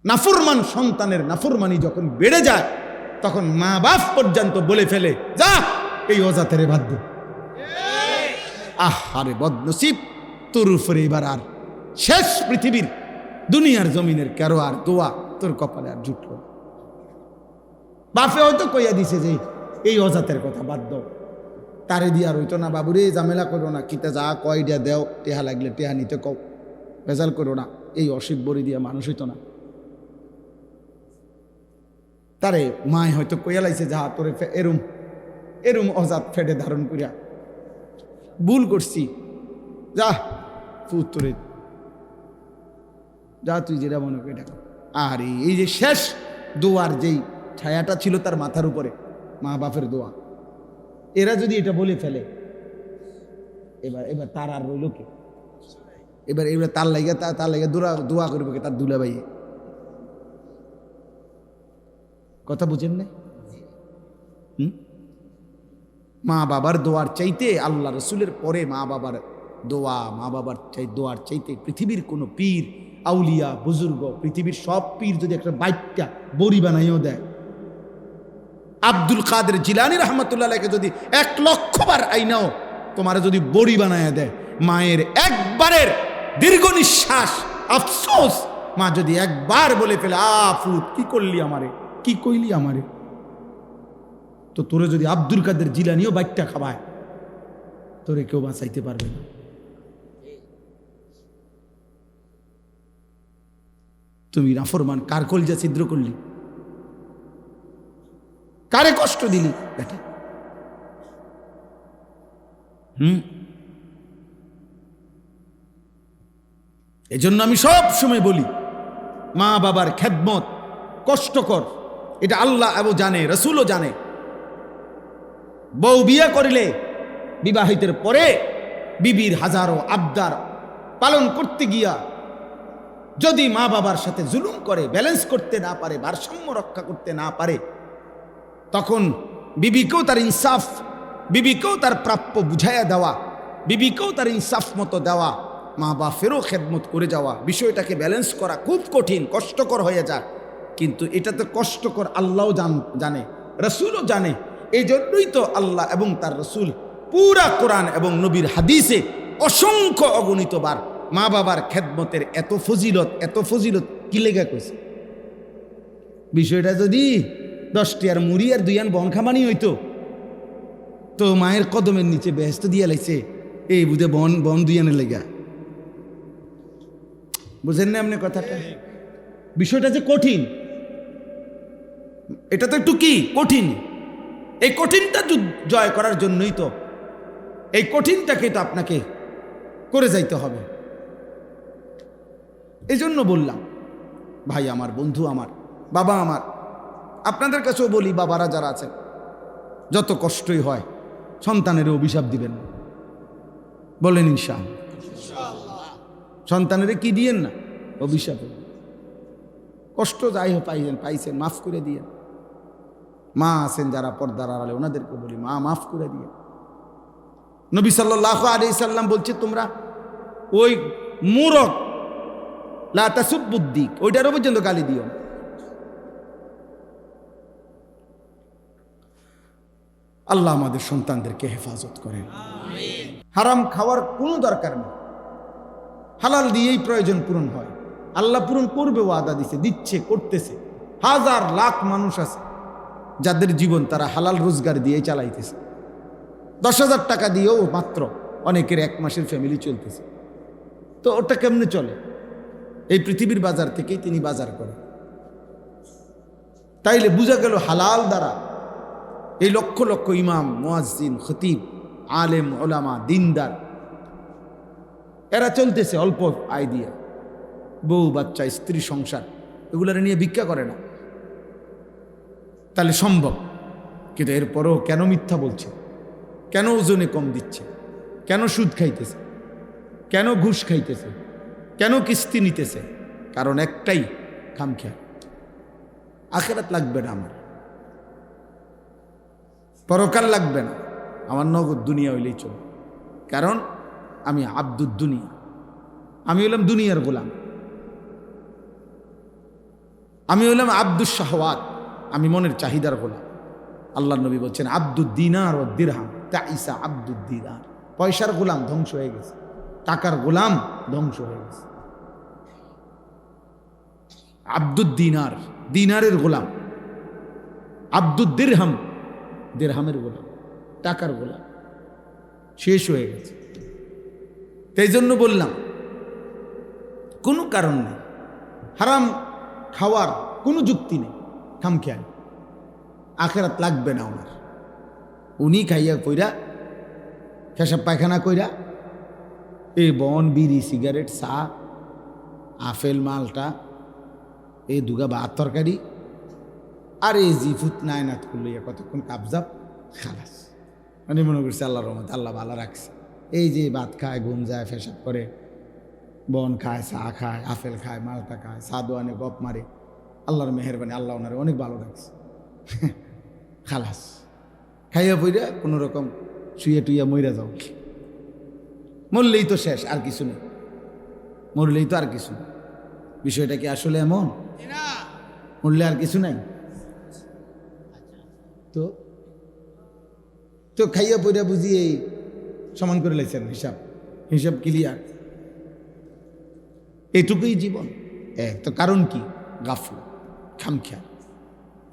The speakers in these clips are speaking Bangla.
নাফরমান সন্তানের নাফরমানি যখন বেড়ে যায় তখন মা বাপ পর্যন্ত বলে ফেলে, যা এই অজাতেরে বাদ দে। আরে বদনসিব, তোর উপরে এবার আর শেষ পৃথিবীর দুনিয়ার জমিনের কারো আর দোয়া তোর কপালে আর জুটল। বাপে হয়তো কইয়া দিছে যে এই অজাতের কথা বাদ দাও, তারে দিয়ে আর হইতো না, বাবুরে ঝামেলা করো না, কিতা যা কয়টা দেও, টেহা লাগলে টেহা নিতে কও, ভেজাল করো না, এই অসিব বড়ি দিয়া মানুষ হইতো না। তারে মায় হয়তো কইয়া লাইছে, যাহা তোরে এরম এরম অজাত ফেটে ধারণ করিয়া ভুল করছি, যা ফুট তোরে, যা তুই যেটা মনে করি এটা। আর এই যে শেষ দোয়ার যেই ছায়াটা ছিল তার মাথার উপরে, মা বাপের দোয়া, এরা যদি এটা বলে ফেলে, এবার তার আর রইল কি? এবার তার লাগে দোয়া করবে কি তার দুলা ভাইয়ে? কথা বুঝেন না? মা বাবার দোয়ার চাইতে, আল্লাহ রসুলের পরে মা বাবার দোয়ার চাইতে পৃথিবীর কোনো পীর, আউলিয়া, বুজুর্গ, পৃথিবীর সব পীর যদি একটা বাইকটা বড়ি বানাইও দেয়, আব্দুল কাদের জিলানী রহমতুল্লাহকে যদি 1,00,000 বার আইনাও তোমার যদি বড়ি বানাইয়া দেয়, মায়ের একবারের দীর্ঘ নিঃশ্বাস আফসোস, মা যদি একবার বলে ফেলে, ফুত কি করলি আমারে, কি কইলি আমারে, তো তোরে যদি আব্দুল কাদের জিলানীও বাইকটা খাওয়ায়, তোরে কেউ বাঁচাইতে পারবে না। তুমি নাফরমান, কার কলজা ছিদ্র করলি, কারে কষ্ট দিলি বেটা? এজন্য আমি সব সময় বলি, মা বাবার খেদমত কষ্টকর, এটা আল্লাহ এবং জানে, রসুলও জানে। বউ বিয়ে করিলে বিবাহিতের পরে বিবির হাজারো আবদার পালন করতে গিয়া যদি মা বাবার সাথে জুলুম করে, ব্যালেন্স করতে না পারে, ভারসাম্য রক্ষা করতে না পারে, তখন বিবিকেও তার ইনসাফ, বিবিকেও তার প্রাপ্য বুঝাইয়া দেওয়া, বিবিকেও তার ইনসাফ মতো দেওয়া, মা বাপেরও খেদমত করে যাওয়া, বিষয়টাকে ব্যালেন্স করা খুব কঠিন, কষ্টকর হয়ে যায়। কিন্তু এটা তো কষ্টকর আল্লাহও জানে, রসুলও জানে। এই জন্যই তো আল্লাহ এবং তার রসুল পুরা কোরআন এবং নবীর হাদিসে অসংখ্য অগণিতবার মা বাবার খেদমতের এত ফজিলত কি লেগে কইছে। বিষয়টা যদি 10টি আর মুড়ি আর 2 আন বন খামানি হইতো, তো মায়ের কদমের নিচে বেহেশত দিয়ে লাইছে, এই বুঝে বন 2 আনের লেগা। বুঝেন না আপনি কথাটা? বিষয়টা যে কঠিন, এটা তো একটু কি কঠিন। এই কঠিনটা জয় করার জন্যই তো, এই কঠিনটাকে তো আপনাকে করে যাইতে হবে। এই জন্য বললাম, ভাই আমার, বন্ধু আমার, বাবা আমার, আপনাদের কাছেও বলি, বাবারা যারা আছেন, যত কষ্টই হয় সন্তানের অভিশাপ দিবেন না। বলেন ইনশাআল্লাহ। সন্তানের কি দিয়েন না? অভিশাপ। কষ্ট যাই হোক পাইছেন, মাফ করে দিয়ে। মা আছেন যারা পর্দার আড়ালে, ওনাদেরকে বলি, মা মাফ করে দিয়ে। নবী সাল্লাল্লাহু আলাইহি সাল্লাম বলছে, তোমরা ওই মূরখ লা তাসুবুদ্দিক, ওইটারও পর্যন্ত গালি দিও। আল্লাহ আমাদের সন্তানদেরকে হেফাজত করেন। হারাম খাওয়ার কোনো দরকার নেই, হালাল দিয়েই প্রয়োজন পূরণ হয়। আল্লাহ পূরণ করবে, ওয়াদা দিছে, দিচ্ছে, করতেছে। হাজার লাখ মানুষ আছে যাদের জীবন তারা হালাল রোজগার দিয়ে চালাইতেছে। 10,000 টাকা দিয়েও মাত্র অনেকের 1 মাসের ফ্যামিলি চলতেছে। তো ওটা কেমনে চলে? এই পৃথিবীর বাজার থেকেই তিনি বাজার করেন। তাইলে বুঝা গেল হালাল দ্বারা এই লক্ষ লক্ষ ইমাম, মুয়াজ্জিন, খতিব, আলেম, ওলামা, দিনদার, এরা চলতেছে অল্প আয় দিয়ে। বউ বাচ্চা, স্ত্রী, সংসার, এগুলার নিয়ে ভিক্ষা করে না। তাহলে সম্ভব। কিন্তু এরপরও কেন মিথ্যা বলছে? কেন ওজনে কম দিচ্ছে? কেন সুদ খাইতেছে? কেন ঘুষ খাইতেছে? কেন কিস্তি নিতেছে? কারণ একটাই, খামখেয়াল। আখিরাত লাগবে না আমার, পরকাল লাগবে না আমার, নগদ দুনিয়া হইলেই চলে। কারণ আমি আব্দুদ দুনিয়া, আমি হলাম দুনিয়ার গোলাম। আমি হলাম আব্দুস শাহওয়াত, আমি মনের চাহিদার গোলাম। আল্লাহ নবী বলছেন আব্দুদ দিনার ও দিরহাম তাইসা আব্দুদ দিনার। পয়সার গোলাম ধ্বংস হয়ে গেছে, টাকার গোলাম ধ্বংস হয়ে গেছে। আব্দুদ দিনার, দিনারের গোলাম। আব্দুদ দিরহাম, দিরহামের গোলাম, টাকার গোলাম, শেষ হয়ে গেছে। তাই জন্য বললাম কোনো কারণ নেই, হারাম খাওয়ার কোনো যুক্তি নেই, খামখেয়ালি। আখেরাত লাগবে না ওনার। উনি খাইয়া কইরা পেশাব পায়খানা কইরা এই বন, বিড়ি, সিগারেট, চা, আপেল, মালটা, এই দুগা ভাত তরকারি আর এই জিফুত নায়নাত করলো কতক্ষণ কাবজাব, খালাস। মানে মনে করছে আল্লাহর রহমত, আল্লাহ ভালো রাখছে। এই যে ভাত খায়, ঘুম যায়, পেশাব করে, বন খায়, চা খায়, আপেল খায়, মালটা খায়, সাদু আনে, গপ মারে, আল্লাহর মেহেরবানি, আল্লাহ ওনারে অনেক ভালো রাখছে। খালাস। খাইয়া পইরা কোনো রকম শুয়ে টুইয়া মইরা যাও, মরলেই তো শেষ, আর কিছু নেই, মরলেই তো আর কিছু নেই। বিষয়টা কি আসলে এমন? মরলে আর কিছু নাই। তো তো খাইয়া পইরা বুঝি এই সমান করে লাইছেন, হিসাব হিসাব ক্লিয়ার, এইটুকুই জীবন। তো কারণ কি? গাফলা, খামখেয়াল।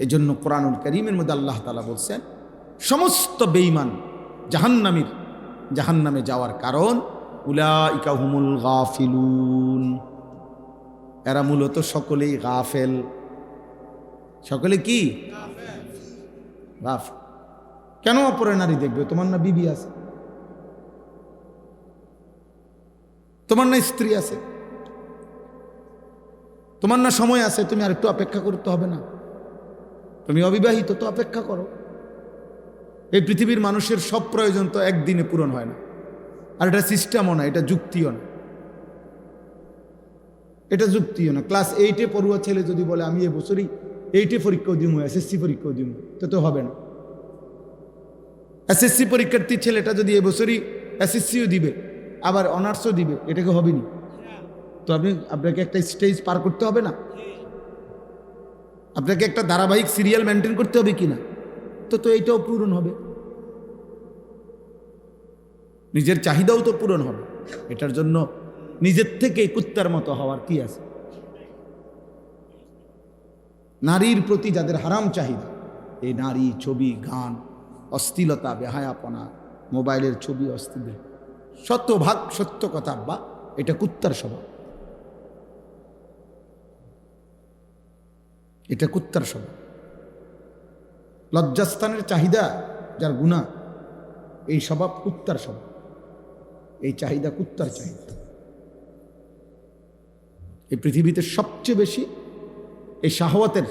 এই জন্য কোরআনুল কারীমের মধ্যে আল্লাহ তাআলা বলছেন সমস্ত বেঈমান জাহান্নামে যাওয়ার কারণ উলাইকা হুমুল গাফিলুন, এরা মূলত সকলেই গাফেল। সকলে কি গাফেল। কেন অপরের নারী দেখবে? তোমার না বিবি আছে, তোমার না স্ত্রী আছে, তোমার না সময় আছে, তুমি আর একটু অপেক্ষা করতে হবে না? তুমি অবিবাহিত, তো অপেক্ষা করো। এই পৃথিবীর মানুষের সব প্রয়োজন তো একদিনে পূরণ হয় না। আর এটা সিস্টেমও না, এটা যুক্তিও না, এটা যুক্তিও না। ক্লাস 8-এ পড়ুয়া ছেলে যদি বলে আমি এবছরই 8-এ পরীক্ষাও দিব, SSC পরীক্ষাও দিব, তো হবে না। SSC পরীক্ষার্থী ছেলেটা যদি এবছরই SSCও দিবে, আবার অনার্সও দিবে, এটাকে হবে না? তো আপনাকে একটা স্টেজ পার করতে হবে না? আপনাকে একটা ধারাবাহিক সিরিয়াল মেনটেন করতে হবে কিনা? তো এইটাও পূরণ হবে, নিজের চাহিদাও তো পূরণ হবে। এটার জন্য নিজের থেকে কুত্তার মতো হওয়ার কি আছে? নারীর প্রতি যাদের হারাম চাহিদা, এই নারী, ছবি, গান, অশ্লীলতা, বেহায়াপনা, মোবাইলের ছবি, অশ্লীল, শতভাগ সত্য কথা বা এটা কুত্তার স্বভাব, এটা কুত্তার স্বভাব। লজ্জাস্থানের চাহিদা যার গুনাহ, এই স্বভাব কুত্তার স্বভাব, এই চাহিদা কুত্তার চাহিদা। এই পৃথিবীতে সবচেয়ে বেশি এই শাহওয়াতের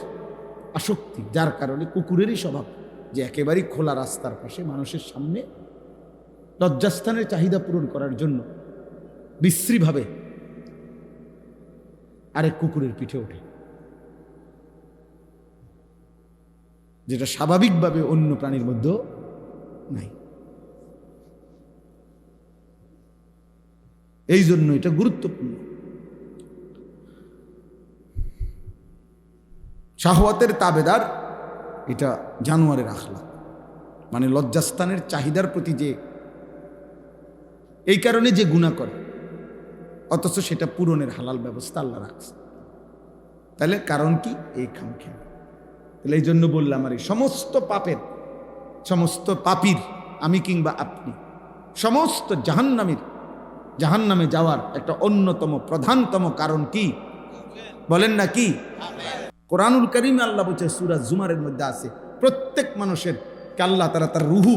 আসক্তি, যার কারণে কুকুরেরই স্বভাব যে একেবারেই খোলা রাস্তার পাশে মানুষের সামনে লজ্জাস্থানের চাহিদা পূরণ করার জন্য বিশ্রীভাবে আরেক কুকুরের পিঠে ওঠে, যেটা স্বাভাবিকভাবে অন্য প্রাণীর মধ্যে নাই। এই জন্য এটা গুরুত্বপূর্ণ। শাহওয়াতের তাবেদার এটা জানোয়ারের আখলাক, মানে লজ্জাস্থানের চাহিদার প্রতি যে এই কারণে যে গুনাহ করে, অথচ সেটা পূরণের হালাল ব্যবস্থা আল্লাহ রাখছে। তাহলে কারণ কি? এই খামখেয়ালি। তাহলে এই জন্য বললাম, আর এই সমস্ত পাপের, সমস্ত পাপীর, আমি কিংবা আপনি, সমস্ত জাহান্নামে যাওয়ার একটা অন্যতম প্রধানতম কারণ কি? বলেন না কি? কোরআনুল কারীমে আল্লাহ বলছে, সূরা জুমারের মধ্যে আছে, প্রত্যেক মানুষের আল্লাহ তাআলা তার রুহু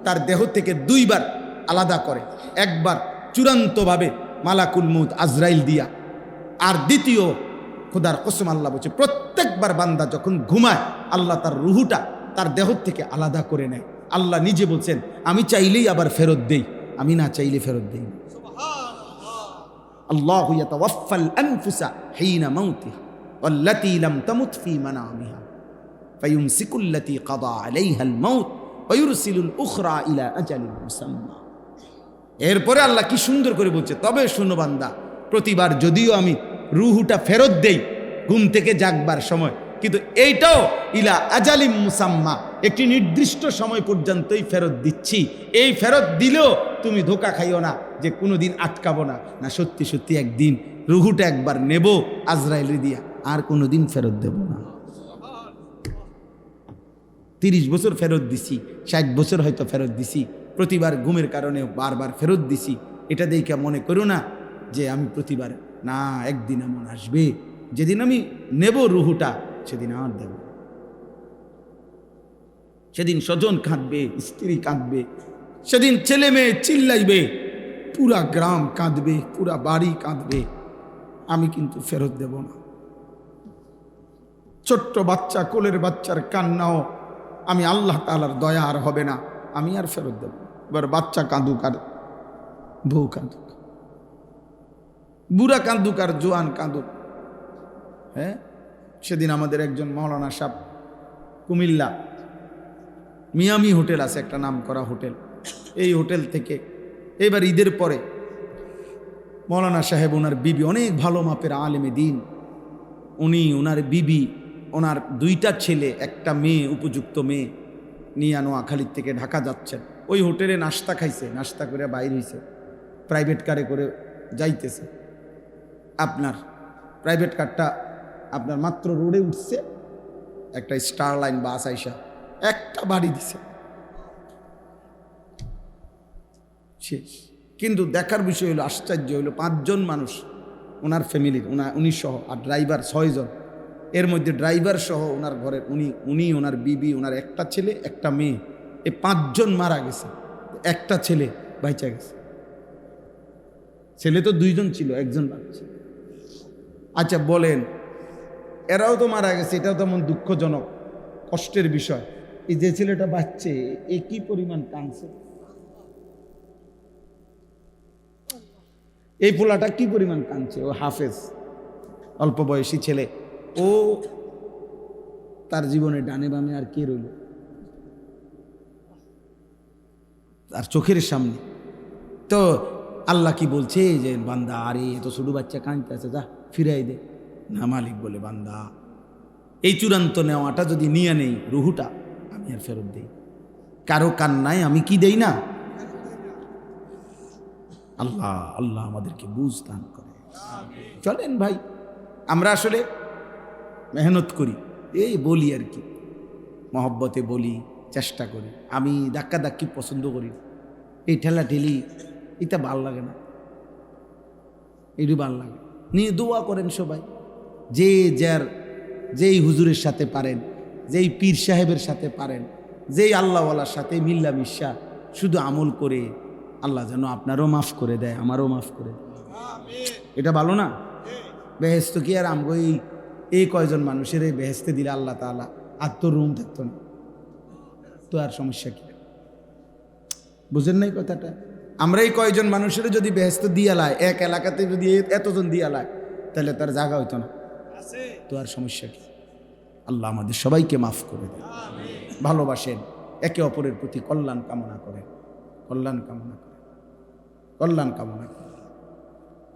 তার দেহ থেকে 2 বার আলাদা করে। একবার চূড়ান্তভাবে মালাকুল মউত আজরাইল দিয়া, আর দ্বিতীয় খোদার কসম আল্লাহ বলছে প্রত্যেকবার বান্দা যখন ঘুমায় আল্লাহ তার রুহুটা তার দেহ থেকে আলাদা করে নেয়। আল্লাহ নিজে বলছেন, আমি চাইলেই আবার ফেরত দেই, আমি না চাইলে ফেরত দেই না। আল্লাহু ইয়াতাওয়াফাল আনফুসা হিনা মাউতিহা ওয়াল্লাতী লাম তামুত ফী মানামিহা ফায়ুমসিকুল্লাতী কাদা আলাইহাল মাউত ওয়া ইউরসিলুল উখরা ইলা আজালিন মুসাম্মা। এরপরে আল্লাহ কি সুন্দর করে বলছে, তবে শুনো বান্দা, প্রতিবার যদিও আমি রুহুটা ফেরত দেই, ঘুম থেকে জাগবার সময়, কিন্তু এইটাও ইলা আজালিম মুসাম্মা, একটি নির্দিষ্ট সময় পর্যন্তই ফেরত দিচ্ছি। এই ফেরত দিলেও তুমি ধোকা খাইও না যে কোনোদিন আটকাবো না, না সত্যি সত্যি একদিন রুহুটা একবার নেব আজরাইল দিয়া, আর কোনোদিন ফেরত দেব না। 30 বছর ফেরত দিছি, 60 বছর হয়তো ফেরত দিছি, প্রতিবার ঘুমের কারণে বারবার ফেরত দিছি। এটা দেখে মনে করো না যে আমি প্রতিবার, না, একদিন এমন আসবে যেদিন আমি নেব রুহুটা, সেদিন আর দেব। সেদিন স্বজন কাঁদবে, স্ত্রী কাঁদবে, সেদিন ছেলে মেয়ে চিল্লাইবে, পুরা গ্রাম কাঁদবে, পুরা বাড়ি কাঁদবে, আমি কিন্তু ফেরত দেব না। ছোট্ট বাচ্চা, কোলের বাচ্চার কান্নাও আমি আল্লাহ তাআলার দয়া আর হবে না, আমি আর ফেরত দেব। এবার বাচ্চা কাঁদুক আর বউ কাঁদুক, বুড়া কাঁদুক আর জোয়ান কাঁদুক। হ্যাঁ, সেদিন আমাদের একজন মাওলানা সাহেব, কুমিল্লা মিয়ামি হোটেল আছে, একটা নাম করা হোটেল, এই হোটেল থেকে এবার ঈদের পরে মাওলানা সাহেব, ওনার বিবি অনেক ভালো মাপের আলেমে দিন, উনি ওনার বিবি, ওনার 2টা ছেলে, একটা মেয়ে, উপযুক্ত মেয়ে নিয়ে নোয়াখালীর থেকে ঢাকা যাচ্ছেন। ওই হোটেলে নাস্তা খাইছে, নাস্তা করে বাইর হয়েছে, প্রাইভেট কারে করে যাইতেছে। আপনার প্রাইভেট কারটা আপনার মাত্র রোডে উঠছে, একটা স্টার লাইন বাস আইসা একটা বাড়ি দিছে, শেষ। কিন্তু দেখার বিষয় হলো, আশ্চর্য হলো, 5 জন মানুষ ওনার ফ্যামিলির, উনি সহ, আর ড্রাইভার 6 জন। এর মধ্যে ড্রাইভার সহ ওনার ঘরের উনি, ওনার বিবি, ওনার একটা ছেলে, একটা মেয়ে, এই 5 জন মারা গেছে, একটা ছেলে বাইচা গেছে। ছেলে তো 2 জন ছিল, 1 জন বাচ্চা। আচ্ছা বলেন, এরাও তো মারা গেছে, এটাও তেমন দুঃখজনক, কষ্টের বিষয়। এই যে ছেলেটা বাচ্চে, এ কি পরিমাণ কাঁদছে, এই পোলাটা কি পরিমাণ কাঁদছে। ও হাফেজ, অল্প বয়সী ছেলে, ও তার জীবনে ডানে বামে আর কে রইল, আর চোখের সামনে। তো আল্লাহ কি বলছে যে বান্দা, আরে এত ছোট বাচ্চা কাঁদতে আছে, যা ফিরাই দে। না, মালিক বলে, বান্দা এই চূড়ান্ত নেওয়াটা যদি নিয়ে নেই, রুহুটা, আমি আর ফেরত দেই। কারো কান্নায় আমি কি দেই না। আল্লাহ আল্লাহ আমাদেরকে বুঝ দান করে। চলেন ভাই, আমরা আসলে মেহনত করি, এই বলি আর কি, মহব্বতে বলি, চেষ্টা করি। আমি ধাক্কা ধাক্কি পছন্দ করি, এই ঠেলা ঠেলি এটা ভাল লাগে না, এটু ভাল লাগে। নিয়ে দোয়া করেন সবাই, যে যার, যেই হুজুরের সাথে পারেন, যেই পীর সাহেবের সাথে পারেন, যেই আল্লাহওয়ালার সাথে মিল্লামিশা শুধু আমল করে, আল্লাহ যেন আপনারও মাফ করে দেয়, আমারও মাফ করে দেয়। এটা ভালো না? বেহেস্ত কি আর আমগো এই কয়জন মানুষের এই বেহেস্তে দিলে আল্লাহ তাআলা আর তো রুম থাকতো না, তো আর সমস্যা কি? বুঝেন নাই কথাটা? আমরা এই কয়জন মানুষের যদি বেহেস্ত দিয়া লায়, এক এলাকাতে যদি এতজন দিয়া লায়, তাহলে তার জায়গা হইতো না, তো আর সমস্যা কি? আল্লাহ আমাদের সবাইকে মাফ করে দেয়। ভালোবাসেন, একে অপরের প্রতি কল্যাণ কামনা করেন, কল্যাণ কামনা করেন, কল্যাণ কামনা করেন।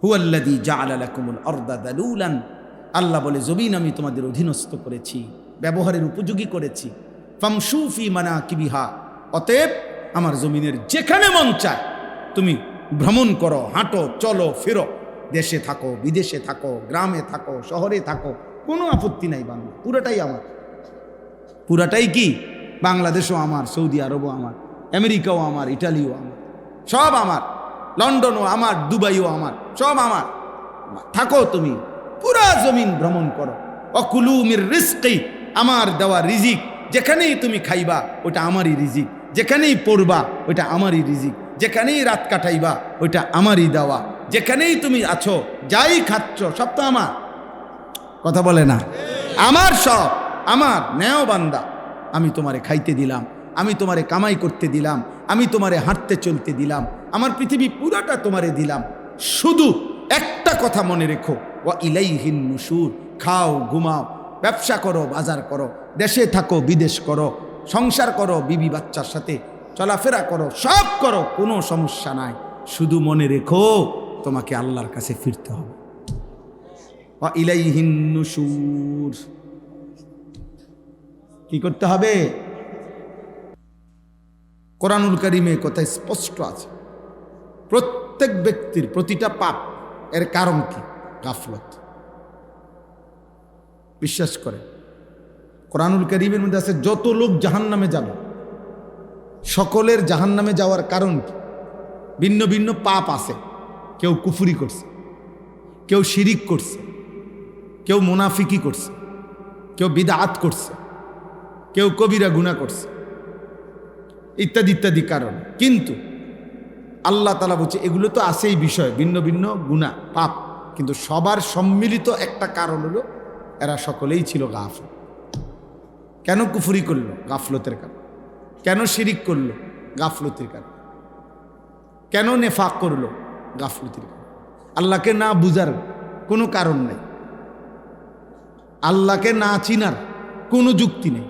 হুয়াল্লাযী জাআলা লাকুমুল আরদা যালুলান, আল্লাহ বলে জমিন আমি তোমাদের অধীনস্থ করেছি, ব্যবহারের উপযোগী করেছি। ফামশু ফি মানাকিবিহা, অতএব আমার জমিনের যেখানে মন চায় তুমি ভ্রমণ করো, হাঁটো, চলো, ফেরো, দেশে থাকো, বিদেশে থাকো, গ্রামে থাকো, শহরে থাকো, কোনো আপত্তি নাই। বাংলা পুরাটাই আমার, পুরাটাই কি? বাংলাদেশও আমার, সৌদি আরবও আমার, আমেরিকাও আমার, ইটালিও আমার, সব আমার, লন্ডনও আমার, দুবাইও আমার, সব আমার। থাকো তুমি, পুরা জমিন ভ্রমণ করো। অকুলু মির রিজকি, আমার দেওয়া রিজিক, যেখানেই তুমি খাইবা ওটা আমারই রিজিক, যেখানেই পড়বা ওটা আমারই রিজিক, যেখানেই রাত কাটাইবা ওইটা আমারই দেওয়া, যেখানেই তুমি আছো, যাই খাচ্ছ সব তো আমার। কথা বলে না? আমার সব আমার। নেও বান্দা, আমি তোমারে খাইতে দিলাম, আমি তোমারে কামাই করতে দিলাম, আমি তোমারে হাঁটতে চলতে দিলাম, আমার পৃথিবী পুরাটা তোমারে দিলাম। শুধু একটা কথা মনে রেখো, ওয়া ইলাইহিন নুশুর। খাও, ঘুমাও, ব্যবসা করো, বাজার করো, দেশে থাকো, বিদেশ করো, সংসার করো, বিবি বাচ্চার সাথে চলাফেরা করো, সব করো, কোনো সমস্যা নাই। শুধু মনে রেখো তোমাকে আল্লাহর কাছে ফিরতে হবে। ওয়া ইলাইহিন নুশুর। কি করতে হবে? কোরআনুল কারীমে কথা স্পষ্ট আছে, প্রত্যেক ব্যক্তির প্রতিটা পাপ এর কারণ কি? গাফলত। বিশ্বাস করে কোরআনুল কারীমের মধ্যে আছে যত লোক জাহান্নামে যাবে সকলের জাহান্নামে যাওয়ার কারণ কি? ভিন্ন ভিন্ন পাপ আছে। কেউ কুফরি করছে, কেউ শিরিক করছে, কেউ মুনাফিকি করছে, কেউ বিদআত করছে, কেউ কবিরা গুনাহ করছে, ইত্যাদি ইত্যাদি কারণ। কিন্তু আল্লাহ তাআলা বলছে এগুলো তো আছেই বিষয়, ভিন্ন ভিন্ন গুনাহ পাপ, কিন্তু সবার সম্মিলিত একটা কারণ হলো এরা সকলেই ছিল গাফিল। কেন কুফরি করলো? গাফলতের কারণ। কেন শিরিক করলো? গাফলতের কারণ। কেন নেফাক করলো? গাফলতের কারণ। আল্লাহকে না বুঝার কোনো কারণ নেই, আল্লাহকে না চিনার কোনো যুক্তি নেই।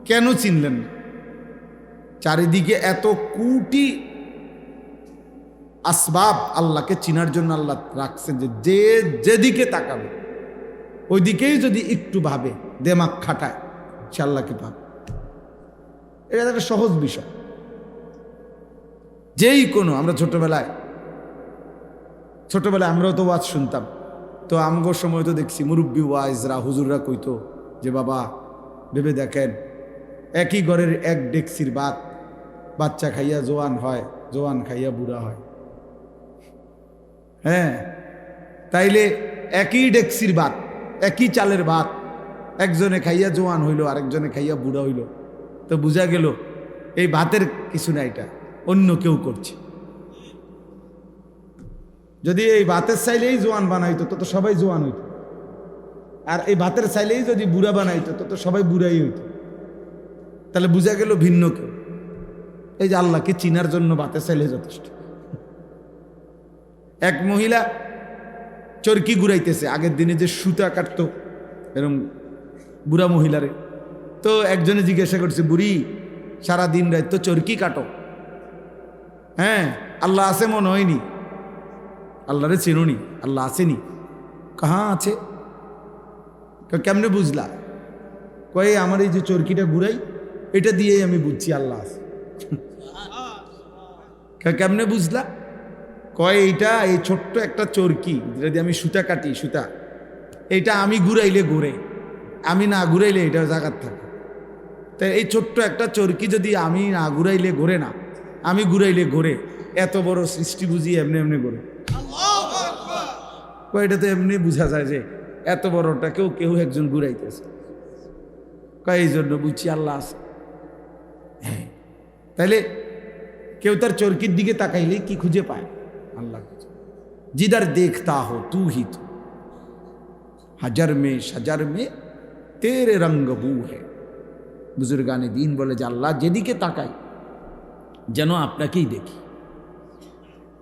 কেন চিনলেন না? চারিদিকে এত কোটি আসবাব আল্লাহকে চিনার জন্য আল্লাহ রাখছেন যে যেদিকে তাকাবে ওই দিকেই যদি একটু ভাবে, দেমাগ খাটায়, সে আল্লাহকে পাবে। এটা একটা সহজ বিষয়। যেই কোনো আমরা ছোটবেলায় আমরাও তো ওয়াজ শুনতাম, তো আমগোর সময় তো দেখছি মুরব্বী ওয়াইজরা হুজুররা কইতো যে বাবা ভেবে দেখেন একই ঘরের এক ডেকসির ভাত, বাচ্চা খাইয়া জোয়ান হয়, জোয়ান খাইয়া বুড়া হয়। হ্যাঁ, তাইলে একই ডেকসির ভাত, একই চালের ভাত, একজনে খাইয়া জোয়ান হইল আরেকজনে খাইয়া বুড়া হইল, তো বোঝা গেল এই ভাতের কিছু না, এটা অন্য কেউ করছে। যদি এই ভাতের চাইলেই জোয়ান বানাইতো তো সবাই জোয়ান হইতো, আর এই ভাতের চাইলেই যদি বুড়া বানাইতো তো সবাই বুড়াই হইতো। তাহলে বোঝা গেল ভিন্ন কেউ। এই যে আল্লাহকে চিনার জন্য ভাতের চাইলে যথেষ্ট। এক মহিলা চরকি ঘুরাইতেছে, আগের দিনে যে সুতা কাটতো এরকম বুড়া মহিলারে, তো একজনে জিজ্ঞাসা করছে, বুড়ি সারা দিন রাত তো চরকি কাটো, হ্যাঁ আল্লাহ আছে মনে হয়নি? আল্লাহরে চিনুনি? আল্লাহ আসেনি? কাহা আছে? কেমনে বুঝলা? কয়ে আমার এই যে চরকিটা ঘুরাই এটা দিয়েই আমি বুঝছি আল্লাহ আছে। কেমনে বুঝলা? কয় এইটা এই ছোট্ট একটা চরকি, যদি আমি সুতা কাটি, সুতা এইটা আমি ঘুরাইলে ঘুরে, আমি না ঘুরাইলে এটা জায়গার থাকে। তাই এই ছোট্ট একটা চরকি যদি আমি না ঘুরাইলে ঘোরে না, আমি ঘুরাইলে ঘোরে, এত বড় সৃষ্টি বুঝি এমনি এমনি ঘোরে। এটা তো এমনি বোঝা যায় যে এত বড়টা কেউ একজন ঘুরাইতেছে, এই জন্য বুঝছি আল্লাহ আছে। হ্যাঁ, তাইলে কেউ তার চরকির দিকে তাকাইলে কি খুঁজে পায়? আল্লাহ। জিদার দেখতা হো তু হি তো, হাজার মে সাজার মে তেরে রঙ্গ বু হে। বুজুর্গানে দিন বলে যে আল্লাহ যেদিকে তাকাই যেন আপনাকেই দেখি।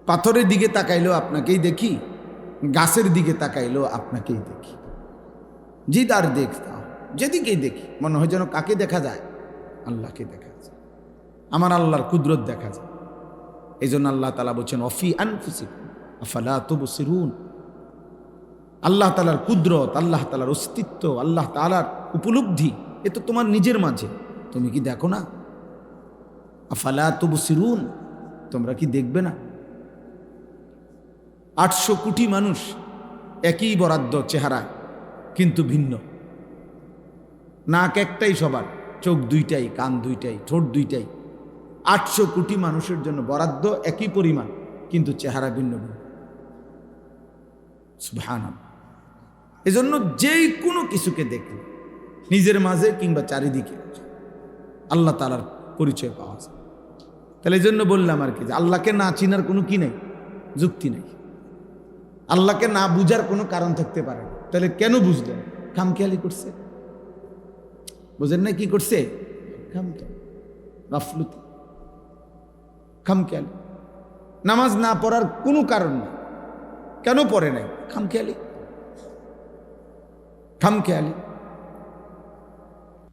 পাথরের দিকে তাকাইলেও আপনাকেই দেখি, গাছের দিকে তাকাইলেও আপনাকেই দেখি। জিদার দেখতা হো, যেদিকেই দেখি মনে হয় যেন কাকে দেখা যায়? আল্লাহকে দেখা যায়, আমার আল্লাহর কুদরত দেখা যায়। এই জন্য আল্লাহ তাআলা বলছেন অফি আনফুসিকুম আফালা তুবসিরুন। আল্লাহ তাআলার কুদরত, আল্লাহ তাআলার অস্তিত্ব, আল্লাহ তাআলার উপলব্ধি এ তো তোমার নিজের মাঝে, তুমি কি দেখো না? আফালা তুবসিরুন, তোমরা কি দেখবে না? 800 কোটি মানুষ একই বরাদ্দ চেহারা কিন্তু ভিন্ন, নাক একটাই সবার, চোখ দুইটাই, কান দুইটাই, ঠোঁট দুইটাই। 800 কোটি মানুষের জন্য বরাদ্দ একই পরিমাণ কিন্তু চেহারা ভিন্ন ভিন্ন। সুবহানাল্লাহ। এজন্য যেই কোনো কিছুকে দেখলে নিজের মাঝে কিংবা চারিদিকে আল্লাহ তাআলার পরিচয় পাওয়া যায়। তাহলে এই জন্য বললাম আর কি যে আল্লাহকে না চিনার কোনো কি নেই, যুক্তি নেই। আল্লাহকে না বুঝার কোনো কারণ থাকতে পারে না। তাহলে কেন বুঝলেন? খামখেয়ালি করছে। বুঝেন না কি করছে? গাফলতি, খামখেয়ালি। নামাজ না পড়ার কোনো কারণ নেই, কেন পড়ে নাই? খামখেয়ালি।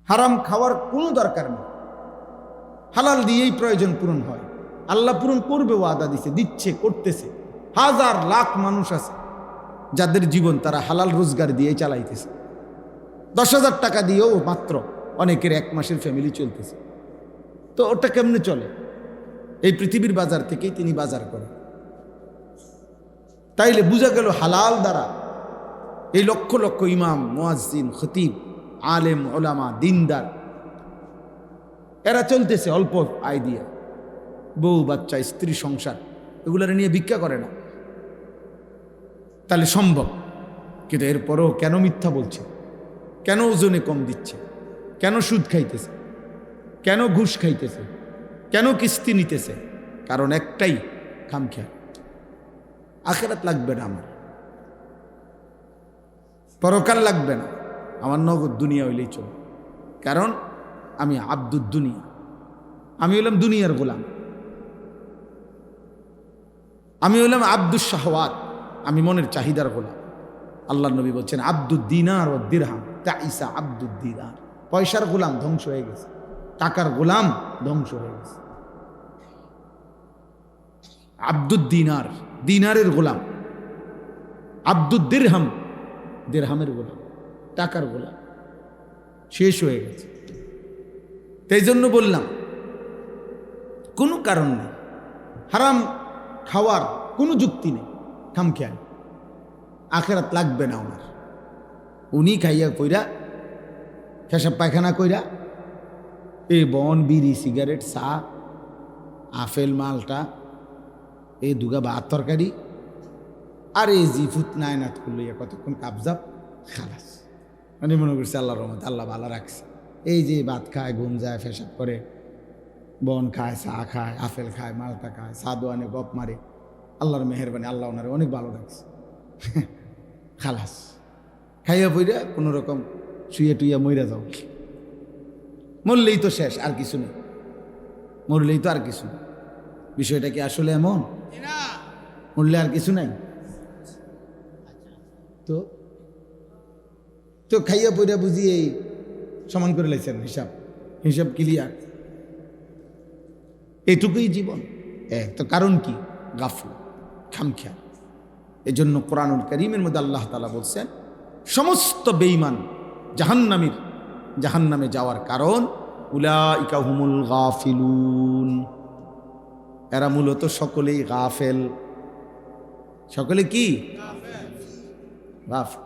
হারাম খাওয়ার কোনো দরকার নেই, হালাল দিয়েই প্রয়োজন পূরণ হয়। আল্লাহ পূরণ করবে, ওয়াদা দিছে, দিচ্ছে, করতেছে। হাজার লাখ মানুষ আছে যাদের জীবন তারা হালাল রোজগার দিয়ে চালাইতেছে, 10,000 টাকা দিয়েও মাত্র অনেকের 1 মাসের ফ্যামিলি চলতেছে। তো ওটা কেমনে চলে? এই পৃথিবীর বাজার থেকেই তিনি বাজার করেন। তাইলে বোঝা গেল হালাল দ্বারা এই লক্ষ লক্ষ ইমাম, মুয়াজ্জিন, খতিব, আলেম, ওলামা, দিনদার এরা চলতেছে অল্প আয় দিয়ে, বউ বাচ্চা, স্ত্রী, সংসার এগুলো নিয়ে ভিক্ষা করে না। তাহলে সম্ভব। কিন্তু এরপরও কেন মিথ্যা বলছে? কেন ওজনে কম দিচ্ছে? কেন সুদ খাইতেছে? কেন ঘুষ খাইতেছে? কেন কিস্তি নিতেছে? কারণ একটাই, খামখেয়াল। আখিরাত লাগবে না আমার, পরকাল লাগবে না আমার, নগদ দুনিয়া হইলেই চলবে। কারণ আমি আব্দুদ দুনিয়া, আমি হইলাম দুনিয়ার গোলাম, আমি হইলাম আব্দুস শাহওয়াত, আমি মনের চাহিদার গোলাম। আল্লাহ নবী বলছেন আব্দুদ দিনার ও দিরহাম তাইসা আব্দুদ দিনার। পয়সার গোলাম ধ্বংস হয়ে গেছে, টাকার গোলাম ধ্বংস হয়ে গেছে। আব্দুদ দিনার, দিনারের গোলাম। আব্দুদ দিরহাম, দিরহামের গোলাম, টাকার গোলাম, শেষ হয়ে গেছে। তাই জন্য বললাম কোনো কারণ নেই, হারাম খাওয়ার কোনো যুক্তি নেই, খামখেয়াল। আখিরাত লাগবে না ওনার। উনি খাইয়া কইরা, পেশাব পায়খানা কইরা, এই বন, বিড়ি, সিগারেট, চা, আপেল, মালটা, এই দুগা ভাত তরকারি, আর এই জিফুত নায়নাত করলো কতক্ষণ কাবজাব, খালাস। মানে মনে করছে আল্লাহর রহমত, আল্লাহ ভালো রাখছে। এই যে ভাত খায়, ঘুম যায়, পেশাব করে, বন খায়, চা খায়, আপেল খায়, মালটা খায়, সাধু আনে, গপ মারে, আল্লাহর মেহেরবানি, আল্লাহ ওনারে অনেক ভালো রাখছে। খালাস। খাইয়া পইরা কোনো রকম শুয়ে টুইয়া মইরা যাও, মরলেই তো শেষ, আর কিছু নেই, মরলেই তো আর কিছু নেই। বিষয়টা কি আসলে এমন? মরলে আর কিছু নাই? তো তো খাইয়া পইরা বুঝি এই সমান করে লাইছেন, হিসাব হিসাব ক্লিয়ার, এটুকুই জীবন। তো কারণ কি? গাফলা, খামখেয়াল। এই জন্য কোরআনুল কারীমের মধ্যে আল্লাহ তাআলা বলছেন সমস্ত বেঈমান জাহান্নামীর, জাহান্নামে যাওয়ার কারণ উলাইকা হুমুল গাফিলুন, এরা মূলত সকলেই গাফেল। সকলে কি? গাফেল।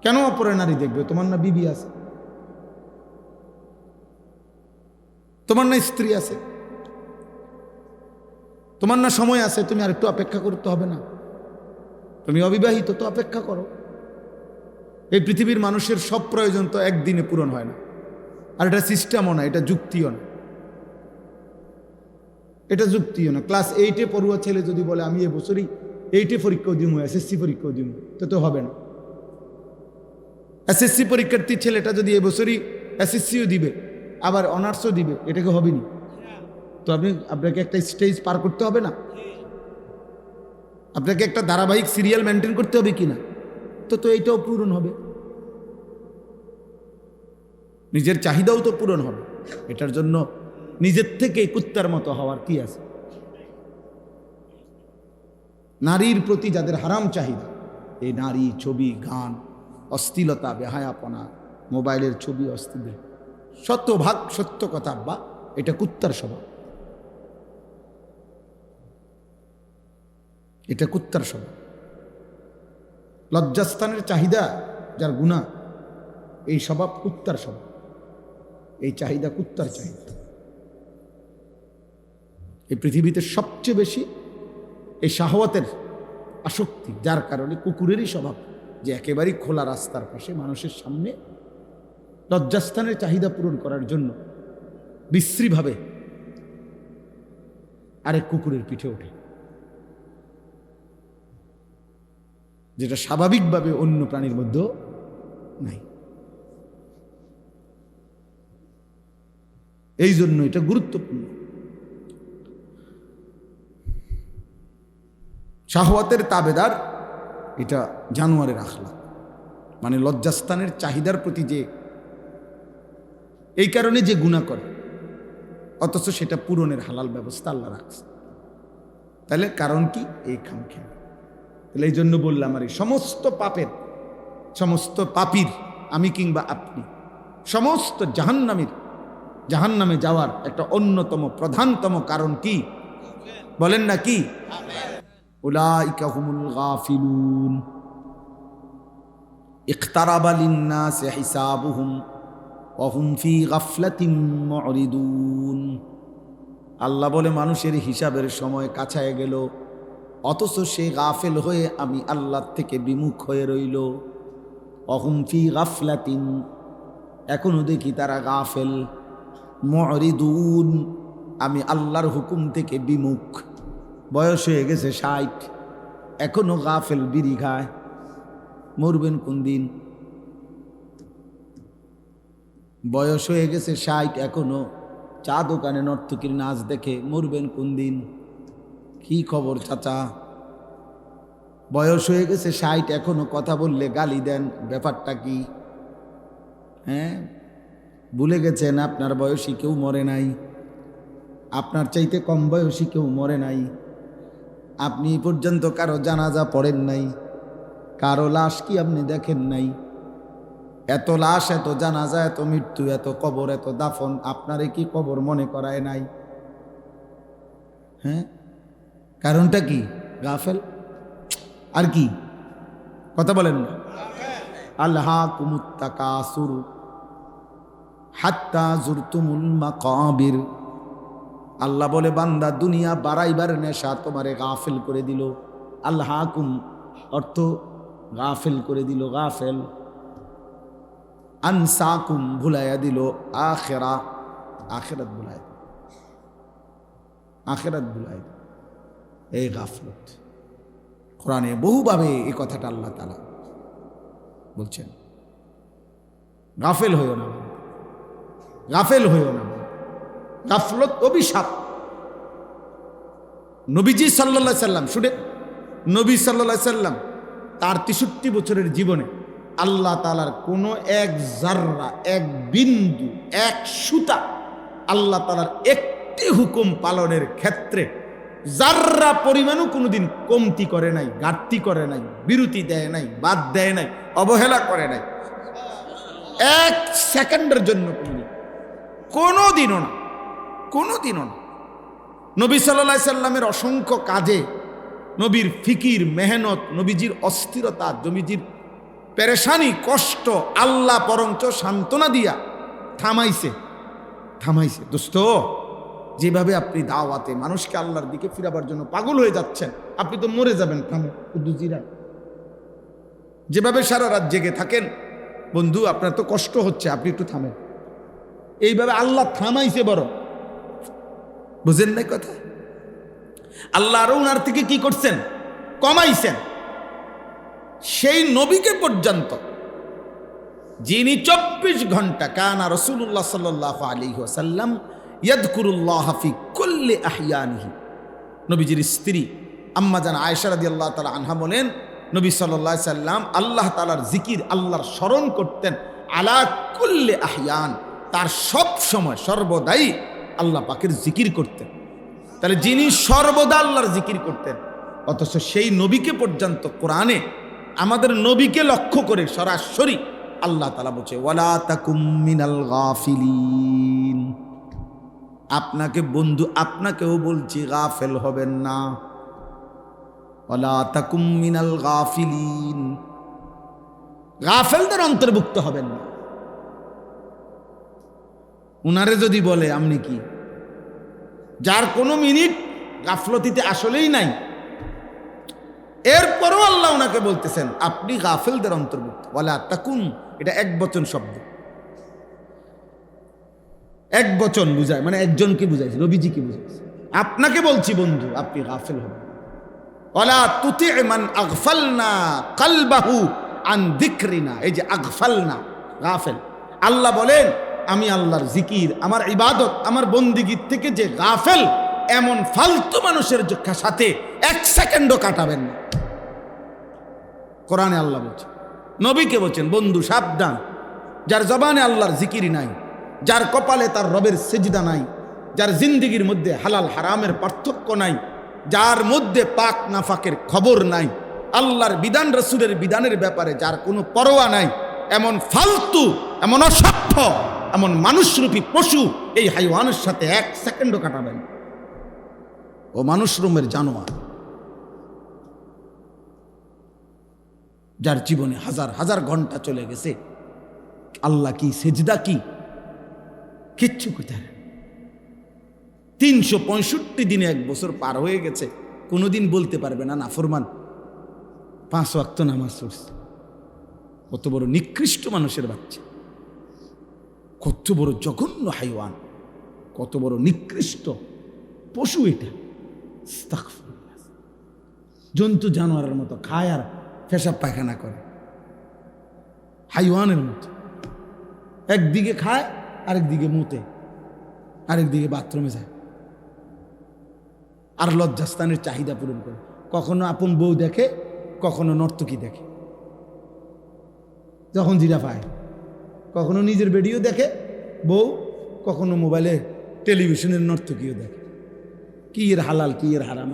কেন অপরে নারী দেখবে? তোমার না বিবি আছে, তোমার না স্ত্রী আছে, তোমার না সময় আছে, তুমি আর একটু অপেক্ষা করতে হবে না? তুমি অবিবাহিত, তো অপেক্ষা করো। এই পৃথিবীর মানুষের সব প্রয়োজন তো একদিনে পূরণ হয় না। আর এটা সিস্টেমও না, এটা যুক্তিও না, এটা যুক্তিও না। ক্লাস 8-এ পড়ুয়া ছেলে যদি বলে আমি এবছরই 8-এ পরীক্ষাও দিব, এসএসসি পরীক্ষাও দিব, তো হবে না। এসএসসি পরীক্ষার্থী ছেলেটা যদি এবছরই এসএসসিও দিবে, আবার অনার্সও দিবে, এটাকে হবে না? তো আপনাকে একটা স্টেজ পার করতে হবে না? আপনাকে একটা ধারাবাহিক সিরিয়াল মেনটেন করতে হবে কিনা? তো এইটাও পূরণ হবে, নিজের চাহিদাও তো পূরণ হবে। এটার জন্য নিজের থেকে কুত্তার মতো হওয়ার কি আছে? নারীর প্রতি যাদের হারাম চাহিদা, এই নারী, ছবি, গান, অশ্লীলতা, বেহায়াপনা, মোবাইলের ছবি, অশ্লীল, শতভাগ সত্য কথা আব্বা, এটা কুত্তার স্বভাব, এটা কুত্তার স্বভাব। লজ্জাস্থানের চাহিদা যার গুনাহ, এই স্বভাব কুত্তার স্বভাব, এই চাহিদা কুত্তার চাহিদা। এই পৃথিবীতে সবচেয়ে বেশি এই শাহওয়াতের আসক্তি, যার কারণে কুকুরেরই স্বভাব যে একেবারেই খোলা রাস্তার পাশে মানুষের সামনে লজ্জাস্থানের চাহিদা পূরণ করার জন্য বিশ্রীভাবে আরেক কুকুরের পিঠে ওঠে, যেটা স্বাভাবিকভাবে অন্য প্রাণীর মধ্যেও নাই। এই জন্য এটা গুরুত্বপূর্ণ। শাহওয়াতের তাবেদার, এটা জানোয়ারের আখলাক, মানে লজ্জাস্থানের চাহিদার প্রতি যে, এই কারণে যে গুনাহ করে, অথচ সেটা পূরণের হালাল ব্যবস্থা আল্লাহ রাখছে। তাহলে কারণ কি? এই খামখেয়াল। তাহলে এই জন্য বললাম আর সমস্ত পাপের, সমস্ত পাপীর, আমি কিংবা আপনি, সমস্ত জাহান্নামে যাওয়ার একটা অন্যতম প্রধানতম কারণ কি বলেন না? কি? উলাইকা হুমুল গাফিলুন ইকতারাবা লিন-নাসি হিসাবুহুম ওয়া হুম ফি গাফলাতিন মুরিদুন। আল্লাহ বলে মানুষের হিসাবের সময় কাছায় গেল, অথচ সে গাফেল হয়ে আমি আল্লাহর থেকে বিমুখ হয়ে রইল। ওয়া হুম ফি গাফলাতিন, এখনো দেখি তারা গাফেল। মুরিদুন, আমি আল্লাহর হুকুম থেকে বিমুখ। বয়স হয়ে গেছে 60, এখনো গাফেল, বিড়ি খায়। মরবেন কোন দিন? বয়স হয়ে গেছে 60, এখনো চা দোকানে নর্তকীর নাচ দেখে। মরবেন কোন দিন? কি খবর চাচা? বয়স হয়ে গেছে 60, এখনো কথা বললে গালি দেন, ব্যাপারটা কি? হ্যাঁ, ভুলে গেছেন আপনার বয়সী কেউ মরে নাই, আপনার চাইতে কম বয়সী কেউ মরে নাই। আপনি পর্যন্ত কারো জানাজা পড়েন নাই, কারো লাশ কি আপনি দেখেন নাই? এত লাশ, এত জানাজা, এত মৃত্যু, এত কবর, এত দাফন, আপনারে কি কবর মনে করায় নাই? হ্যাঁ, কারণটা কি? গাফেল। আর কি? কথা বলেন না। আলহাকুমুত তাকাসুর হাত্তা জুরতুমুল মাকাবির। আল্লাহ বলে বান্দা, দুনিয়া বাড়াইবার নেশা তোমারে গাফেল করে দিল। আলহাকুম অর্থ গাফেল করে দিল, গাফেল। আনসাকুম ভুলাইয়া দিল আখেরা, আখেরাত ভুলাই, আখেরাত ভুলাই, এই গাফলত। কোরআনে বহুভাবে এই কথাটা আল্লাহ তাআলা বলছেন, গাফেল হইও না, গাফেল হইও না। গাফলত অভিশাপ। নবীজি সাল্লাল্লাহু আলাইহি সাল্লাম, শুনে, নবী সাল্লাল্লাহু আলাইহি সাল্লাম তার 63 বছরের জীবনে আল্লাহ তাআলার কোনো এক জাররা, এক বিন্দু, এক সুতা আল্লাহ তাআলার একটি হুকুম পালনের ক্ষেত্রে জাররা পরিমাণও কোনোদিন কমতি করে নাই, ঘাটতি করে নাই, বিরতি দেয় নাই, বাদ দেয় নাই, অবহেলা করে নাই, এক সেকেন্ডের জন্য কোনোদিনও না, কোনোদিনও না। নবী সাল্লাল্লাহু আলাইহি সাল্লামের অসংখ্য কাজে নবীর ফিকির, মেহনত, নবীজির অস্থিরতা, নবীজির পেরেশানি, কষ্ট আল্লাহ বরঞ্চ সান্ত্বনা দিয়া থামাইছে, থামাইছে। দোস্ত, যেভাবে আপনি দাওয়াতে মানুষকে আল্লাহর দিকে ফিরাবার জন্য পাগল হয়ে যাচ্ছেন, আপনি তো মরে যাবেন, থামো দুজিরা। যেভাবে সারা রাত জেগে থাকেন, বন্ধু আপনার তো কষ্ট হচ্ছে, আপনি একটু থামেন। এইভাবে আল্লাহ থামাইছে বড়, বুঝেন নাই কথা? আল্লাহ আরো উনার থেকে কি করছেন? কমাইছেন। সেই নবীকে পর্যন্ত যিনি 24 ঘন্টা কানা রাসূলুল্লাহ সাল্লাল্লাহু আলাইহি ওয়াসাল্লাম ইয়াযকুরুল্লাহ ফি কুল্লি আহইয়ানিহি। নবীজির স্ত্রী আম্মা জান আয়েশা রাদিয়াল্লাহু তাআলা আনহা বলেন, নবী সাল্লাল্লাহু আলাইহি সাল্লাম আল্লাহ তাআলার জিকির, আল্লাহর স্মরণ করতেন আলা কুল্লি আহইয়ান, তার সব সময় সর্বদাই আল্লাহ পাকের জিকির করতেন। তাহলে যিনি সর্বদা আল্লাহর জিকির করতেন, অথচ সেই নবীকে পর্যন্ত কোরআনে আমাদের নবীকে লক্ষ্য করে সরাসরি আল্লাহ তাআলা বলছে ওয়ালা তাকুম মিনাল গাফিলিন। আপনাকে বন্ধু, আপনাকেও বলছি গাফেল হবেন না। ওয়ালা তাকুম মিনাল গাফিলিন, গাফেলদের অন্তর্ভুক্ত হবেন না। উনারে যদি বলে আপনি কি, যার কোনো মিনিট গাফলতিতে আসলেই নাই, এরপরও আল্লাহ ওনাকে বলতেছেন আপনি গাফেলদের অন্তর্ভুক্ত। ওয়ালা তাকুন, এটা এক বচন শব্দ, এক বচন বুঝায়, মানে একজনকে বুঝাইছে, নবীজিকে বুঝাইছে। আপনাকে বলছি বন্ধু, আপনি গাফেল হবেন। ওয়ালা তুতি মান আগফালনা কলবাহু আন যিকরিনা, এই যে আগফালনা, গাফেল। আল্লাহ বলেন আমি আল্লাহর জিকির, আমার ইবাদত, আমার বন্দিগির থেকে যে গাফেল, এমন ফালতু মানুষের সাথে এক সেকেন্ডও কাটাবেন না। কোরআনে আল্লাহ বলছেন, নবীকে বলছেন বন্ধু সাবধান, যার জবানে আল্লাহর জিকির নাই, যার কপালে তার রবের সিজদা নাই, যার জিন্দিগির মধ্যে হালাল হারামের পার্থক্য নাই, যার মধ্যে পাক নাফাকের খবর নাই, আল্লাহর বিধান রাসূলের বিধানের ব্যাপারে যার কোনো পরোয়া নাই, এমন ফালতু, এমন অসভ্য, এমন মানুষরূপী পশু এই হাইওয়ানের সাথে এক সেকেন্ডও কাটাবেন। ও মানুষ রূপের জানোয়ার, যার জীবনে হাজার হাজার ঘন্টা চলে গেছে, আল্লাহ কি, সেজদা কি, কিচ্ছু কোথায়। 365 দিনে 1 বছর পার হয়ে গেছে, কোনোদিন বলতে পারবে না নাফরমান 5 ওয়াক্ত নামাজ পড়ছে। কত বড় নিকৃষ্ট মানুষের বাচ্চা, কত বড় জঘন্য হাইওয়ান, কত বড় নিকৃষ্ট পশু এটা। আস্তাগফিরুল্লাহ। জন্তু জানোয়ারের মতো খায় আর পেশাব পায়খানা করে, হাইওয়ানের মতো। একদিকে খায়, আরেকদিকে মুতে, আরেকদিকে বাথরুমে যায়, আর লজ্জাস্থানের চাহিদা পূরণ করে। কখনো আপন বউ দেখে, কখনো নর্তকী দেখে, যখন জিরা পায়। কখনো নিজের ভিডিও দেখে বউ, কখনো মোবাইলে টেলিভিশনের নর্তকীও দেখে। কি এর হালাল, কি এর হারাম,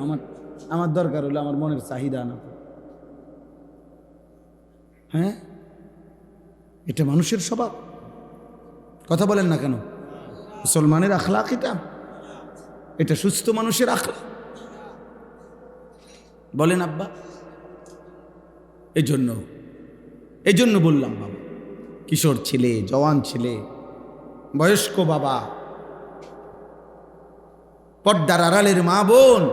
আমার দরকার হলো আমার মনের চাহিদা না। হ্যাঁ, এটা মানুষের স্বভাব। কথা বলেন না কেন? মুসলমানের আখলাক এটা সুস্থ মানুষের আখলাক। বলেন আব্বা? এই জন্য বললাম বাবা, কিশোর ছেলে, জওয়ান ছেলে, বয়স্ক বাবা, পর্দার আড়ালের মা বোন,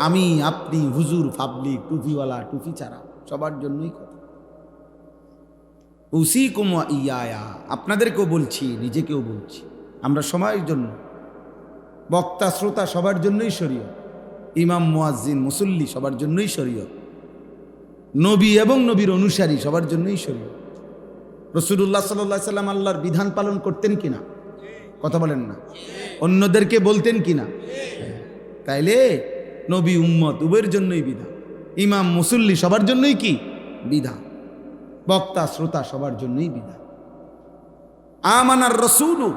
আমি, আপনি, হুজুর, পাবলিক, টুপিওয়ালা, টুপি ছাড়া, সবার জন্যই কথা। উসিকুম ওয়া ইয়া, আপনাদেরকেও বলছি, নিজেকেও বলছি, আমরা সময়ের জন্য, বক্তা শ্রোতা সবার জন্যই শরীয়ত, ইমাম মুয়াজ্জিন মুসল্লি সবার জন্যই শরীয়ত, নবী এবং নবীর অনুসারী সবার জন্যই শরীয়ত। রাসূলুল্লাহ সাল্লাল্লাহু আলাইহি সাল্লাম আল্লাহর বিধান পালন করতেন কিনা? কথা বলেন না। অন্যদেরকে বলতেন কিনা? তাইলে নবী উম্মত উভয়ের জন্যই বিধান, ইমাম মুসল্লি সবার জন্যই কি বিধান, বক্তা শ্রোতা সবার জন্যই বিধান। আমানার রাসূলু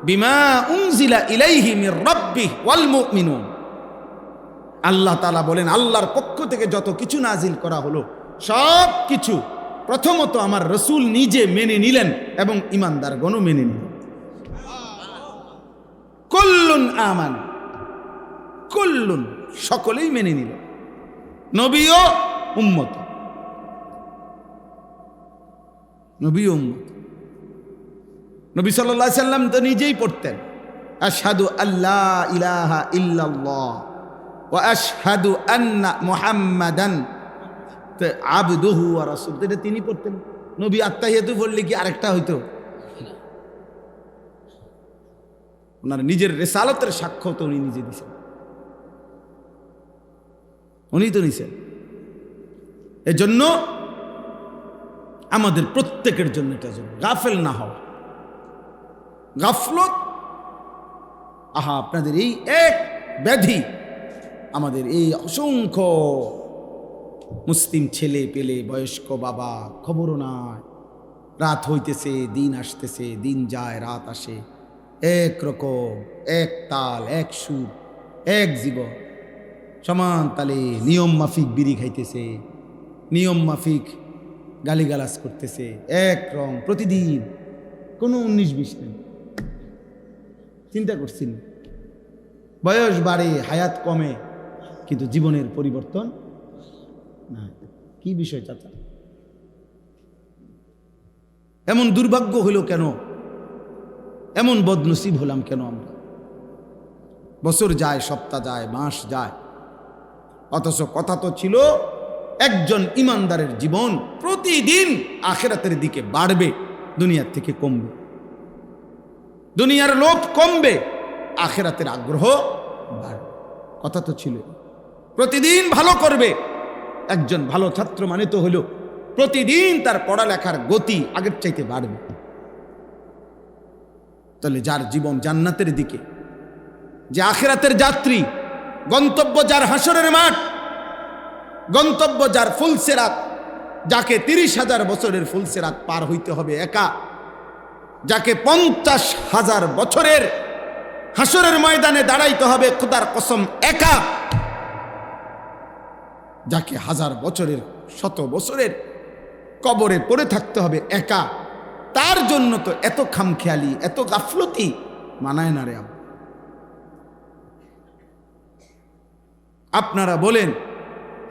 বিমা উনজিলা ইলাইহি মির রাব্বিহি ওয়াল মুমিনুন। আল্লাহ তাআলা বলেন, আল্লাহর পক্ষ থেকে যত কিছু নাজিল করা হলো সব কিছু প্রথমত আমার রাসূল নিজে মেনে নিলেন এবং ঈমানদারগণও মেনে নিলেন। কুল্লুন আমান, কুল্লুন সকলেই মেনে নিল, নবীও উম্মত, নবীও উম্মত। নবী সাল্লাল্লাহু আলাইহি সাল্লাম তো নিজেই পড়তেন, আশহাদু আল্লা ইলাহা ইল্লাল্লাহ ওয়া আশহাদু আন্না মুহাম্মাদান আবদুহু ওয়া রাসূলুহু। এটা তিনি পড়তেন। নবী আত্তাহিয়াতু পড়লে কি আরেকটা হইতো? ওনার নিজের রিসালাতের সাক্ষ্য তো উনি নিজে দিয়েছেন, উনি তো নিছেন। এজন্য আমাদের প্রত্যেকের জন্য এটা জন্য গাফেল না হওয়া, গাফলত। আপনাদের এই এক ব্যাধি, আমাদের এই অসংখ্য মুসলিম ছেলে পেলে, বয়স্ক বাবা, খবরও নাই, রাত হইতেছে, দিন আসতেছে, দিন যায়, রাত আসে, এক রকম, এক তাল, এক সুর, এক জীবন, সমান তালে নিয়ম মাফিক বিড়ি খাইতেছে, নিয়ম মাফিক গালিগালাজ করতেছে, এক রং প্রতিদিন, কোনো 19-20 নেই। চিন্তা করছেন? বয়স বাড়ে, হায়াত কমে, কিন্তু জীবনের পরিবর্তন না। কি বিষয় চাচা? এমন দুর্ভাগ্য হইল কেন? এমন বদনসিব হলাম কেন আমরা? বছর যায়, সপ্তাহ যায়, মাস যায়, অথচ কথা তো ছিল একজন ইমানদারের জীবন প্রতিদিন আখিরাতের দিকে বাড়বে, দুনিয়ার থেকে কমবে। দুনিয়ার লোভ কমবে, আখিরাতের আগ্রহ বাড়বে। কথা তো ছিল প্রতিদিন ভালো করবে। একজন ভালো ছাত্র মানে তো হলো প্রতিদিন তার পড়ালেখার গতি আগের চাইতে বাড়বে। তাহলে যার জীবন জান্নাতের দিকে, যে আখিরাতের যাত্রী, গন্তব্য যার হাসরের মাঠ, গন্তব্য যার ফুলসেরাত, যাকে 30,000 বছরের ফুলসেরাত পার হইতে হবে একা, যাকে 50,000 বছরের হাসরের ময়দানে দাঁড়াইতে হবে খোদার কসম একা, যাকে 1000 বছরের শত বছরের কবরে পড়ে থাকতে হবে একা, তার জন্য তো এত খামখেয়ালি, এত গাফলতি মানায় না রে। আপনারা বলেন,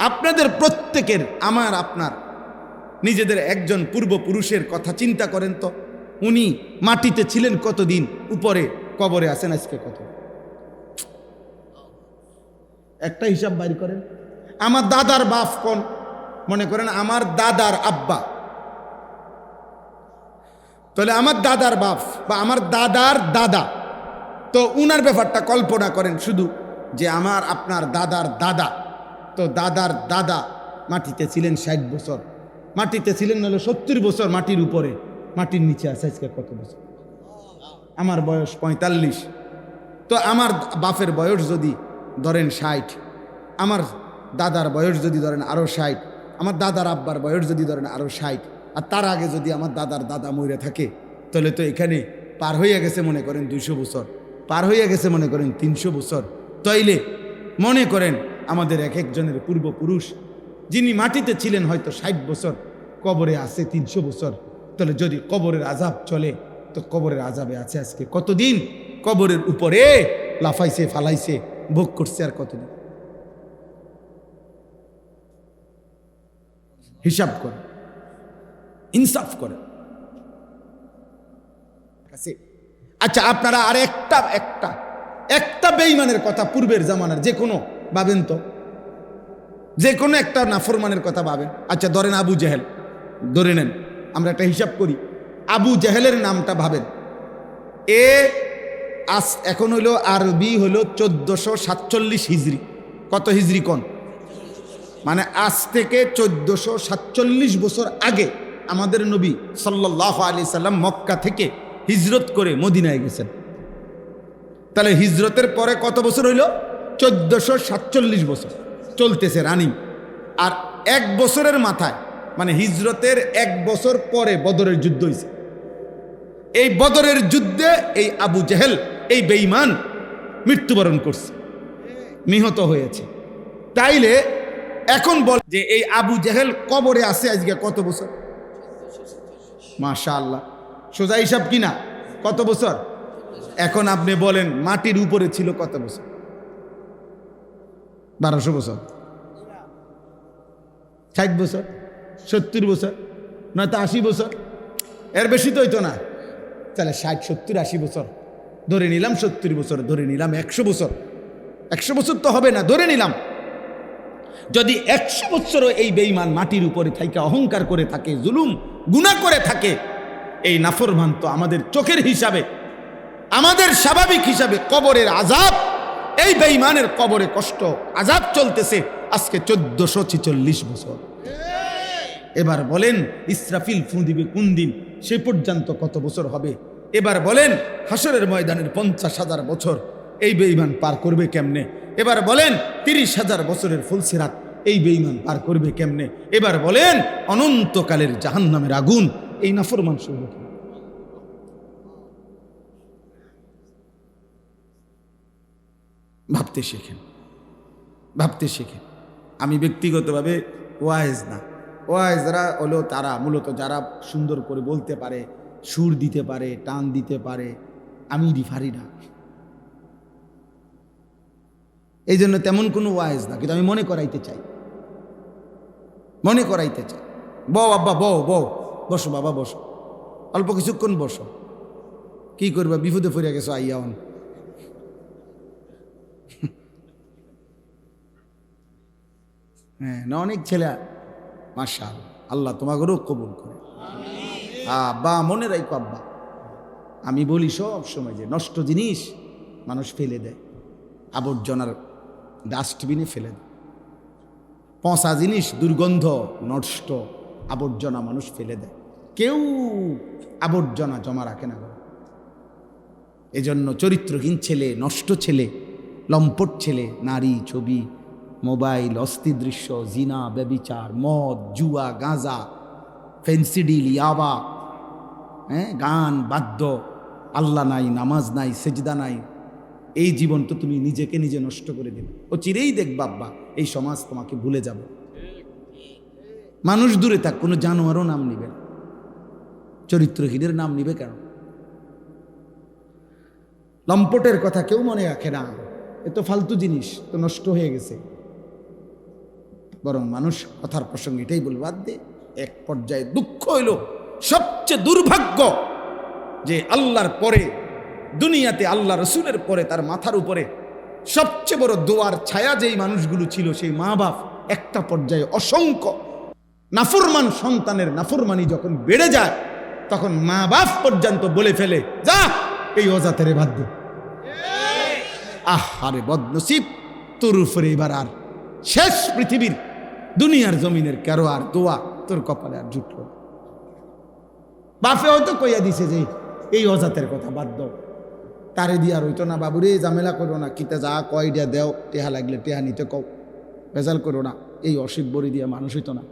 আপনাদের প্রত্যেকের, আমার আপনার নিজেদের একজন পূর্বপুরুষের কথা চিন্তা করেন তো। উনি মাটিতে ছিলেন কতদিন, উপরে কবরে আছেন আজকে কত। একটা হিসাব বাইর করেন। আমার দাদার বাপ কোন, মনে করেন আমার দাদার আব্বা, তাহলে আমার দাদার বাপ বা আমার দাদার দাদা, তো উনার ব্যাপারটা কল্পনা করেন শুধু, যে আমার আপনার দাদার দাদা, তো দাদার দাদা মাটিতে ছিলেন 60 বছর, মাটিতে ছিলেন হলো 70 বছর, মাটির উপরে, মাটির নিচে আছে আজকে কত বছর। আমার বয়স 45, তো আমার বাপের বয়স যদি ধরেন 60, আমার দাদার বয়স যদি ধরেন আরও 60, আমার দাদার আব্বার বয়স যদি ধরেন আরও 60, আর তার আগে যদি আমার দাদার দাদা মরে থাকে, তাহলে তো এখানে পার হইয়া গেছে মনে করেন 200 বছর, পার হইয়া গেছে মনে করেন 300 বছর। তাইলে মনে করেন আমাদের এক একজনের পূর্বপুরুষ যিনি মাটিতে ছিলেন হয়তো 60 বছর, কবরে আছে 300 বছর, তাহলে যদি কবরের আযাব চলে, তো কবরের আযাবে আছে আজকে কতদিন, কবরের উপরে লাফাইছে, ফালাইছে, ভোগ করছে আর কতদিন। হিসাব করে, ইনসাফ করে। আচ্ছা, আপনারা আর একটা বেঈমানের কথা পূর্বের জামানার যে কোনো ভাবেন তো, যে কোনো একটা নাফরমানের কথা ভাবেন। আচ্ছা ধরেন আবু জেহেল, ধরে নেন, আমরা একটা হিসাব করি, আবু জেহেলের নামটা ভাবেন। এখন হইল আরবি হইল 1447 হিজরি। কত হিজরি কোন, মানে আজ থেকে 1447 বছর আগে আমাদের নবী সাল্লাল্লাহু আলাইহি সাল্লাম মক্কা থেকে হিজরত করে মদিনায় গেছেন। তাহলে হিজরতের পরে কত বছর হইল, 1447 বছর চলতেছে রানিং। আর 1 বছরের মাথায়, মানে হিজরতের 1 বছর পরে বদরের যুদ্ধ হয়েছে। এই বদরের যুদ্ধে এই আবু জেহেল, এই বেঈমান মৃত্যুবরণ করছে, নিহত হয়েছে। তাইলে এখন বল যে এই আবু জেহেল কবরে আছে আজকে কত বছর? মাশাআল্লাহ, সোজা হিসাব কিনা, কত বছর? এখন আপনি বলেন মাটির উপরে ছিল কত বছর? 1200 বছর, 60 বছর, 70 বছর, নয়তো 80 বছর, এর বেশি তো হইতো না। তাহলে 60, 70, 80 বছর ধরে নিলাম, 70 বছর ধরে নিলাম, 100 বছর, 100 বছর তো হবে না, ধরে নিলাম। যদি 100 বছরও এই বেঈমান মাটির উপরে থাইকা অহংকার করে থাকে, জুলুম গুনাহ করে থাকে, এই নাফরমান তো আমাদের চোখের হিসাবে, আমাদের স্বাভাবিক হিসাবে কবরের আযাব, এই বেঈমানের কবরে কষ্ট আযাব চলতেছে আজকে 1446 বছর। এবার বলেন ইসরাফিল ফু দিবে কোন দিন, সে পর্যন্ত কত বছর হবে? এবার বলেন হাসরের ময়দানের 50,000 বছর এই বেঈমান পার করবে কেমনে? এবার বলেন 30,000 বছরের ফুলসিরাত এই বেঈমান পার করবে কেমনে? এবার বলেন অনন্তকালের জাহান্নামের আগুন এই নাফরমান সহ্য। ভাবতে শেখেন, ভাবতে শেখেন। আমি ব্যক্তিগতভাবে ওয়াইজ না, ওয়াইজরা হলো তারা মূলত যারা সুন্দর করে বলতে পারে, সুর দিতে পারে, টান দিতে পারে। আমি পারি না, এই জন্য তেমন কোনো ওয়াইজ না, কিন্তু আমি মনে করাইতে চাই, মনে করাইতে চাই। বউ আব্বা, বউ বউ, বসো বাবা বসো, অল্প কিছুক্ষণ বসো। কি করবা, বিপদে পড়ে গেছো আইয়ান। হ্যাঁ, না অনেক ছেলে, মাশাআল্লাহ, আল্লাহ তোমাকেও কবুল করে। আব্বা মনে রাখো আব্বা, আমি বলি সব সময় যে নষ্ট জিনিস মানুষ ফেলে দেয়, আবর্জনার ডাস্টবিনে ফেলে দেয়। পচা জিনিস, দুর্গন্ধ, নষ্ট আবর্জনা মানুষ ফেলে দেয়, কেউ আবর্জনা জমা রাখে না। এজন্য চরিত্রহীন ছেলে, নষ্ট ছেলে, লম্পট ছেলে, নারী, ছবি, মোবাইল, অস্থির দৃশ্য, জিনা, ব্যভিচার, মদ, জুয়া, গাঁজা, ফেন্সিডিল, ইয়াবা, গান, বাদ্য, আল্লাহ নাই, নামাজ নাই, সেজদা নাই, এই জীবন তো তুমি নিজেকে নিজে নষ্ট করে দেবে। ও চিরেই দেখবা আব্বা এই সমাজ তোমাকে ভুলে যাবে। মানুষ দূরে থাক, কোনো জানোয়ারও নাম নিবে না, চরিত্রহীনের নাম নিবে কেন? লম্পটের কথা কেউ মনে রাখে না, এ তো ফালতু জিনিস, তো নষ্ট হয়ে গেছে। বরং মানুষ কথার প্রসঙ্গে এটাই বলবে, বাদ দে। এক পর্যায়ে দুঃখ হইল, সবচেয়ে দুর্ভাগ্য যে আল্লাহর পরে দুনিয়াতে আল্লাহ রসুলের পরে তার মাথার উপরে সবচেয়ে বড় দোয়ার ছায়া যেই মানুষগুলো ছিল, সেই মা বাপ একটা পর্যায়ে অসংখ্য নাফরমান সন্তানের নাফরমানি যখন বেড়ে যায়, তখন মা বাপ পর্যন্ত বলে ফেলে, যা এই অজাতেরে বাদ দে। আরে বদনসিব, তোর উপরে এবার আর শেষ পৃথিবীর দুনিয়ার জমিনের কারো আর দোয়া তোর কপালে আর জুটল। বাপে হয়তো কইয়া দিছে যে এই অজাতের কথা বাদ দাও, তারে দিয়ে আর হইতো না, বাবুরে ঝামেলা করো না, কিতা যা কয় দিয়া দেও, টেহা লাগলে টেহা নিতে কও, ভেজাল করো না, এই অসিব বড়ি দিয়া মানুষ হইতো না।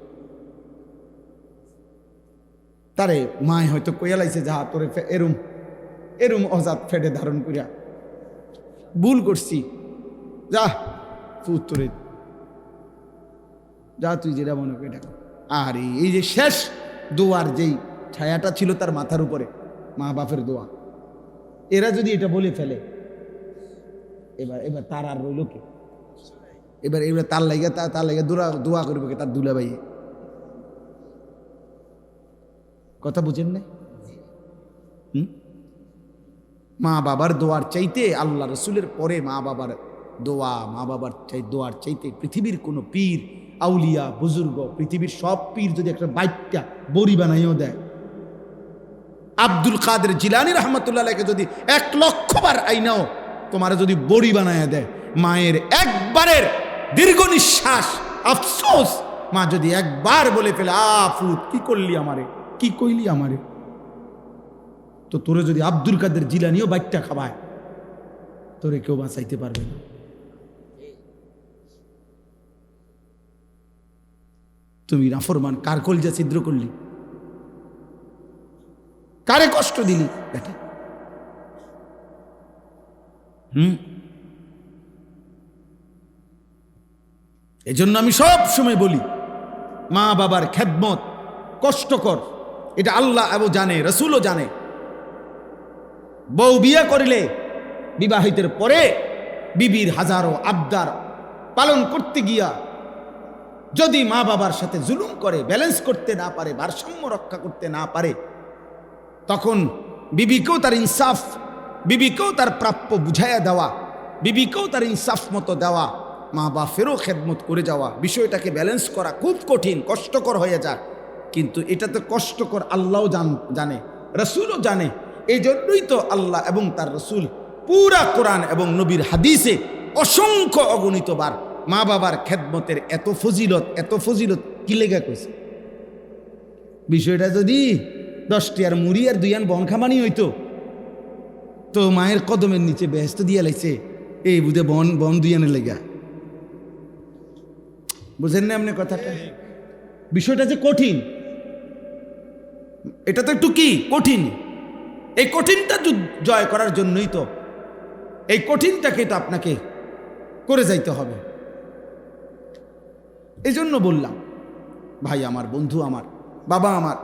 তারে মায় হয়তো কইয়া লাইছে, যা তোরে এরম এরম অজাত ফেডে ধারণ করিয়া ভুল করছি, যা পুত্রে যা, তুই যেটা মনে করি দেখো। আর এই যে শেষ দোয়ার যেই ছায়াটা ছিল তার মাথার উপরে, মা বাপের দোয়া, এরা যদি এটা বলে ফেলে, এবার এবার তার আর রইল কে? এবার এবার তার লাগে দোয়া করবে কে? তার দুলাভাই। কথা বুঝেন না? মা বাবার দোয়ার চাইতে, আল্লাহ রসুলের পরে মা বাবার দোয়া, মা বাবার দোয়ার চাইতে পৃথিবীর কোনো পীর, আউলিয়া, বুজুর্গ, পৃথিবীর সব পীর যদি একটা বাইকটা বড়ি বানাইও দেয়, আব্দুল কাদের জিলানী রহমতুল্লাহকে যদি 1,00,000 বার আইনাও তোমার যদি বড়ি বানাইয়া দেয়, মায়ের একবারের দীর্ঘ নিঃশ্বাস, আফসোস, মা যদি একবার বলে ফেলে, ফুত কি করলি আমারে, কি কইলি আমারে, তো তোরে যদি আব্দুল কাদের জিলানীও বাইকটা খাবায়, তোরে কেউ বাঁচাইতে পারবে না। তুমি নাফরমান, কার কলজা ছিদ্র করলি, কারে কষ্ট দিলি বেটা? এজন্য আমি সব সময় বলি, মা বাবার খেদমত কষ্টকর, এটা আল্লাহ আবু জানে, রসুলও জানে। বউ বিয়ে করিলে বিবাহিতের পরে বিবির হাজারো আবদার পালন করতে গিয়া যদি মা বাবার সাথে জুলুম করে, ব্যালেন্স করতে না পারে, ভারসাম্য রক্ষা করতে না পারে, তখন বিবিকেও তার ইনসাফ, বিবিকেও তার প্রাপ্য বুঝাইয়া দেওয়া, বিবিকেও তার ইনসাফ মতো দেওয়া, মা বাপেরও খেদমত করে যাওয়া, বিষয়টাকে ব্যালেন্স করা খুব কঠিন, কষ্টকর হয়ে যায়। কিন্তু এটা তো কষ্টকর আল্লাহও জানে, রসুলও জানে। এই জন্যই তো আল্লাহ এবং তার রসুল পুরা কোরআন এবং নবীর হাদিসে অসংখ্য অগণিতবার মা বাবার খেদমতের এত ফজিলত কি লেগা কইছে। বিষয়টা যদি 10টি আর মুড়ি আর 2 আন বন খামানি হইতো, তো মায়ের কদমের নিচে বেহেস্ত দিয়া লাইছে, এই বুঝে বন 2 আনের লেগা। বুঝেন না আপনি কথাটা? বিষয়টা যে কঠিন, এটা তো একটু কি কঠিন। এই কঠিনটা জয় করার জন্যই তো, এই কঠিনটাকে তো আপনাকে করে যাইতে হবে। এই জন্য বললাম, ভাই আমার, বন্ধু আমার, বাবা আমার,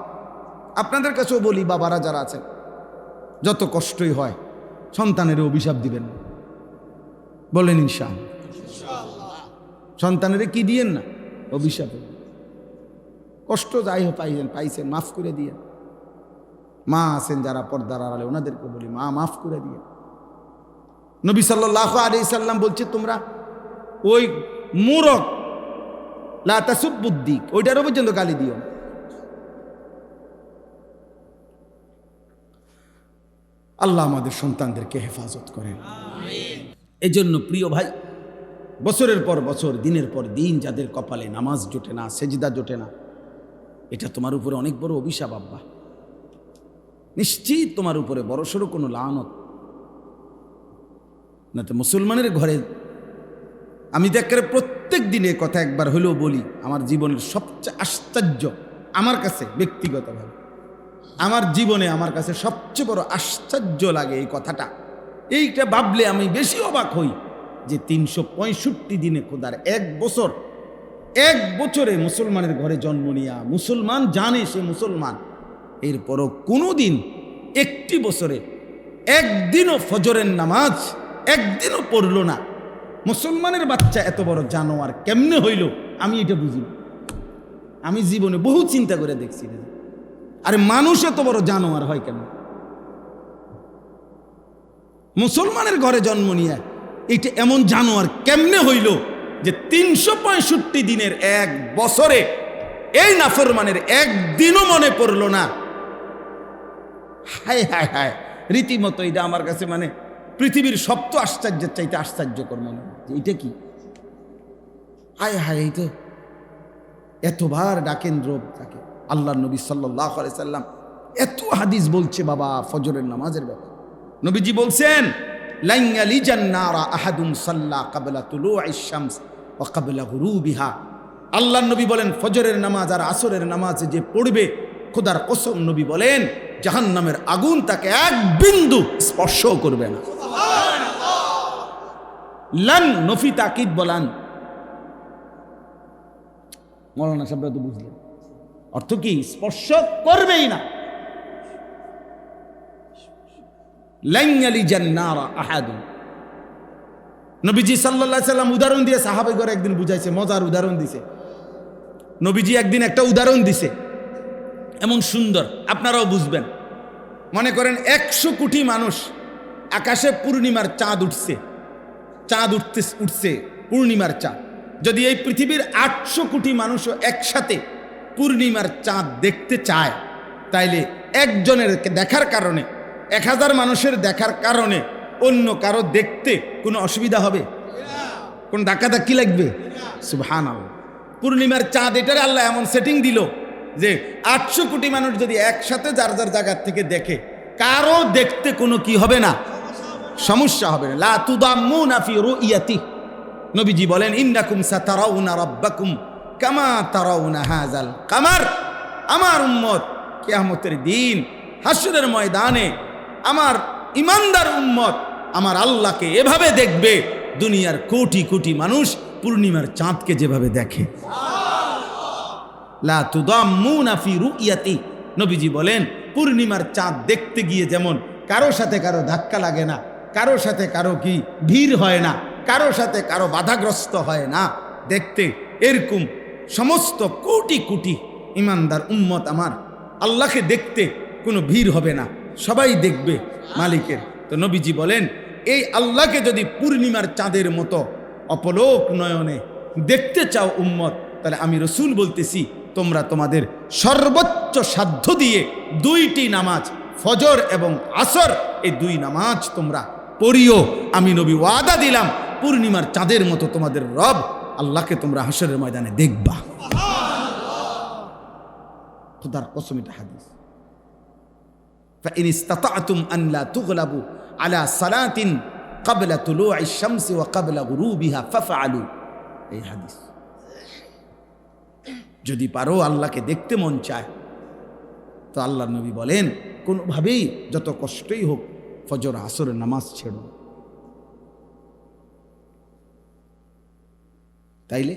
আপনাদের কাছেও বলি, বাবারা যারা আছেন, যত কষ্টই হয় সন্তানের অভিশাপ দিবেন না, বলেন ইনশাআল্লাহ। সন্তানের কি দিয়েন না? অভিশাপ। কষ্ট যাই হোক পাইছেন, মাফ করে দিয়ে। মা আছেন যারা পর্দার আড়ালে, ওনাদেরকে বলি, মা মাফ করে দিয়ে। নবী সাল্লাল্লাহু আলাইহি সাল্লাম বলছে, তোমরা ওই মূরখ লা তাসুবুদ্দিক, ওইটারও পর্যন্ত গালি দিও। আল্লাহ আমাদের সন্তানদেরকে হেফাজত করেন। এই জন্য প্রিয় ভাই, বছরের পর বছর, দিনের পর দিন যাদের কপালে নামাজ জোটে না, সেজদা জোটে না, এটা তোমার উপরে অনেক বড় অভিশাপ আব্বা। নিশ্চিত তোমার উপরে বড়সড় কোনো লানত। না তো মুসলমানের ঘরে আমি দেখে প্রত্যেক দিনে কথা একবার হলেও বলি, আমার জীবনের সবচেয়ে আশ্চর্য, আমার কাছে ব্যক্তিগতভাবে আমার জীবনে আমার কাছে সবচেয়ে বড় আশ্চর্য লাগে এই কথাটা। এইটা ভাবলে আমি বেশি অবাক হই যে 365 দিনে খোদার 1 বছর এক বছরে মুসলমানের ঘরে জন্ম নিয়া মুসলমান জানে সে মুসলমান, এরপরও কোনোদিন একটি বছরে একদিনও ফজরের নামাজ একদিনও পড়ল না। মুসলমানের বাচ্চা এত বড় জানোয়ার কেমনে হইল আমি এটা বুঝি না। আমি জীবনে বহু চিন্তা করে দেখছি, আরে মানুষ এত বড় জানোয়ার হয় কেন? মুসলমানের ঘরে জন্ম নিয়ে এটা এমন জানোয়ার কেমনে হইল যে 365 দিনের এক বছরে এই নাফরমানের একদিনও মনে পড়ল না। হায় হায় হায়, রীতিমতো এটা আমার কাছে মানে পৃথিবীর সপ্ত আশ্চর্যের চাইতে আশ্চর্যকর মনে হয়। এটা কি? হায় হায়, এই তো এতবার ডাকেন রব তাকে। আল্লাহ নবী সাল্লাল্লাহু আলাইহি সাল্লাম এত হাদিস বলছে বাবা ফজরের নামাজের ব্যাপারে। নবীজি বলছেন লান ইয়ালিজান নারা আহাদুন সাল্লা ক্বাবলা তুলুইশ শামস ওয়া ক্বাবলা গুরুবিহা। আল্লাহর নবী বলেন ফজরের নামাজ আর আসরের নামাজ যে পড়বে, খোদার কসম নবী বলেন জাহান্নামের আগুন তাকে এক বিন্দু স্পর্শ করবে না। লান নফি তাকিদ বলান। মৌলানা সাহেবরা তো বুঝলেন অর্থ কি? স্পর্শ করবেই না। নবীজি সাল্লাল্লাহু আলাইহি সাল্লাম উদাহরণ দিয়ে সাহাবাইগণ একদিন বুঝাইছে, মজার উদাহরণ দিছে। নবীজি একদিন একটা উদাহরণ দিছে এমন সুন্দর, আপনারাও বুঝবেন। মনে করেন 100 কোটি মানুষ, আকাশে পূর্ণিমার চাঁদ উঠছে, চাঁদ উঠছে পূর্ণিমার চাঁদ। যদি এই পৃথিবীর 800 কোটি মানুষও একসাথে পূর্ণিমার চাঁদ দেখতে চায়, তাইলে একজনের দেখার কারণে 1000 মানুষের দেখার কারণে অন্য কারো দেখতে কোনো অসুবিধা হবে? কোন ধাক্কাধাক্কি লাগবে? সুবহানাল্লাহ। পূর্ণিমার চাঁদ এটারে আল্লাহ এমন সেটিং দিল যে 800 কোটি মানুষ যদি একসাথে যার যার জায়গার থেকে দেখে, কারো দেখতে কোনো কি হবে না, সমস্যা হবে না। লা তুদাম্মুনা ফি রুইয়াতি। নবীজি বলেন ইন্নাকুম সাতারাউনা রাব্বাকুম কামা তারাউনা হাযাল কামার। আমার উম্মত কিয়ামতের দিন হাসরের ময়দানে আমার ইমানদার উম্মত আমার আল্লাহকে এভাবে দেখবে দুনিয়ার কোটি কোটি মানুষ পূর্ণিমার চাঁদকে যেভাবে দেখে। লা তুদাম্মুনা ফি রুইয়াতি। নবীজি বলেন পূর্ণিমার চাঁদ দেখতে গিয়ে যেমন কারো সাথে কারো ধাক্কা লাগে না, কারো সাথে কারো কি ভিড় হয় না, কারো সাথে কারো বাধাগ্রস্ত হয় না দেখতে, এরকম সমস্ত কোটি কোটি ইমানদার উম্মত আমার আল্লাহকে দেখতে কোনো ভিড় হবে না, সবাই দেখবে মালিকের। তো নবীজি বলেন এই আল্লাহকে যদি পূর্ণিমার চাঁদের মতো অপলোক নয়নে দেখতে চাও উম্মত, তাহলে আমি রসুল বলতেছি তোমরা তোমাদের সর্বোচ্চ সাধ্য দিয়ে 2টি নামাজ ফজর এবং আসর, এই 2 নামাজ তোমরা পড়িও। আমি নবী ওয়াদা দিলাম পূর্ণিমার চাঁদের মতো তোমাদের রব আল্লাহকে তোমরা হাসরের ময়দানে দেখবা। খোদার কসম, এটা হাদিস। فإن استطعتم أن لا تغلبوا على صلاة قبل طلوع الشمس وقبل غروبها فافعلوا। এই হাদিস। যদি পারো আল্লাহকে দেখতে মন চায় তো আল্লাহর নবী বলেন কোনোভাবেই যত কষ্টই হোক ফজর আসরের নামাজ ছেড়ো। তাইলে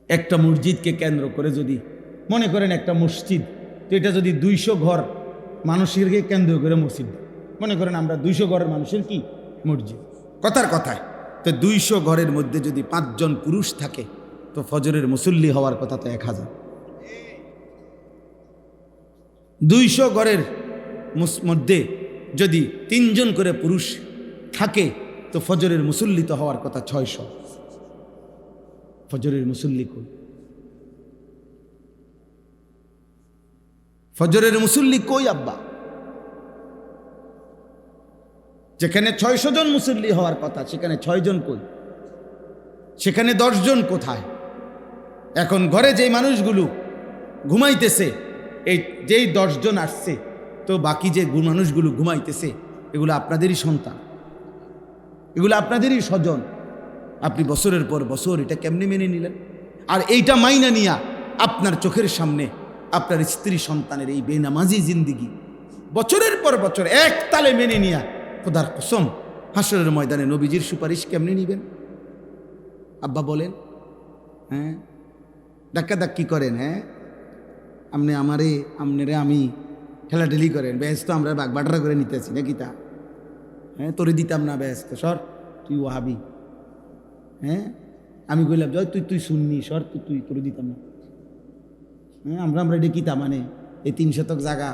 একটা মসজিদকে কেন্দ্র করে যদি মনে করেন একটা মসজিদ, তো এটা যদি 200 ঘর মানুষেরকে কেন্দ্র করে মসজিদ, মনে করেন আমরা 200 ঘরের মানুষের কি মসজিদ, কথার কথায়, তো 200 ঘরের মধ্যে যদি 5 জন পুরুষ থাকে তো ফজরের মুসল্লি হওয়ার কথা তো 1000। 200 ঘরের মধ্যে যদি 3 জন করে পুরুষ থাকে তো ফজরের মুসল্লি তো হওয়ার কথা 600। ফজরের মুসল্লি কই? ফজরের মুসল্লি কই আব্বা? যেখানে 600 জন মুসল্লি হওয়ার কথা সেখানে 6 জন কই? সেখানে 10 জন কোথায়? এখন ঘরে যেই মানুষগুলো ঘুমাইতেছে, এই যেই 10 জন আসছে, তো বাকি যে মানুষগুলো ঘুমাইতেছে এগুলো আপনাদেরই সন্তান, এগুলো আপনাদেরই স্বজন। আপনি বছরের পর বছর এটা কেমনে মেনে নিলেন? আর এইটা মাইনা নিয়া আপনার চোখের সামনে আপনার স্ত্রী সন্তানের এই বেনামাজি জিন্দিগি বছরের পর বছর এক তালে মেনে নিয়া খোদার কসম হাসরের ময়দানে নবীজির সুপারিশ কেমনে নিবেন? আব্বা বলেন হ্যাঁ, ধাক্কা ধাক্কি করেন। হ্যাঁ, আপনি আমারে আপনারে আমি ঠেলাঠেলি করেন, বেশ তো আমরা বাগ বাটারা করে নিতেছি নাকি তা? হ্যাঁ, তোরে দিতাম না, বেশ তো সর, তুই ওয়াহাবি। হ্যাঁ, আমি কইলাম জয় তুই তুই শুননি, সর তুই তোরে দিতাম না। হ্যাঁ, আমরা এটা কিতা মানে এই 3 শতক জায়গা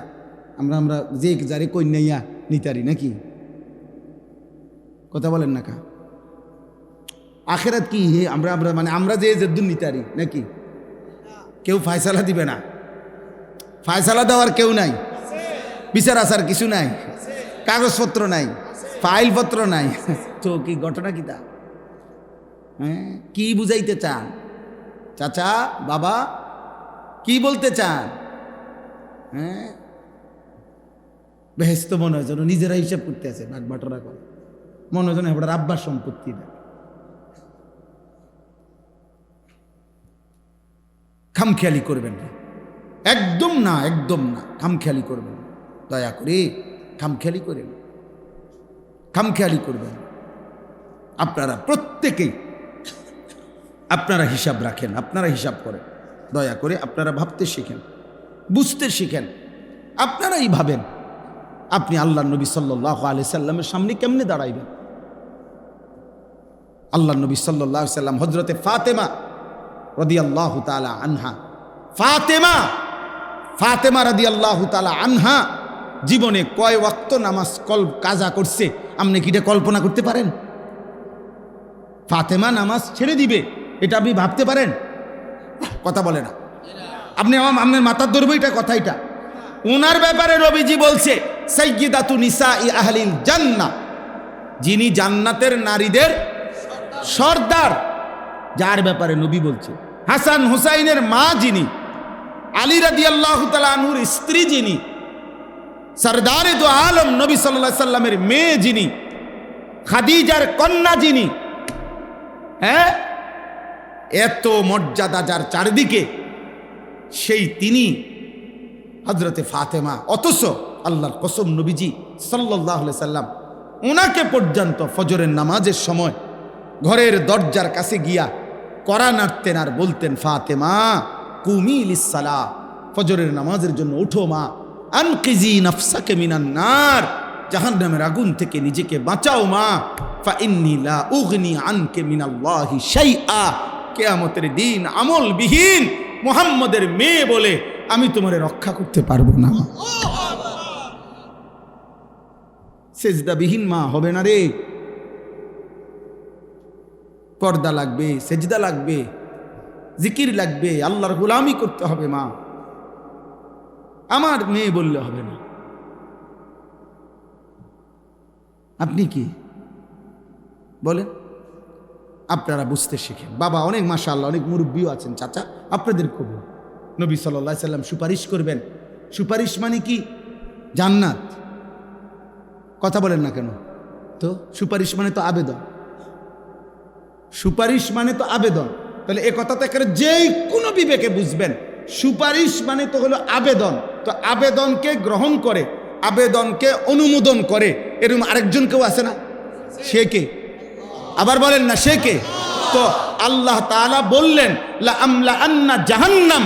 আমরা যে যারে কন্যাইয়া নিতারি নাকি? কথা বলেন না কা? আখেরাত কি হে আমরা মানে আমরা যে জেদ্দুর নিতারি নাকি? কেউ ফায়সালা দিবে না, ফায়সালা দেওয়ার কেউ নাই, বিচার আসার কিছু নাই, কাগজপত্র নাই, ফাইলপত্র নাই, তো কি ঘটনা কি তা? হ্যাঁ, কি বুঝাইতে চান চাচা বাবা, কি বলতে চান? হ্যাঁ, বেহেস্ত মনে হয় যেন নিজেরা হিসাব করতে আছে, ভাগ বাটোরা করে, মনে হয় যেন এবার আব্বার সম্পত্তি না। খামখেয়ালি করবেন না, একদম না, একদম না, খামখেয়ালি করবেন, দয়া করে খামখেয়ালি করেন, খামখেয়ালি করবেন। আপনারা প্রত্যেকেই আপনারা হিসাব রাখেন, আপনারা হিসাব করেন, দয়া করে আপনারা ভাবতে শিখেন, বুঝতে শিখেন। আপনারাই ভাবেন আপনি আল্লাহ নবী সাল্লাল্লাহু আলাইহি সাল্লামের সামনে কেমনে দাঁড়াইবেন। আল্লাহ নবী সাল্লাল্লাহু আলাইহি সাল্লাম হযরতে ফাতেমা রাদিয়াল্লাহু তাআলা আনহা, ফাতেমা রাদিয়াল্লাহু তাআলা আনহা জীবনে কয় ওয়াক্ত নামাজ কাজা করছে আপনি কি এটা কল্পনা করতে পারেন? ফাতেমা নামাজ ছেড়ে দিবে এটা আপনি ভাবতে পারেন? কথা বলে না আপনি, আপনার মাথার ধরবে এটা কথা। এটা ওনার ব্যাপারে নবীজি বলছে সাইয়্যিদাতু নিসাই আহলিল জান্নাহ, যিনি জান্নাতের নারীদের সর্দার, যার ব্যাপারে নবী বলছে। হাসান হুসাইনের মা যিনি, আলী রাদিয়াল্লাহু তাআলা আনহুর স্ত্রী যিনি, সরদারে দু আলম নবী সাল্লাল্লাহু আলাইহি সাল্লামের মেয়ে যিনি, খাদিজার কন্যা যিনি, হ্যাঁ, এত মর্যাদা যার চারদিকে, সেই তিনি হযরতে ফাতেমা। অথচ আল্লাহর কসম নবীজি সাল্লাল্লাহু আলাইহি সাল্লাম ওনাকে পর্যন্ত ফজরের নামাজের সময় ঘরের দরজার কাছে গিয়া কড়া নাড়তেন আর বলতেন, ফাতেমা কুমি লিসসালাহ, ফজরের নামাজের জন্য উঠো মা, আনকিজি নাফসাকে মিনান নার, জাহান্নামের আগুন থেকে নিজেকে বাঁচাও মা, ফা ইন্নী লা উগনি আনকে মিনাল্লাহি শাইআ, কিয়ামতের দিন আমলবিহীন মুহাম্মদের মেয়ে বলে আমি তোমারে রক্ষা করতে পারবো না। সেজদাবিহীন মা হবে না রে, পর্দা লাগবে, সেজদা লাগবে, জিকির লাগবে, আল্লাহর গোলামি করতে হবে মা, আমার মেয়ে বললে হবে না। আপনি কি বলেন? আপনারা বুঝতে শিখেন। বাবা অনেক মাশাআল্লাহ, অনেক মুরব্বিও আছেন, চাচা আপনাদের কবুল। নবী সাল্লাল্লাহু আলাইহি সাল্লাম সুপারিশ করবেন, সুপারিশ মানে কি? জান্নাত। কথা বলেন না কেন? তো সুপারিশ মানে তো আবেদন, সুপারিশ মানে তো আবেদন। তাহলে এ কথা তো একেবারে যেই কোনো বিবেকে বুঝবেন, সুপারিশ মানে তো হলো আবেদন। তো আবেদনকে গ্রহণ করে, আবেদনকে অনুমোদন করে এরকম আরেকজন কেউ আছে না? সে কে? আবার বলেন না, সে কে? তো আল্লাহ তাআলা বললেন লা আমলা আন্না জাহান্নাম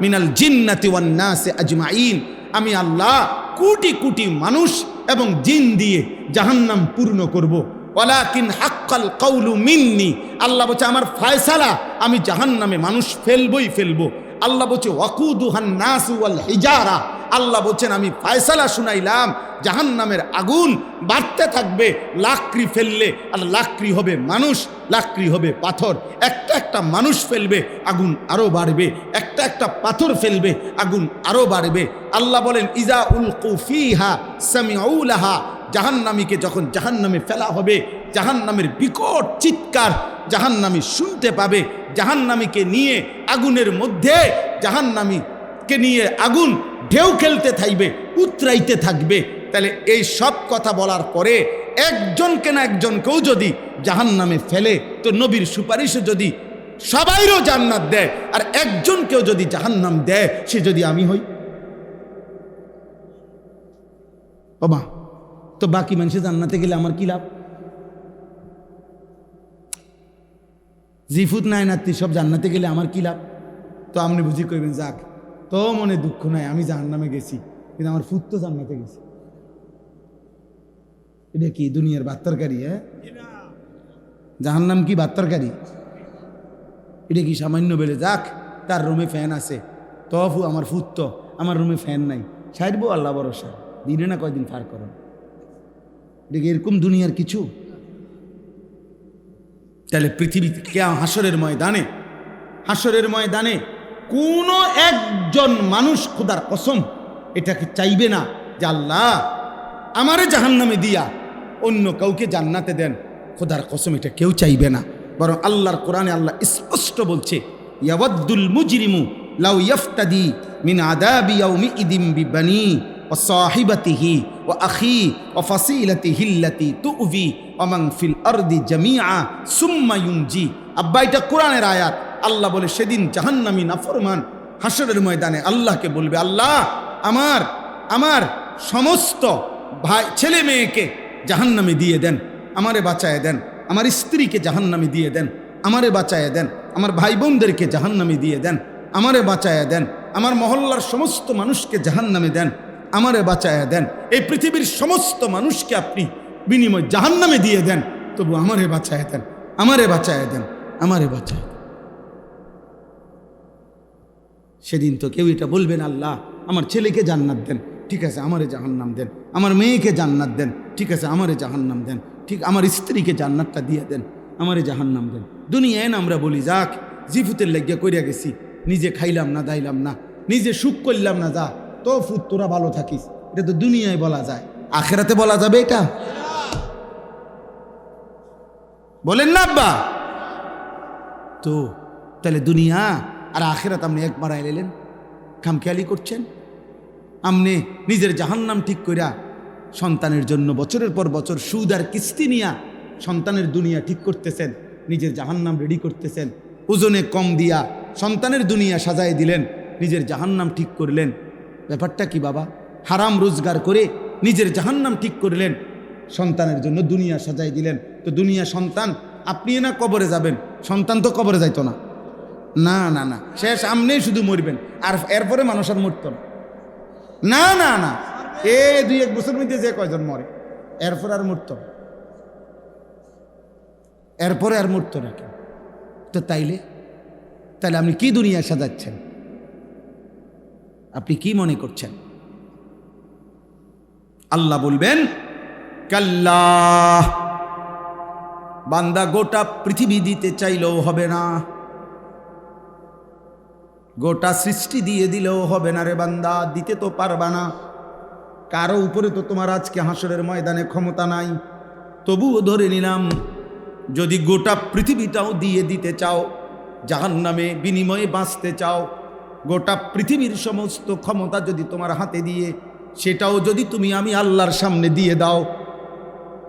মিনাল জিন্নাতি ওয়ান নাসি আজমাইন, আমি আল্লাহ কোটি কোটি মানুষ এবং জিন দিয়ে জাহান্নাম পূর্ণ করব। ওয়ালাকিন হাক্কাল কাউলু মিন্নি, আল্লাহ বলছে আমার ফয়সালা আমি জাহান্নামে মানুষ ফেলবই ফেলবো। আল্লাহ বলছে ওয়াকুদুহান নাসু ওয়াল হিজারা, আল্লাহ বলছেন আমি ফয়সালা শুনাইলাম জাহান্নামের আগুন বাড়তে থাকবে, লাকড়ি ফেললে আর লাকড়ি হবে মানুষ, লাকড়ি হবে পাথর, একটা একটা মানুষ ফেলবে আগুন আরো বাড়বে, একটা একটা পাথর ফেলবে আগুন আরো বাড়বে। আল্লাহ বলেন ইজা উলকু ফিহা সামিউ লাহা, জাহান্নামীকে যখন জাহান্নামে ফেলা হবে, জাহান্নামের বিকট চিৎকার জাহান্নামী শুনতে পাবে। জাহান্নামীকে নিয়ে আগুনের মধ্যে, জাহান্নামীকে নিয়ে আগুন ঢেউ খেলতে থাকবে, উতরাইতে থাকবে। তাহলে এই সব কথা বলার পরে একজনকে না একজনকেও যদি জাহান্নামে ফেলে, তো নবীর সুপারিশে যদি সবাইরও জান্নাত দেয় আর একজনকেও যদি জাহান্নাম দেয়, সে যদি আমি হই, বাবা তো বাকি মানুষের জান্নাতে গেলে আমার কি লাভ? জিফুত নাই নাতি সব জান্নাতে গেলে আমার কি লাভ? তো আপনি বুঝি কইবেন যাক, তো মনে দুঃখ নাই, আমি জাহান্নামে গেছি কিন্তু আমার ফুত তো জান্নাতে গেছি। এটা কি দুনিয়ার বাত্তরকারী? হ্যাঁ, জাহান্নাম কি বাত্তরকারী? এটা কি সামান্য বেলে যাক তার রুমে ফ্যান আছে, তফু আমার ফুত তো, আমার রুমে ফ্যান নাই, সাইডবো আল্লাহ ভরসা, দিনে না কয়দিন ফার করো। এটা কি এরকম দুনিয়ার কিছু? তাহলে পৃথিবীতে হাসরের ময়দানে কোনো একজন মানুষ খোদার কসম এটাকে চাইবে না যে আল্লাহ আমারে জাহান্নামে দিয়া অন্য কাউকে জান্নাতে দেন। খোদার কসম এটা কেউ চাইবে না। বরং আল্লাহর কোরআনে আল্লাহ স্পষ্ট বলছে, ইয়াওয়াদ্দুল মুজরিমু লাউ ইয়াফতাদি মিন আযাবি ইয়াউমিইদিন বিবানি ওয়া সাহিবাতিহি ওয়া আখি ওয়া ফাসিলাতিহি আল্লাতী তু'ভি ওয়া মান ফিল আরদি জামিআ সুম্মা ইউনজি। আব্বা, এটা কোরআনের আয়াত। আল্লাহ বলে সেদিন জাহান্নামী নাফরমান হাসরের ময়দানে আল্লাহকে বলবে, আল্লাহ আমার সমস্ত ভাই ছেলে মেয়েকে জাহান্নামে দিয়ে দেন, আমারে বাঁচায় দেন। আমার স্ত্রীকে জাহান্নামে দিয়ে দেন, আমারে বাঁচায় দেন। আমার ভাই বোনদেরকে জাহান্নামে দিয়ে দেন, আমারে বাঁচায় দেন। আমার মহল্লার সমস্ত মানুষকে জাহান্নামে দেন, আমারে বাঁচায় দেন। এই পৃথিবীর সমস্ত মানুষকে আপনি বিনিময় জাহান্নামে দিয়ে দেন, তবু আমারে বাঁচায় দেন, আমারে বাঁচায় দেন, আমারে বাঁচায় দেন। সেদিন তো কেউ এটা বলবেন, আল্লাহ আমার ছেলেকে জান্নাত দেন, ঠিক আছে আমারে জাহান্নাম দেন। আমার মেয়েকে জান্নাত দেন, ঠিক আছে আমারে জাহান্নাম দেন। ঠিক আমার স্ত্রীকে জান্নাতটা দিয়ে দেন, আমারে জাহান্নাম দেন। দুনিয়ায় না আমরা বলি যাক জিফুতের লাগিয়া কইরা গেছি, নিজে খাইলাম না, দাইলাম না, নিজে সুখ করলাম না, যা তো ফুত তোরা ভালো থাকিস। এটা তো দুনিয়ায় বলা যায়, আখেরাতে বলা যাবে এটা? বলেন না আব্বা? তো তাহলে দুনিয়া আর আখেরাত আপনি এক মারাই এলেন, খামখেয়ালি করছেন। আপনি নিজের জাহান্নাম ঠিক কইরা সন্তানের জন্য বছরের পর বছর সুদ আর কিস্তি নিয়া সন্তানের দুনিয়া ঠিক করতেছেন, নিজের জাহান্নাম রেডি করতেছেন। ওজনে কম দিয়া সন্তানের দুনিয়া সাজায় দিলেন, নিজের জাহান্নাম ঠিক করলেন। ব্যাপারটা কি বাবা? হারাম রোজগার করে নিজের জাহান্নাম ঠিক করলেন, সন্তানের জন্য দুনিয়া সাজাই দিলেন। তো দুনিয়া সন্তান, আপনি না কবরে যাবেন, সন্তান তো কবরে যাইতো না। না না না, শেষ আমনে শুধু মরবেন, আর এরপরে মানুষ আর মরত না। না না না, এ 2-1 বছর মধ্যে যে কয়জন মরে, এরপর আর মরত, এরপরে আর মরত না কেউ। তো তাইলে আপনি কি দুনিয়া সাজাচ্ছেন? আপনি কি মনে করছেন? আল্লাহ বলবেন, কাল্লাহ, বান্দা গোটা পৃথিবী দিতে চাইলেও হবে না, গোটা সৃষ্টি দিয়ে দিলেও হবে না রে বান্দা, দিতে তো পারবা না। কারো উপরে তো তোমার আজকে হাসরের ময়দানে ক্ষমতা নাই। তবুও ধরে নিলাম যদি গোটা পৃথিবীটাও দিয়ে দিতে চাও, জাহান্নামে বিনিময়ে বাঁচতে চাও, গোটা পৃথিবীর সমস্ত ক্ষমতা যদি তোমার হাতে দিয়ে সেটাও যদি তুমি আমি আল্লাহর সামনে দিয়ে দাও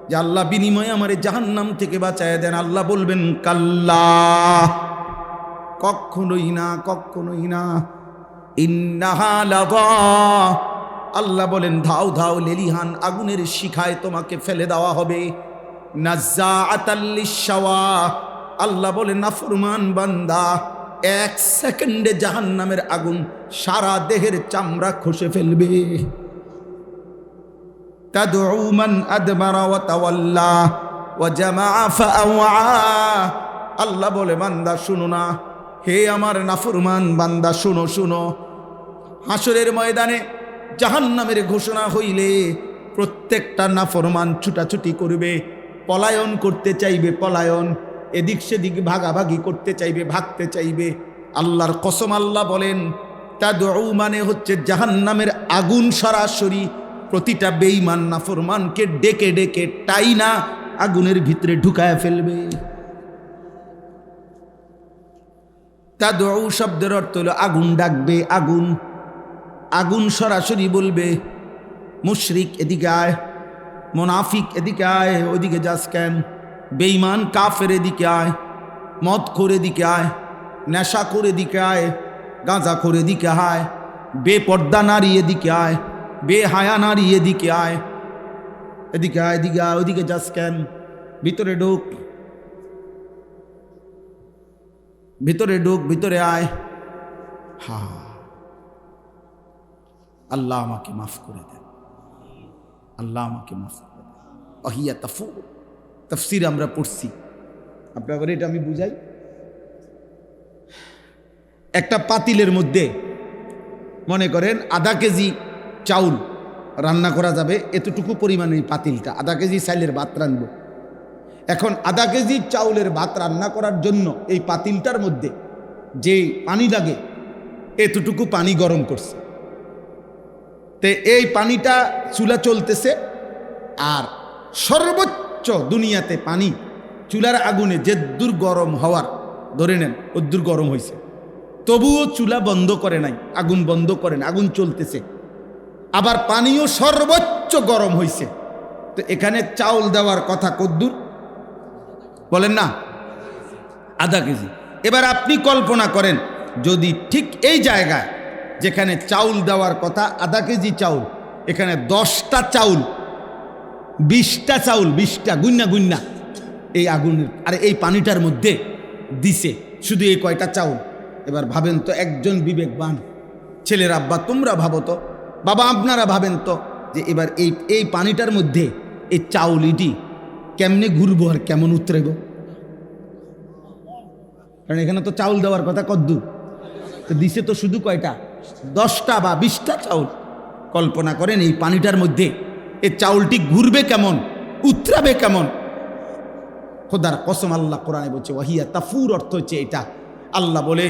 যে আল্লাহ বিনিময়ে আমারে জাহান্নাম থেকে বাঁচায় দেন, আল্লাহ বলবেন কাল্লা, কখনোই না, কখনোই না। ইন্নাহা লাযা, আল্লাহ বলেন ধাও ধাও লেলিহান আগুনের শিখায় তোমাকে ফেলে দেওয়া হবে। নাজ্জাআতাল লিশাওয়া, আল্লাহ বলেন নাফরমান বান্দা 1 সেকেন্ডে জাহান্নামের আগুন সারা দেহের চামড়া খসে ফেলবে। তাদউ মান আদবারা ওয়া তাওয়াল্লা ওয়া জামাআ ফাআওয়া, আল্লাহ বলে বান্দা শুনো না, হে আমার নাফরমান বান্দা শুনো শুনো, হাসরের ময়দানে জাহান্নামের ঘোষণা হইলে প্রত্যেকটা নাফরমান ছুটাছুটি করবে, পলায়ন করতে চাইবে, পলায়ন, এদিক সেদিক ভাগাভাগি করতে চাইবে, ভাগতে চাইবে। আল্লাহর কসম, আল্লাহ বলেন তাদউ মানে হচ্ছে জাহান্নামের আগুন সরাসরি প্রতিটা বেঈমান নাফরমানকে ডেকে ডেকে টাইনা আগুনের ভিতরে ঢুকায় ফেলবে। তাদউ শব্দের অর্থ হলো আগুন ডাকবে, আগুন, আগুন সরাসরি বলবে মুশরিক এদিকে আয়, মুনাফিক এদিকে আয়, ওদিকে যাস কেন, বেঈমান কাফের এদিকে আয়, মদ করে দিকে আয়, নেশা করে দিকে আয়, গাঁজা করে দিকে আয়, বেপর্দা নারী এদিকে আয়, বেহায়া নারী এদিকে আয়, এদিকে আয়, এদিকে আয়, ওদিকে যাস কেন, ভিতরে ঢোক। ভিতরে ঢুক, ভিতরে আয়। হা, আল্লাহ আমাকে মাফ করে দেন, আল্লাহ আমাকে মাফ করে দেন। ওয়াহিয়া তাফুর, তাফসীর আমরা পড়ছি, আপনাদের এটা আমি বুঝাই। একটা পাতিলের মধ্যে মনে করেন আধা কেজি চাউল রান্না করা যাবে, এতটুকু পরিমাণে এই পাতিলটা, আধা কেজি চাইলের ভাত রানব। এখন আধা কেজি চাউলের ভাত রান্না করার জন্য এই পাতিলটার মধ্যে যে পানি লাগে এতটুকু পানি গরম করছে। তে এই পানিটা চুলা চলতেছে, আর সর্বোচ্চ দুনিয়াতে পানি চুলার আগুনে যে দূর গরম হওয়ার ধরে নেন ওদূর গরম হয়েছে, তবুও চুলা বন্ধ করে নাই, আগুন বন্ধ করে না, আগুন চলতেছে। আবার পানিও সর্বোচ্চ গরম হয়েছে। তো এখানে চাউল দেওয়ার কথা কদ্দুর বলেন না? আধা কেজি। এবার আপনি কল্পনা করেন যদি ঠিক এই জায়গায় যেখানে চাউল দেওয়ার কথা আধা কেজি চাউল, এখানে 10টা চাউল, 20টা চাউল, 20টা গুন্না গুন্না এই আগুনের আর এই পানিটার মধ্যে দিছে, শুধু এই কয়টা চাউল। এবার ভাবেন তো, একজন বিবেকবান ছেলের আব্বা তোমরা ভাবো তো, বাবা আপনারা ভাবেন তো, যে এবার এই পানিটার মধ্যে এই চাউলিটি কেমনে ঘুরবো আর কেমন উতরেব? কারণ এখানে তো চাউল দেওয়ার কথা কদ্দুর, তো দিছে তো শুধু কয়টা, 10টা বা 20টা চাউল। কল্পনা করেন এই পানিটার মধ্যে এই চাউলটি ঘুরবে কেমন, উতরাবে কেমন। খোদার কসম, আল্লাহ কোরআনে বলছে ওয়াহিয়া তাফুর, অর্থ হচ্ছে এটা। আল্লাহ বলে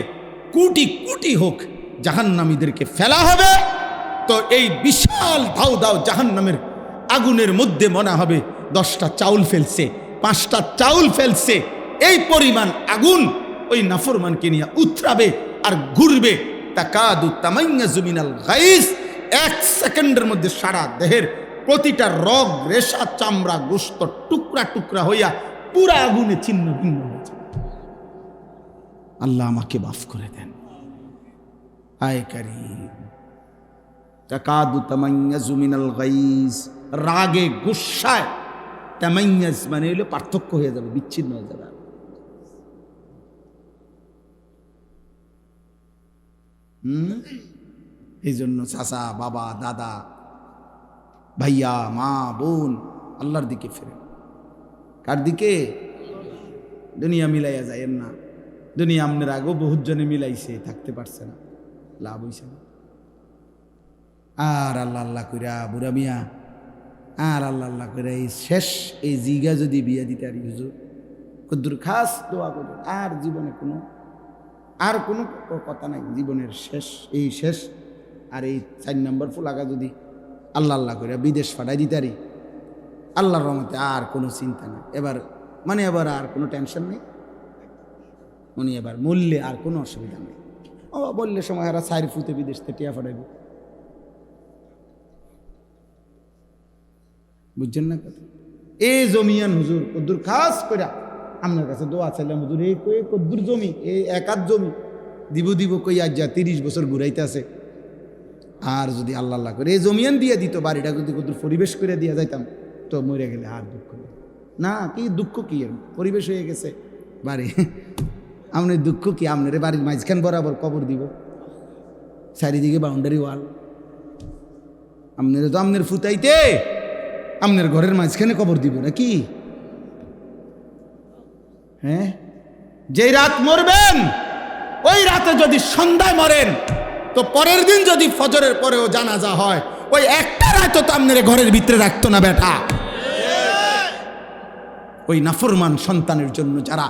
কোটি কোটি হোক জাহান্নামীদেরকে ফেলা হবে, তো এই বিশাল ধাও ধাও জাহান্নামের আগুনের মধ্যে মনে হবে 10টা চাউল ফেলছে, 5টা চাউল ফেলছে। এই পরিমাণ আগুন ওই নাফরমানকে নিয়ে উতরাবে আর ঘুরবে। তাকাদু তামাইয়াজু মিনাল গাইজ, 1 সেকেন্ডের মধ্যে সারা দেহের প্রতিটা রগ, রেশা, চামড়া, গোশত টুকরা টুকরা হইয়া পুরা আগুনে ছিন্ন ভিন্ন হয়ে যায়। আল্লাহ আমাকে মাফ করে দেন। আয় কারীম, তাকাদু তামাইয়াজু মিনাল গাইজ, রাগে গুসায় তামাইয়াজ মানে হলো পার্থক্য হয়ে যাবে, বিচ্ছিন্ন হয়ে যাবে। এই জন্য চাচা, বাবা, দাদা, ভাইয়া, মা, বোন, আল্লাহর দিকে ফেরেন। কার দিকে? দুনিয়া মিলাইয়া যায়েন না। দুনিয়া আপনার আগেও বহুত জনে মিলাইছে, থাকতে পারছে না, লাভ হইছে না। আর আল্লাহ আল্লাহ কইরা বুড়া মিয়া, আর আল্লাহ আল্লাহ কইরা এই শেষ এই জিগা যদি বিয়া দিতে আর হুজুর কদ্দুর খাস দোয়া করি, আর জীবনে কোনো কথা নাই, জীবনের শেষ এই শেষ। আর এই 4 নম্বর ফুলাগা যদি আল্লাহ আল্লাহ করে বিদেশ পাঠাই দিতারি, আল্লাহর রহমতে আর কোনো চিন্তা নেই। এবার আর কোনো টেনশন নেই, এবার মূল্যে আর কোনো অসুবিধা নেই। ও বললে সময় এরা 4 ফুটে বিদেশ থেকে টিয়া পাঠাইব, বুঝছেন না কথা? এই জমিয়ান হুজুর কদ্দুর খাস করে আপনার কাছে দোয়া চাইলাম, হুজুর এই কদ্দুর জমি, এই 1 হাত জমি দিব কই আজ যা 30 বছর ঘুরাইতে আছে। আর যদি আল্লাহ আল্লাহ করে এই জমিয়ান দিয়ে দিত, বাড়িটা যদি কদ্দুর পরিবেশ করে দিয়ে যাইতাম, তো মরে গেলে আর দুঃখ না। কি দুঃখ কি, পরিবেশ হয়ে গেছে বাড়ি, আপনার দুঃখ কি? আপনার বাড়ির মাঝখান বরাবর কবর দিব, চারিদিকে বাউন্ডারি ওয়াল, আপনার তো আপনার ফুতাইতে আপনার ঘরের মাঝখানে কবর দিব নাকি? হ্যাঁ, যেই রাত মরবেন ওই রাতে যদি সন্ধ্যায় মরেন, তো পরের দিন যদি ফজরের পরেও জানাজা হয়, ওই একটা রাত তো আপনার ঘরের ভিতরে রাখতো না বেটা। ওই নাফরমান সন্তানের জন্য যারা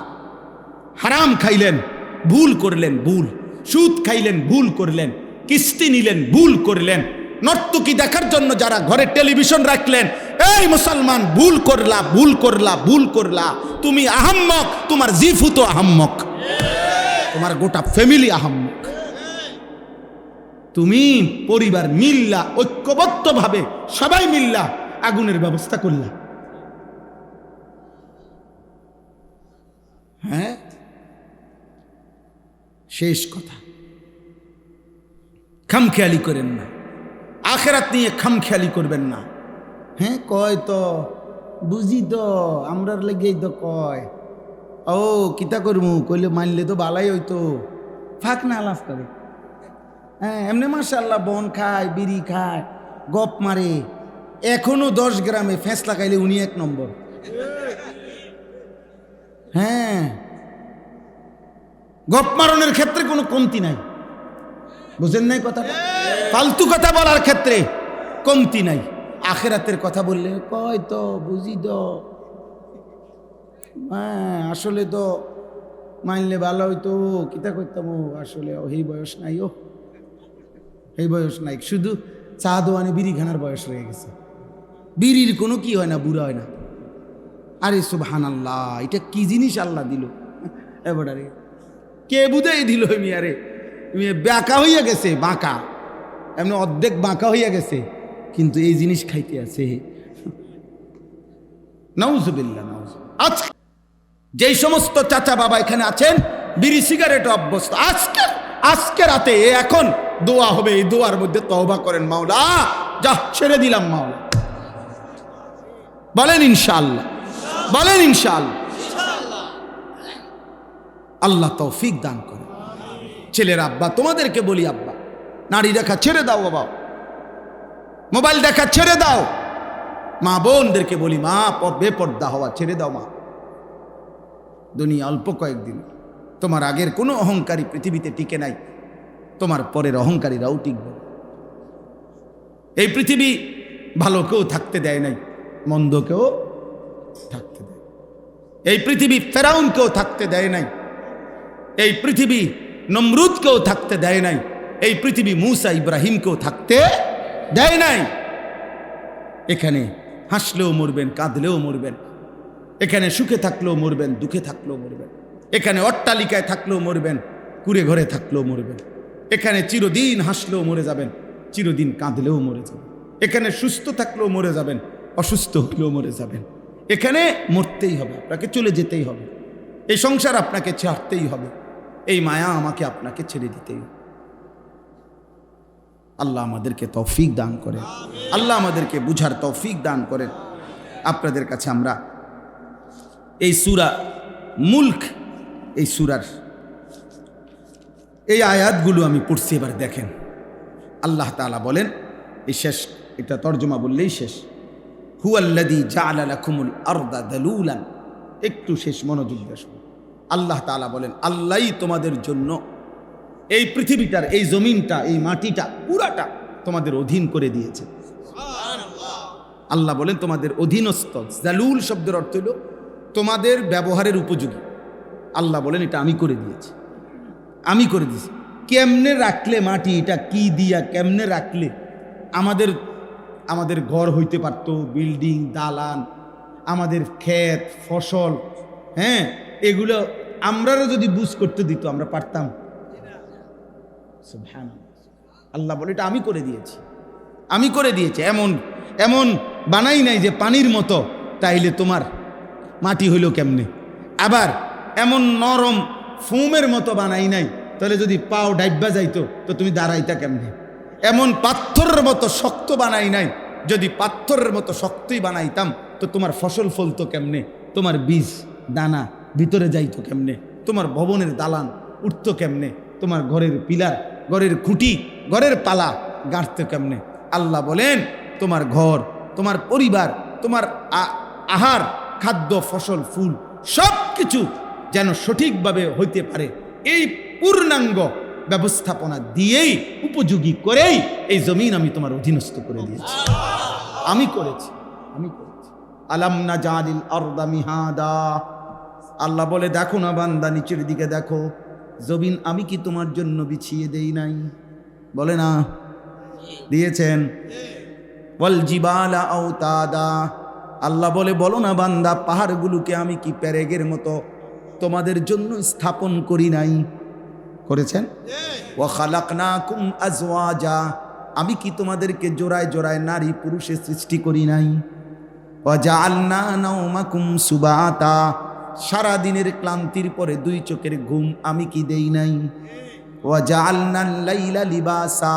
হারাম খাইলেন, ভুল করলেন, ভুল সুদ খাইলেন, ভুল করলেন, কিস্তি নিলেন, ভুল করলেন, নর্তকী দেখার জন্য যারা ঘরে টেলিভিশন রাখলেন, এই মুসলমান ভুল করলা, ভুল করলা, ভুল করলা। তুমি আহাম্মক, তোমার জিফু তো আহাম্মক, তোমার গোটা ফ্যামিলি আহাম্মক। তুমি পরিবার মিল্লা, ঐক্যবদ্ধভাবে সবাই মিল্লা আগুনের ব্যবস্থা করলা। হ্যাঁ, শেষ কথা, খামখেয়ালি করেন না, আখেরাত নিয়ে খামখেয়ালি করবেন না। হ্যাঁ, কয় তো বুঝি তো, আমরার লেগেই তো কয়, ও কিতা করমু কইলে মানলে তো বালাই হইতো, ফাঁক না লাভ করে। হ্যাঁ এমনি মাশাআল্লাহ বন খায়, বিড়ি খায়, গপ মারে, এখনো 10 গ্রামে ফেঁস লাগাইলে উনি 1 নম্বর। হ্যাঁ গপ মারণের ক্ষেত্রে কোনো কমতি নাই, বুঝেন নাই কথাটা? ফালতু কথা বলার ক্ষেত্রে কমতি নাই। আখেরাতের কথা বললে কয় তো বুঝি তো, হ্যাঁ আসলে তো মানলে ভালো হইতো, কিতা করতাম, আসলে এই বয়স নাই, ও এই বয়স নাই, শুধু চা দোয়ানে বিড়ি খানার বয়স রয়ে গেছে। বিড়ির কোনো কি হয় না, বুড়া হয় না। আরে সুবহানাল্লাহ, এটা কি জিনিস আল্লাহ দিল এবারে, কে বুঝাই দিল? মিয়ারে মিয়া বাঁকা হইয়া গেছে, বাঁকা, এমনি অর্ধেক বাঁকা হইয়া গেছে, কিন্তু এই জিনিস খাইতে আছে। নাউজুবিল্লাহ, নাউজুবিল্লাহ। আজকে যেই সমস্ত চাচা বাবা এখানে আছেন বিড়ি সিগারেট অভ্যস্ত, আজকে রাতে এখন দোয়া হবে, এই দোয়ার মধ্যে তওবা করেন, মাওলা যা ছেড়ে দিলাম মাওলা, বলেন ইনশাআল্লাহ, বলেন ইনশাআল্লাহ। আল্লাহ তৌফিক দান করে। ছেলের আব্বা তোমাদেরকে বলি, আব্বা নারী দেখা ছেড়ে দাও, বাবা মোবাইল দেখা ছেড়ে দাও। মা বোনদেরকে বলি, মা বেপর্দা হওয়া ছেড়ে দাও। মা দুনিয়া অল্প কয়েকদিন, তোমার আগের কোনো অহংকারী পৃথিবীতে টিকে নাই, তোমার পরের অহংকারীরাও টিকবে। এই পৃথিবী ভালো কেউ থাকতে দেয় নাই, মন্দ কেউ থাকতে দেয়। এই পৃথিবী ফেরাউনকেও থাকতে দেয় নাই, এই পৃথিবী নমরুদকেও থাকতে দেয় নাই, এই পৃথিবী মুসা ইব্রাহিমকেও থাকতে দেয় নাই। এখানে হাসলেও মরবেন, কাঁদলেও মরবেন, এখানে সুখে থাকলেও মরবেন, দুঃখে থাকলেও মরবেন, এখানে অট্টালিকায় থাকলেও মরবেন, কুড়ে ঘরে থাকলেও মরবেন, এখানে চিরদিন হাসলেও মরে যাবেন, চিরদিন কাঁদলেও মরে যাবেন, এখানে সুস্থ থাকলেও মরে যাবেন, অসুস্থ হলেও মরে যাবেন। এখানে মরতেই হবে, আপনাকে চলে যেতেই হবে, এই সংসার আপনাকে ছাড়তেই হবে, এই মায়া আমাকে আপনাকে ছেড়ে দিতেই হবে। আল্লাহ আমাদেরকে তৌফিক দান করেন, আল্লাহ আমাদেরকে বুঝার তৌফিক দান করেন। আপনাদের কাছে আমরা এই সূরা মুলক, এই সূরার এই আয়াতগুলো আমি পড়ছি, এবার দেখেন। আল্লাহ তাআলা বলেন, এই শেষ, এটা তর্জমা বললেই শেষ, হুয়াল্লাযী জাআলা লাকুমুল আরদা দালুলান, একটু শেষ মনোযোগ দিয়ে শুনুন। আল্লাহ তাআলা বলেন, আল্লাহই তোমাদের জন্য এই পৃথিবীটার, এই জমিনটা, এই মাটিটা পুরাটা তোমাদের অধীন করে দিয়েছে। আল্লাহ বলেন তোমাদের অধীনস্থ। জালুল শব্দের অর্থ হলো তোমাদের ব্যবহারের উপযোগী। আল্লাহ বলেন এটা আমি করে দিয়েছি, আমি করে দিয়েছি। কেমনে রাখলে মাটি, এটা কি দিয়া কেমনে রাখলে আমাদের ঘর হইতে পারতো, বিল্ডিং, দালান, আমাদের ক্ষেত, ফসল, হ্যাঁ এগুলো আমরাও যদি বুঝ করতে দিত আমরা পারতাম? আল্লাহ বলে এটা আমি করে দিয়েছি, আমি করে দিয়েছি। এমন বানাই নাই যে পানির মতো, তাইলে তোমার মাটি হইল কেমনে? আবার এমন নরম ফোমের মতো বানাই নাই, তাহলে যদি পাও ডাইব্বা যাইতো তো তুমি দাঁড়াইতা কেমনে? এমন পাথরের মতো শক্ত বানাই নাই, যদি পাথরের মতো শক্তই বানাইতাম তো তোমার ফসল ফলতো কেমনে? তোমার বীজ দানা ভিতরে যাইতো কেমনে? তোমার ভবনের দালান উঠতো কেমনে? তোমার ঘরের পিলার, ঘরের খুঁটি, ঘরের পালা গাঁথতো কেমনে? আল্লাহ বলেন তোমার ঘর, তোমার পরিবার, তোমার আহার, খাদ্য, ফসল, ফুল সব কিছু যেন সঠিকভাবে হইতে পারে, এই পূর্ণাঙ্গ ব্যবস্থাপনা দিয়েই, উপযোগী করেই এই জমিন আমি তোমার অধীনস্থ করে দিয়েছি। আমি করেছি, আমি করেছি। আলাম নাজালিল আরদা মিহাদা, আল্লাহ বলে দেখো না বান্দা, নিচের দিকে দেখো, জমিন আমি কি তোমার জন্য বিছিয়ে দেই নাই? বলে না দিয়েছেন। ওয়াল জিবালা আওতাদা, আল্লাহ বলে বলো না বান্দা, পাহাড়গুলোকে আমি কি পেরেগের মতো তোমাদের জন্য স্থাপন করি নাই? করেছেন। ওয়া খালাকনাকুম আজওয়াজা, আমি কি তোমাদেরকে জোড়ায় জোড়ায় নারী পুরুষে সৃষ্টি করি নাই? ওয়া জাআলনা নাওমাকুম সুবাতা, সারা দিনের ক্লান্তির পরে 2 চোখের ঘুম আমি কি দেই নাই? ওয়া জাআলনাল লাইলা লিবাসা,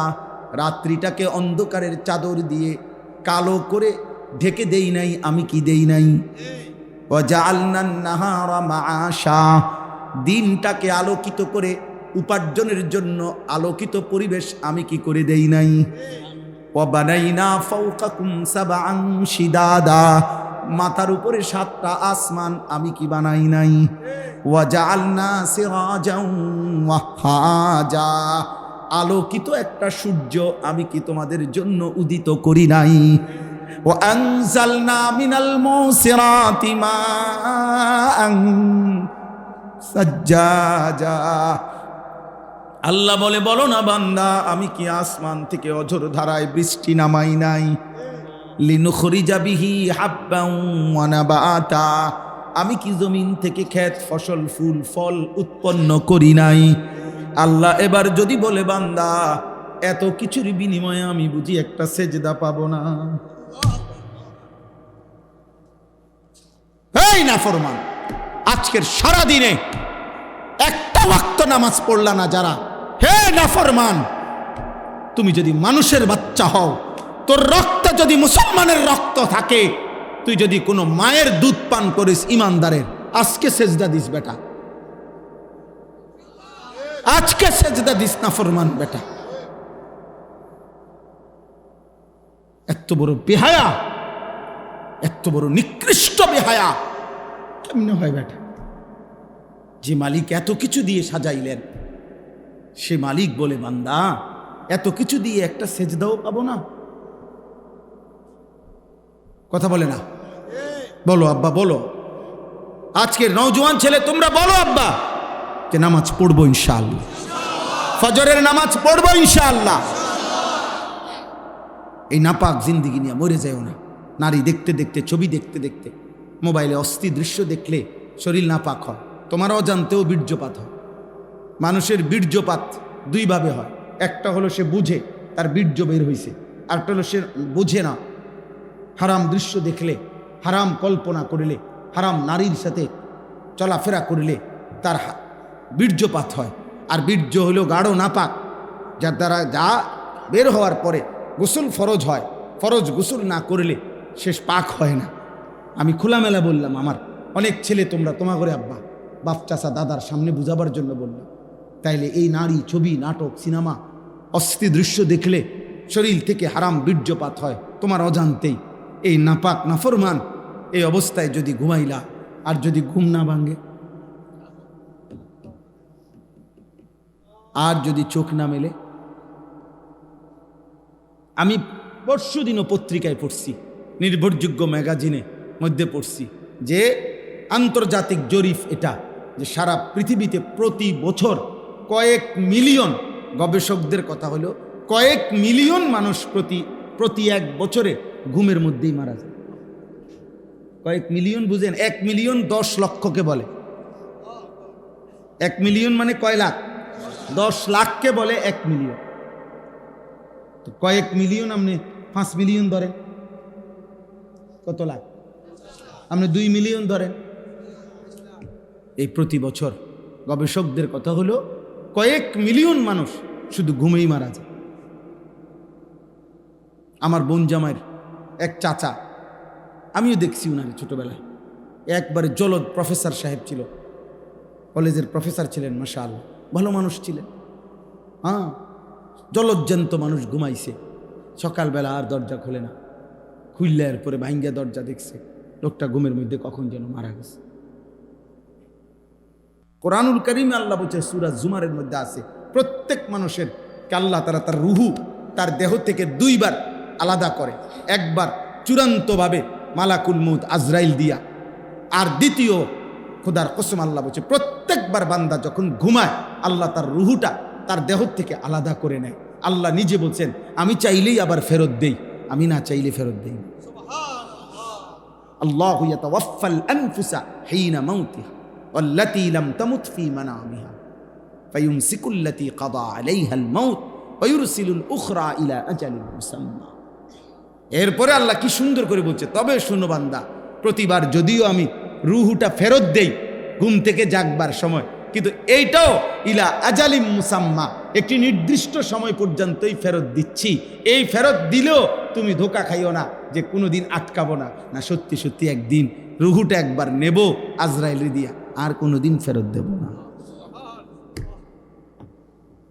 রাত্রিটাকে অন্ধকারের চাদর দিয়ে কালো করে ঢেকে দেই নাই, আমি কি দেই নাই? ওয়াজআলনান নাহারা মাআশা, দিনটাকে আলোকিত করে উপার্জনের জন্য আলোকিত পরিবেশ আমি কি করে দেই নাই। ওয়াবানাইনা ফাওকাকুম সাবআন শিদাদা, মাথার উপরে 7টা আসমান আমি কি বানাই নাই। ওয়াজআলনা সিরাজাও ওয়াহাজা, আলোকিত একটা সূর্য আমি কি তোমাদের জন্য উদিত করি নাই। وأنزلنا من المعصرات ماء ثجاجا, আল্লাহ বলে বলো না বান্দা আমি কি আসমান থেকে অঝোর ধারায় বৃষ্টি নামাই নাই। লিনুখরিজা বিহি হাব্বান ওয়া নাবাতা, আমি কি জমিন থেকে ক্ষেত ফসল ফুল ফল উৎপন্ন করি নাই। আল্লাহ এবার যদি বলে বান্দা এত কিছুর বিনিময়ে আমি বুঝি একটা সেজদা পাবো না। এই নাফরমান, আজকের সারা দিনে একটা ওয়াক্ত নামাজ পড়লা না যারা, হে নাফরমান, তুমি যদি মানুষের বাচ্চা হও, তোর রক্ত যদি মুসলমানের রক্ত থাকে, তুই যদি কোনো মায়ের দুধ পান করিস ইমানদারের, আজকে সেজদা দিস বেটা, আজকে সেজদা দিস নাফরমান বেটা। এত বড় বেহায়া, এত বড় নিকৃষ্ট বেহায়া কেমনে হয় বেটা? যে মালিক এত কিছু দিয়ে সাজাইলেন, সে মালিক বলে বান্দা এত কিছু দিয়ে একটা সেজদাও পাবো না। কথা বলে না? বলো আব্বা বলো, আজকের নওজোয়ান ছেলে তোমরা বলো আব্বা যে নামাজ পড়বো ইনশাআল্লাহ, ফজরের নামাজ পড়বো ইনশাআল্লাহ। এই নাপাক জিন্দিগি নিয়ে মরে যাও না। নারী দেখতে দেখতে, ছবি দেখতে দেখতে, মোবাইলে অস্থির দৃশ্য দেখলে শরীর নাপাক হয়, তোমার অজান্তেও বীর্যপাত হয়। মানুষের বীর্যপাত দুইভাবে হয়, একটা হলো সে বুঝে তার বীর্য বের হয়েছে, আরেকটা হলো সে বুঝে না। হারাম দৃশ্য দেখলে, হারাম কল্পনা করলে, হারাম নারীর সাথে চলাফেরা করলে তার বীর্যপাত হয়। আর বীর্য হলো গাঢ় নাপাক, যার দ্বারা যা বের হওয়ার পরে গোসল ফরজ হয়, ফরজ গোসল না করলে শেষ পাক হয় না। আমি খোলামেলা বললাম, আমার অনেক ছেলে তোমরা তোমা করে আব্বা বাপ চাচা দাদার সামনে বুঝাবার জন্য বললাম। তাইলে এই নারী, ছবি, নাটক, সিনেমা, অস্থির দৃশ্য দেখলে শরীর থেকে হারাম বীর্যপাত হয় তোমার অজান্তেই। এই নাপাক নাফরমান এই অবস্থায় যদি ঘুমাইলা, আর যদি ঘুম না ভাঙে, আর যদি চোখ না মেলে। আমি পরশু দিনও পত্রিকায় পড়ছি, নির্ভরযোগ্য ম্যাগাজিনে মধ্যে পড়ছি যে আন্তর্জাতিক জরিপ এটা, যে সারা পৃথিবীতে প্রতি বছর কয়েক মিলিয়ন, গবেষকদের কথা হলো কয়েক মিলিয়ন মানুষ প্রতি এক বছরে ঘুমের মধ্যেই মারা যায়। কয়েক মিলিয়ন বুঝেন? 1 মিলিয়ন 10 লক্ষকে বলে। 1 মিলিয়ন মানে কয় লাখ? 10 লাখকে বলে 1 মিলিয়ন। তো কয়েক মিলিয়ন, আপনি 5 মিলিয়ন ধরেন, কত লাখ? আপনি 2 মিলিয়ন ধরেন। এই প্রতি বছর গবেষকদের কথা হলো কয়েক মিলিয়ন মানুষ শুধু ঘুমেই মারা যায়। আমার বোন জামাইয়ের এক চাচা, আমিও দেখছি উনারে ছোটবেলায়, একবারে জলদ প্রফেসর সাহেব ছিল, কলেজের প্রফেসর ছিলেন, মাশাআল্লাহ ভালো মানুষ ছিলেন। হ্যাঁ, জলজ্জান্ত মানুষ ঘুমাইছে, সকালবেলা আর দরজা খোলে না, খুললে এরপরে ভাঙ্গা দরজা দেখছে, লোকটা ঘুমের মধ্যে কখন যেন মারা গেছে। কোরআনুল কারীমে আল্লাহ বলছে, সূরা জুমারের মধ্যে আছে, প্রত্যেক মানুষের কে আল্লাহ তাআলা তার রুহু তার দেহ থেকে 2 বার আলাদা করে। একবার চূড়ান্তভাবে মালাকুল মউত আজরাইল দিয়া, আর দ্বিতীয় খোদার কসম আল্লাহ বলছে প্রত্যেকবার বান্দা যখন ঘুমায় আল্লাহ তার রুহুটা তার দেহ থেকে আলাদা করে নেয়। আল্লাহ নিজে বলছেন, আমি চাইলেই আবার ফেরত দেই, আমি না চাইলে ফেরত দেই না। আল্লাহু ইয়াতাওয়াফাল আনফুসা হিনা মাউতিহা ওয়াল্লাতী লাম তামুত ফী মানামিহা ফায়ুমসিকুল্লাতী কাদা আলাইহাল মাউত ওয়া ইউরসিলুল উখরা ইলা আজালিন মুসাম্মা। এরপরে আল্লাহ কি সুন্দর করে বলছে, তবে শোনো বান্দা, প্রতিবার যদিও আমি রুহুটা ফেরত দেই ঘুম থেকে জাগবার সময়, কিন্তু এইটাও ইলা আজালিম মুসাম্মা, একটি নির্দিষ্ট সময় পর্যন্তই ফেরত দিচ্ছি। এই ফেরত দিলেও তুমি ধোঁকা খাইও না, যে কোনোদিন আটকাবো না, না সত্যি সত্যি একদিন রুহুটা একবার নেব আজরাইল দিয়া, আর কোনোদিন ফেরত দেব না।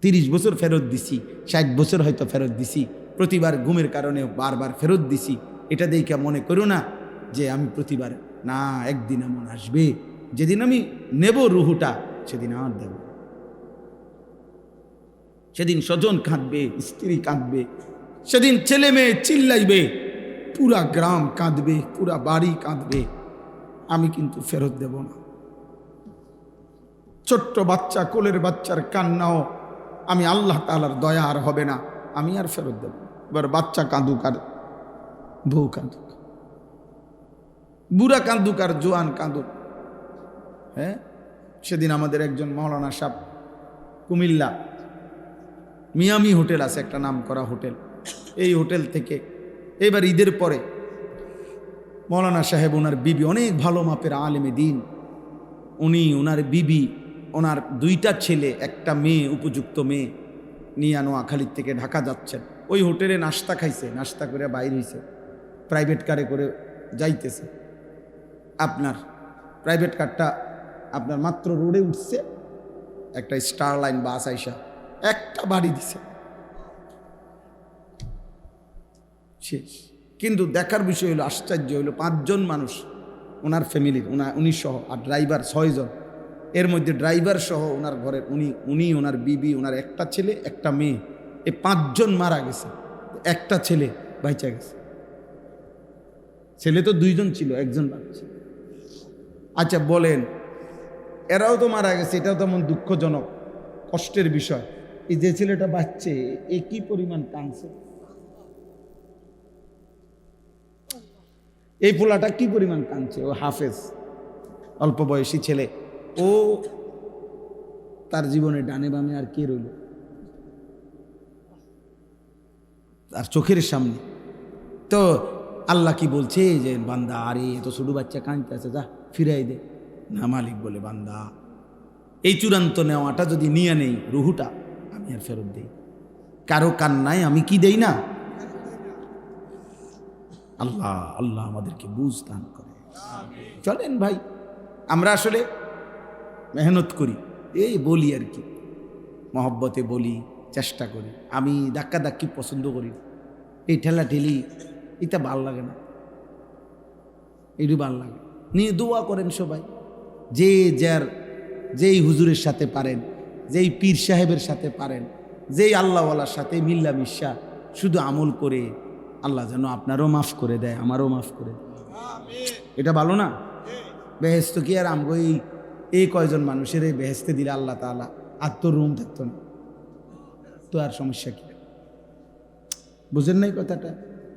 30 বছর ফেরত দিছি, 60 বছর হয়তো ফেরত দিছি, প্রতিবার ঘুমের কারণে বারবার ফেরত দিছি। এটা দেখে মনে করো না যে আমি প্রতিবার, না, একদিন এমন আসবে যেদিন আমি নেব রুহুটা, সেদিন আর দেব। সেদিন স্বজন কাঁদবে, স্ত্রী কাঁদবে, সেদিন ছেলে মেয়ে চিল্লাইবে, পুরা গ্রাম কাঁদবে, পুরা বাড়ি কাঁদবে, আমি কিন্তু ফেরত দেব না। ছোট্ট বাচ্চা, কোলের বাচ্চার কান্নাও আমি আল্লাহ তাআলার দয়া আর হবে না, আমি আর ফেরত দেব। এবার বাচ্চা কাঁদুক আর বউ কাঁদুক, বুড়া কাঁদুক আর জোয়ান কাঁদুক। হ্যাঁ, সেদিন আমাদের একজন মাওলানা সাহেব, কুমিল্লা মিয়ামি হোটেল আছে, একটা নাম করা হোটেল, এই হোটেল থেকে এবার ঈদের পরে মাওলানা সাহেব, ওনার বিবি অনেক ভালো মাপের আলেমে দিন, উনি ওনার বিবি, ওনার 2টা ছেলে, একটা মেয়ে, উপযুক্ত মেয়ে নিয়ে নোয়াখালীর থেকে ঢাকা যাচ্ছেন। ওই হোটেলে নাস্তা খাইছে, নাস্তা করে বাইর হয়েছে, প্রাইভেট কারে করে যাইতেছে। আপনার প্রাইভেট কারটা আপনার মাত্র রোডে উঠছে, একটা স্টার লাইন বাস আইসা একটা বাড়ি দিছে, শেষ। কিন্তু দেখার বিষয় হলো, আশ্চর্য হলো, 5 জন মানুষ ওনার ফ্যামিলির, উনি সহ, আর ড্রাইভার 6 জন। এর মধ্যে ড্রাইভার সহ ওনার ঘরের উনি, ওনার বিবি, ওনার একটা ছেলে, একটা মেয়ে, এই 5 জন মারা গেছে, একটা ছেলে বাইচা গেছে। ছেলে তো 2 জন ছিল, 1 জন বাচ্চা। আচ্ছা বলেন, এরাও তো মারা গেছে, এটাও তেমন দুঃখজনক, কষ্টের বিষয়। এই যে ছেলেটা বাচ্চে, এ কি পরিমাণ কাঁদছে, এই পোলাটা কি পরিমাণ কাঁদছে। ও হাফেজ, অল্প বয়সী ছেলে, ও তার জীবনে ডানে বামে আর কে রইল, তার চোখের সামনে। তো আল্লাহ কি বলছে যে বান্দা, আরে এত ছোট বাচ্চা কাঁদতে আছে, যা ফিরাই দে। না, মালিক বলে, বান্দা এই চূড়ান্ত নেওয়াটা যদি নিয়ে নেই, রুহুটা, আমি আর ফেরত দেই। কারো কান্নায় আমি কি দেই না। আল্লাহ আল্লাহ আমাদেরকে বুঝ দান করে। চলেন ভাই, আমরা আসলে মেহনত করি, এই বলি আর কি, মহব্বতে বলি, চেষ্টা করি। আমি ধাক্কা ধাক্কি পছন্দ করি, এই ঠেলা ঠেলি এটা ভাল লাগে না, এইটু ভাল লাগে। নিয়ে দোয়া করেন সবাই, যে যার, যেই হুজুরের সাথে পারেন, যেই পীর সাহেবের সাথে পারেন, যেই আল্লাহওয়ালার সাথে মিল্লামিশা শুধু আমল করে, আল্লাহ যেন আপনারও মাফ করে দেয়, আমারও মাফ করে দেয়। এটা ভালো না? বেহেস্ত কি আর আমগো এই কয়জন মানুষের এই বেহেস্তে দিলে আল্লাহ তাআলা আর তো রুম থাকতো না, তো আর সমস্যা কি? বুঝেন নাই কথাটা?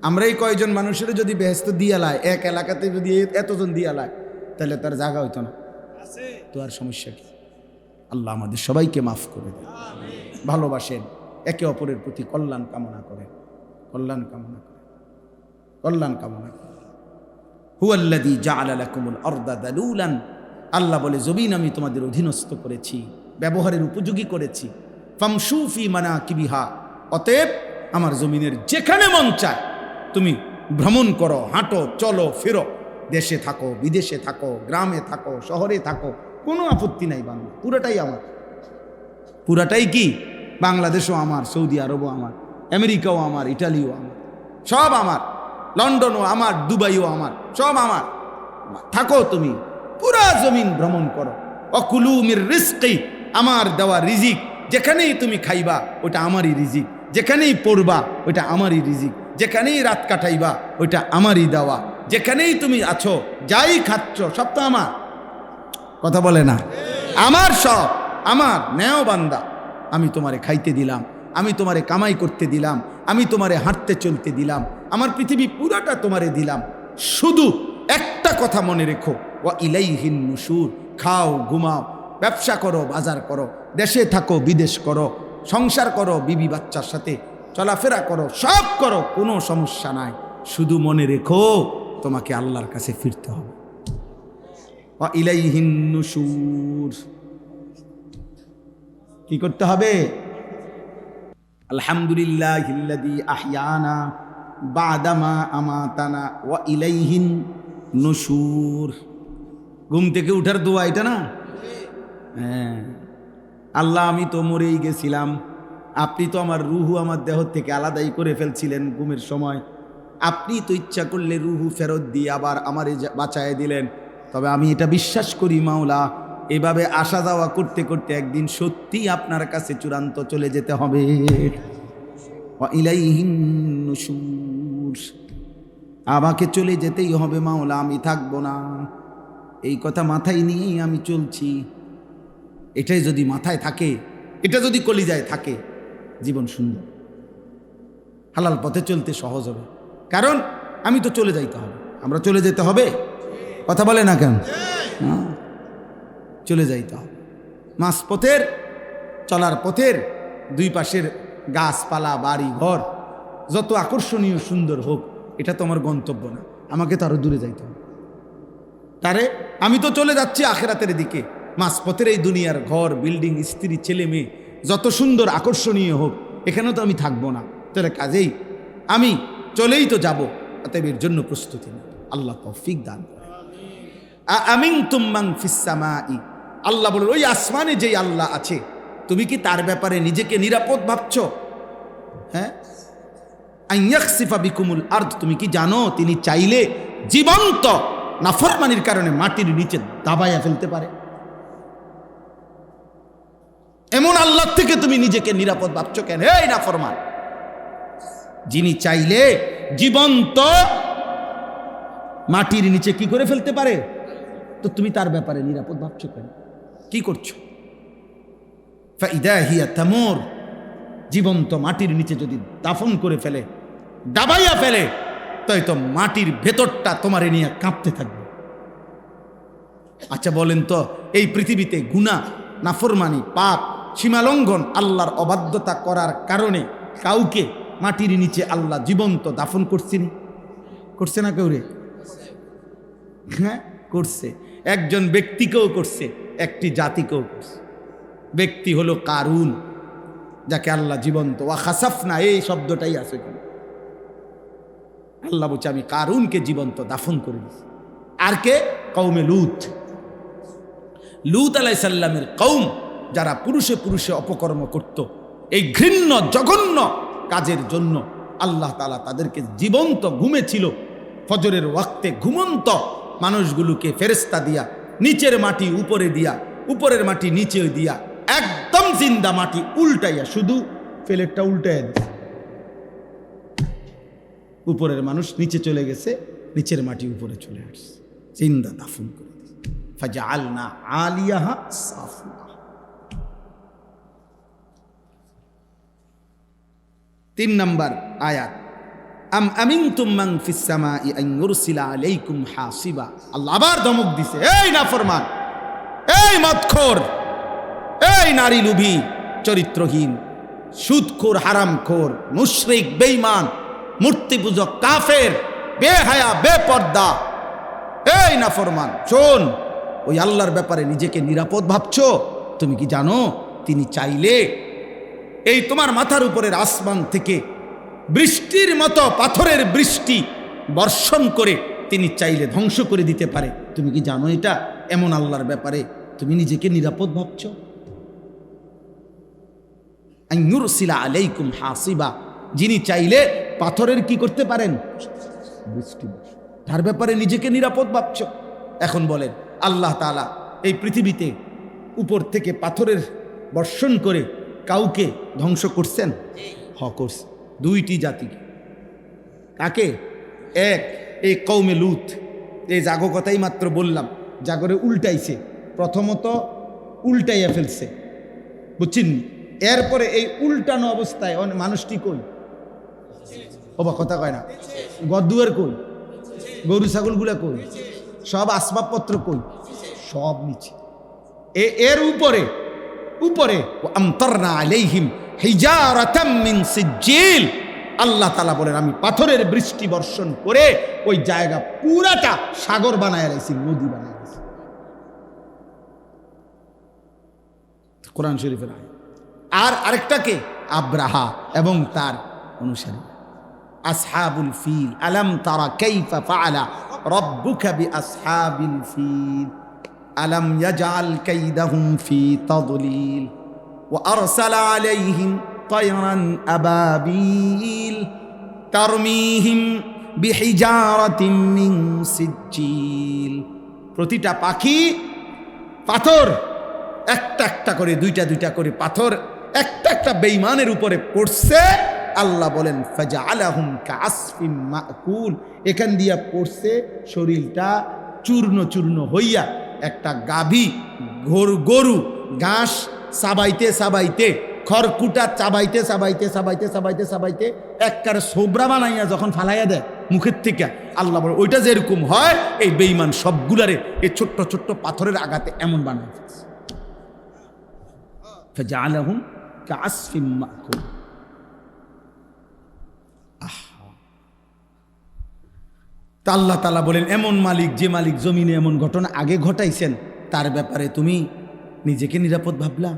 আমরা এই কয়জন মানুষের যদি বেহেস্ত দিয়ালায়, এক এলাকাতে যদি এতজন দিয়ালায়, তাহলে তার জায়গা হইতো না, তো আর সমস্যা কি? আল্লাহ আমাদের সবাইকে মাফ করে দেয়। ভালোবাসেন, একে অপরের প্রতি কল্যাণ কামনা করেন, কল্যাণ কামনা করেন, কল্যাণ কামনা করেন। হুয়াল্লাযী জাআলা লাকুমুল আরদা দালুলান, আল্লাহ বলে জমিন আমি তোমাদের অধীনস্থ করেছি, ব্যবহারের উপযোগী করেছি। ফামশু ফি মানাকিবিহা, অতএব আমার জমিনের যেখানে মন চায় তুমি ভ্রমণ করো, হাঁটো, চলো, ফেরো, দেশে থাকো, বিদেশে থাকো, গ্রামে থাকো, শহরে থাকো, কোনো আপত্তি নাই। বাংলা পুরাটাই আমার, পুরাটাই কি? বাংলাদেশও আমার, সৌদি আরবও আমার, আমেরিকাও আমার, ইটালিও আমার, সব আমার, লন্ডনও আমার, দুবাইও আমার, সব আমার। থাকো তুমি, পুরা জমিন ভ্রমণ করো। অকুলু মির রিজকি, আমার দেওয়া রিজিক, যেখানেই তুমি খাইবা ওটা আমারই রিজিক, যেখানেই পড়বা ওটা আমারই রিজিক, যেখানেই রাত কাটাইবা ওইটা আমারই দেওয়া, যেখানেই তুমি আছো, যাই খাচ্ছ, সব তো আমার। কথা বলে না? আমার সব আমার। নেও বান্দা, আমি তোমারে খাইতে দিলাম, আমি তোমারে কামাই করতে দিলাম, আমি তোমারে হাঁটতে চলতে দিলাম, আমার পৃথিবী পুরাটা তোমারে দিলাম। শুধু একটা কথা মনে রেখো, ওয়া ইলাইহিন নুশুর। খাও, ঘুমাও, ব্যবসা করো, বাজার করো, দেশে থাকো, বিদেশ করো, সংসার করো, বিবি বাচ্চার সাথে চলাফেরা করো, সব করো, কোনো সমস্যা নাই। শুধু মনে রেখো তোমাকে আল্লাহর কাছে ফিরতে হবে। ওয়া ইলাইহিন নুশুর। কি করতে হবে? আলহামদুলিল্লাহিল্লাযী আহইয়ানা বাদামা আমাতানা ওয়া ইলাইহিন নুশুর। ঘুম থেকে উঠার দোয়া এটা না? হ্যাঁ, আল্লাহ আমি তো মরেই গেছিলাম, আপনি তো আমার রুহু আমার দেহ থেকে আলাদাই করে ফেলছিলেন ঘুমের সময়, আপনি তো ইচ্ছা করলে রুহু ফেরত দিয়ে আবার আমারে বাঁচায় দিলেন। তবে আমি এটা বিশ্বাস করি মাওলা, এভাবে আসা যাওয়া করতে করতে একদিন সত্যি আপনার কাছে চূড়ান্ত চলে যেতে হবে। ওয়া ইলাইহিন নুশুর, আমাকে চলে যেতেই হবে মাওলা, আমি থাকবো না। এই কথা মাথায় নিয়েই আমি চলছি। এটাই যদি মাথায় থাকে, এটা যদি কলিজায় থাকে, জীবন সুন্দর, হালাল পথে চলতে সহজ হবে। কারণ আমি তো চলে যাইতে হবে, আমরা চলে যেতে হবে, কথা বলে না কেন? চলে যাইতে হবে। মাস পথের, চলার পথের দুই পাশের গাছপালা, বাড়ি ঘর যত আকর্ষণীয় সুন্দর হোক, এটা তো আমার গন্তব্য না, আমাকে তো আরো দূরে যাইতে হবে। তারে আমি তো চলে যাচ্ছি আখেরাতের দিকে। মাঝপথের এই দুনিয়ার ঘর, বিল্ডিং, স্ত্রী, ছেলে মেয়ে যত সুন্দর আকর্ষণীয় হোক, এখানেও তো আমি থাকবো না। তাহলে কাজেই আমি চলেই তো যাব, অতএব এর জন্য প্রস্তুতি নিই। আল্লাহ তৌফিক দান করে। আমিনতুম মান ফিস সামাই, আল্লাহ বলেন ওই আসমানে যেই আল্লাহ আছে, তুমি কি তার ব্যাপারে নিজেকে নিরাপদ ভাবছো? হ্যাঁ, আইয়াখসিফা বিকুমুল আরদ, তুমি কি জানো তিনি চাইলে জীবন্ত নাফরমানির কারণে মাটির নিচে দাবাইয়া ফেলতে পারে? এমন আল্লাহ থেকে তুমি নিজেকে নিরাপদ ভাবছো কেন? এই নাফরমান, যিনি চাইলে জীবন্ত মাটির নিচে কি করে ফেলতে পারে, তো তুমি তার ব্যাপারে নিরাপদ ভাবছো কেন? কি করছো? ফাইদা হিয়া তামুর, জীবন্ত মাটির নিচে যদি দাফন করে ফেলে, দাবাইয়া ফেলে, তাই তো মাটির ভেতরটা তোমারে নিয়ে কাঁপতে থাকবে। আচ্ছা বলেন তো, এই পৃথিবীতে গুনাহ, নাফরমানি, পাপ, সীমালঙ্ঘন, আল্লাহর অবাধ্যতা করার কারণে কাউকে মাটির নিচে আল্লাহ জীবন্ত দাফন করছেন? করছে না কেউ রে? হ্যাঁ করছে। একজন ব্যক্তিকেও করছে, একটি জাতিকেও করছে। ব্যক্তি হলো কারুন, যাকে আল্লাহ জীবন্ত, ওয়া খাসাফনা, এই শব্দটাই আছে এখানে। আল্লাহ বলছে আমি কারুনকে জীবন্ত দাফন করে দিয়েছি। আর কে? কওমে লূত। লূত আলাইহিস সালামের কওম, যারা পুরুষে পুরুষে অপকর্ম করত, এই ঘৃণ্য জঘন্য কাজের জন্য আল্লাহ তাআলা তাদেরকে জীবন্ত ঘুমে ছিল, ফজরের ওয়াক্তে ঘুমন্ত মানুষগুলোকে ফেরেশতা দিয়া, নিচের মাটি উপরে দিয়া, উপরের মাটি নিচে দিয়া, একদম জিন্দা মাটি উল্টাইয়া, শুধু ফেলেরটা উল্টাইয়া দিছে। উপরের মানুষ নিচে চলে গেছে, নিচের মাটি উপরে চলে আসছে, জিন্দা দাফন করে দিছে। ফাজআলনা আলিয়াহা সাফিলা। 3 নম্বর আয়াত, আম আমিনতুম মান ফিস সামাই আন ইউরসিলা আলাইকুম হাসিবা। আল্লাহ আবার ধমক দিছে, এই নাফরমান, এই মদখোর, এই নারী লোভী, চরিত্রহীন, সুদখোর, হারামখোর, মুশরিক, বেঈমান, মূর্তি পূজক, কাফের, বেহায়া, বেপর্দা, এই নাফরমান, শোন, ওই আল্লাহর ব্যাপারে নিজেকে নিরাপদ ভাবছো? তুমি কি জানো তিনি চাইলে এই তোমার মাথার উপরের আসমান থেকে বৃষ্টির মতো পাথরের বৃষ্টি বর্ষণ করে তিনি চাইলে ধ্বংস করে দিতে পারে? তুমি কি জানো এটা? এমন আল্লাহর ব্যাপারে তুমি নিজেকে নিরাপদ ভাবছো? আন ইউরসিলা আলাইকুম হাসিবা, যিনি চাইলে পাথরের কি করতে পারেন? বৃষ্টি। তার ব্যাপারে নিজেকে নিরাপদ ভাবছো? এখন বলেন, আল্লাহ তাআলা এই পৃথিবীতে উপর থেকে পাথরের বর্ষণ করে কাউকে ধ্বংস করছেন? করছে। 2টি জাতি। কাকে? এক, এই কওমে লূত। এই জাগো কথাই মাত্র বললাম, জাগরে উল্টাইছে, প্রথমত উল্টাইয়া ফেলছে, বুঝছেন? এরপরে এই উল্টানো অবস্থায় মানুষটি কই? ওবা কথা কয় না, গদ্দুয়ার কই? গরু ছাগলগুলা কই? সব আসবাবপত্র কই? সব নিচে। এর উপরে উপরে আমতারনা আলাইহিম হিজারাতাম মিন সিজ্জিল, আল্লাহ তাআলা বলেন আমি পাথরের বৃষ্টি বর্ষণ করে ওই জায়গা পুরাটা সাগর বানায় রাখছি, নদী বানায় রাখছি। কোরআন শরীফের আয়াত। আর আরেকটাকে আব্রাহা এবং তার অনুসারী। আসহাবুল ফিল আলাম তারা কাইফা ফাআলা রাব্বুকা বিআসহাবিল ফিল আলাম ইয়াজআল কাইদাহুম ফি তাদলিল ওয়া আরসালা আলাইহিম তায়রান আবাবিল তারমিহিম বিহিজারাতিন মিন সিজ্জিল। প্রতিটা পাখি পাথর একটা একটা করে, দুইটা দুইটা করে পাথর একটা একটা বেঈমানের উপরে পড়ছে। আল্লাহ বলেন ফাজআলাহুম কাআসফিম মাকুল, এখান দিয়া পড়ছে শরীরটা চূর্ণ চূর্ণ হইয়া। একটা গাভী গরু ঘাস চাবাইতে চাবাইতে, খড়কুটা চাবাইতে চাবাইতে চাবাইতে চাবাইতে চাবাইতে একবার সোবরা বানাইয়া যখন ফালাইয়া দেয় মুখের থেকে, আল্লাহ বলে ওইটা যেরকম হয় এই বেঈমান সবগুলারে এই ছোট্ট ছোট্ট পাথরের আঘাতে এমন বানাই ফেলছে। ফাজআলাহুম কাআসফিম মাকুল। তা আল্লাহ তাআলা বলেন এমন মালিক, যে মালিক জমিনে এমন ঘটনা আগে ঘটাইছেন, তার ব্যাপারে তুমি নিজেকে নিরাপদ ভাবলা?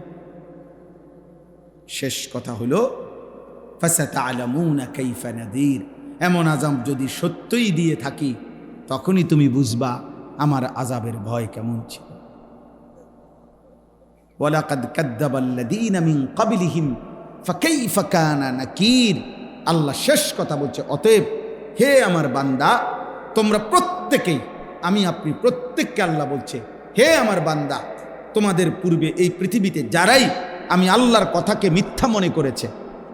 শেষ কথা হলো ফাসাতা'লামুনা কাইফা নাযীর, এমন আযাব যদি সত্যই দিয়ে থাকি তখনই তুমি বুঝবা আমার আযাবের ভয় কেমন ছিল। ওয়ালাকাদ কাযযাবাল্লাযীনা মিন ক্বাবলিহিম ফাকাইফা কানা নাকির। আল্লাহ শেষ কথা বলছে, অতএব হে আমার বান্দা তোমরা প্রত্যেকেই, আমি আপনি প্রত্যেককে আল্লাহ বলছে, হে আমার বান্দা তোমাদের পূর্বে এই পৃথিবীতে যারাই আমি আল্লাহর কথাকে মিথ্যা মনে করেছে,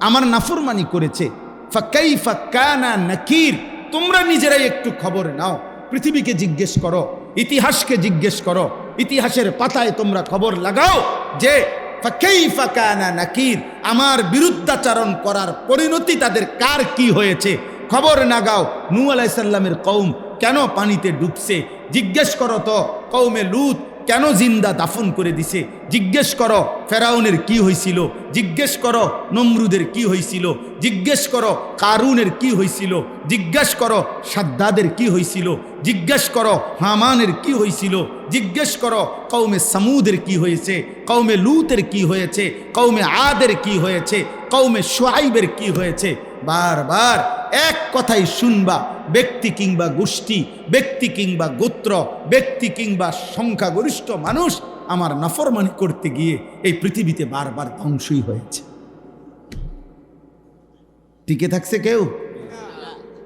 আমার নাফরমানি করেছে, ফাকাইফা কানা নাকির, তোমরা নিজেরাই একটু খবর নাও, পৃথিবীকে জিজ্ঞেস করো, ইতিহাসকে জিজ্ঞেস করো, ইতিহাসের পাতায় তোমরা খবর লাগাও যে ফাকাইফা কানা নাকির, আমার বিরুদ্ধাচরণ করার পরিণতি তাদের কার কি হয়েছে খবর নাগাও। নূহ আলাইহিস সালামের কওম কেন পানিতে ডুবছে জিজ্ঞেস করো তো, কওমে লূত কেন জিন্দা দাফন করে দিছে জিজ্ঞেস করো, ফেরাউনের কি হয়েছিল জিজ্ঞেস করো, নমরুদের কি হয়েছিল জিজ্ঞেস করো, কারুনের কি হয়েছিল জিজ্ঞেস করো, সাদ্দাদের কি হয়েছিল জিজ্ঞেস করো, হামানের কি হয়েছিল জিজ্ঞেস করো, কওমে সামুদের কি হয়েছে, কওমে লূতের কি হয়েছে, কওমে আদের কি হয়েছে, কওমে শুআইবের কি হয়েছে। বারবার এক কথাই শুনবা, ব্যক্তি কিংবা গোষ্ঠী, ব্যক্তি কিংবা গোত্র, ব্যক্তি কিংবা সংখ্যাগরিষ্ঠ মানুষ আমার নাফরমানি করতে গিয়ে এই পৃথিবীতে বারবার ধ্বংসই হয়েছে। টিকে থাকছে কেউ?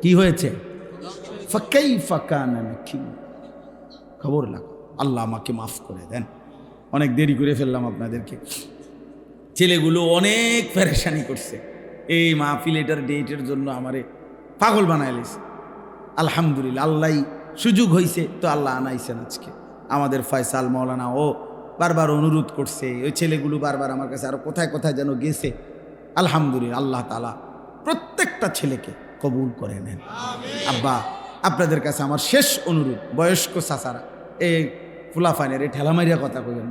কি হয়েছে? ফাকাইফা কানা নাকির। খবর লাগ। আল্লাহ আমাকে মাফ করে দেন, অনেক দেরি করে ফেললাম আপনাদেরকে। ছেলেগুলো অনেক পেরেশানি করছে, এই মাহফিল এটার ডেটের জন্য আমারে পাগল বানাইলিস। আলহামদুলিল্লাহ আল্লাহ সুযোগ হয়েছে তো আল্লাহ আনাইছেন আজকে। আমাদের ফয়সাল মৌলানা ও বারবার অনুরোধ করছে, ওই ছেলেগুলো বারবার আমার কাছে আরো কোথায় কোথায় যেন গেছে। আলহামদুলিল্লাহ আল্লাহ তাআলা প্রত্যেকটা ছেলেকে কবুল করে নেন। আব্বা আপনাদের কাছে আমার শেষ অনুরোধ, বয়স্ক চাচারা এই ফুলাফানের এই ঠেলা মারিয়া কথা কইবেন,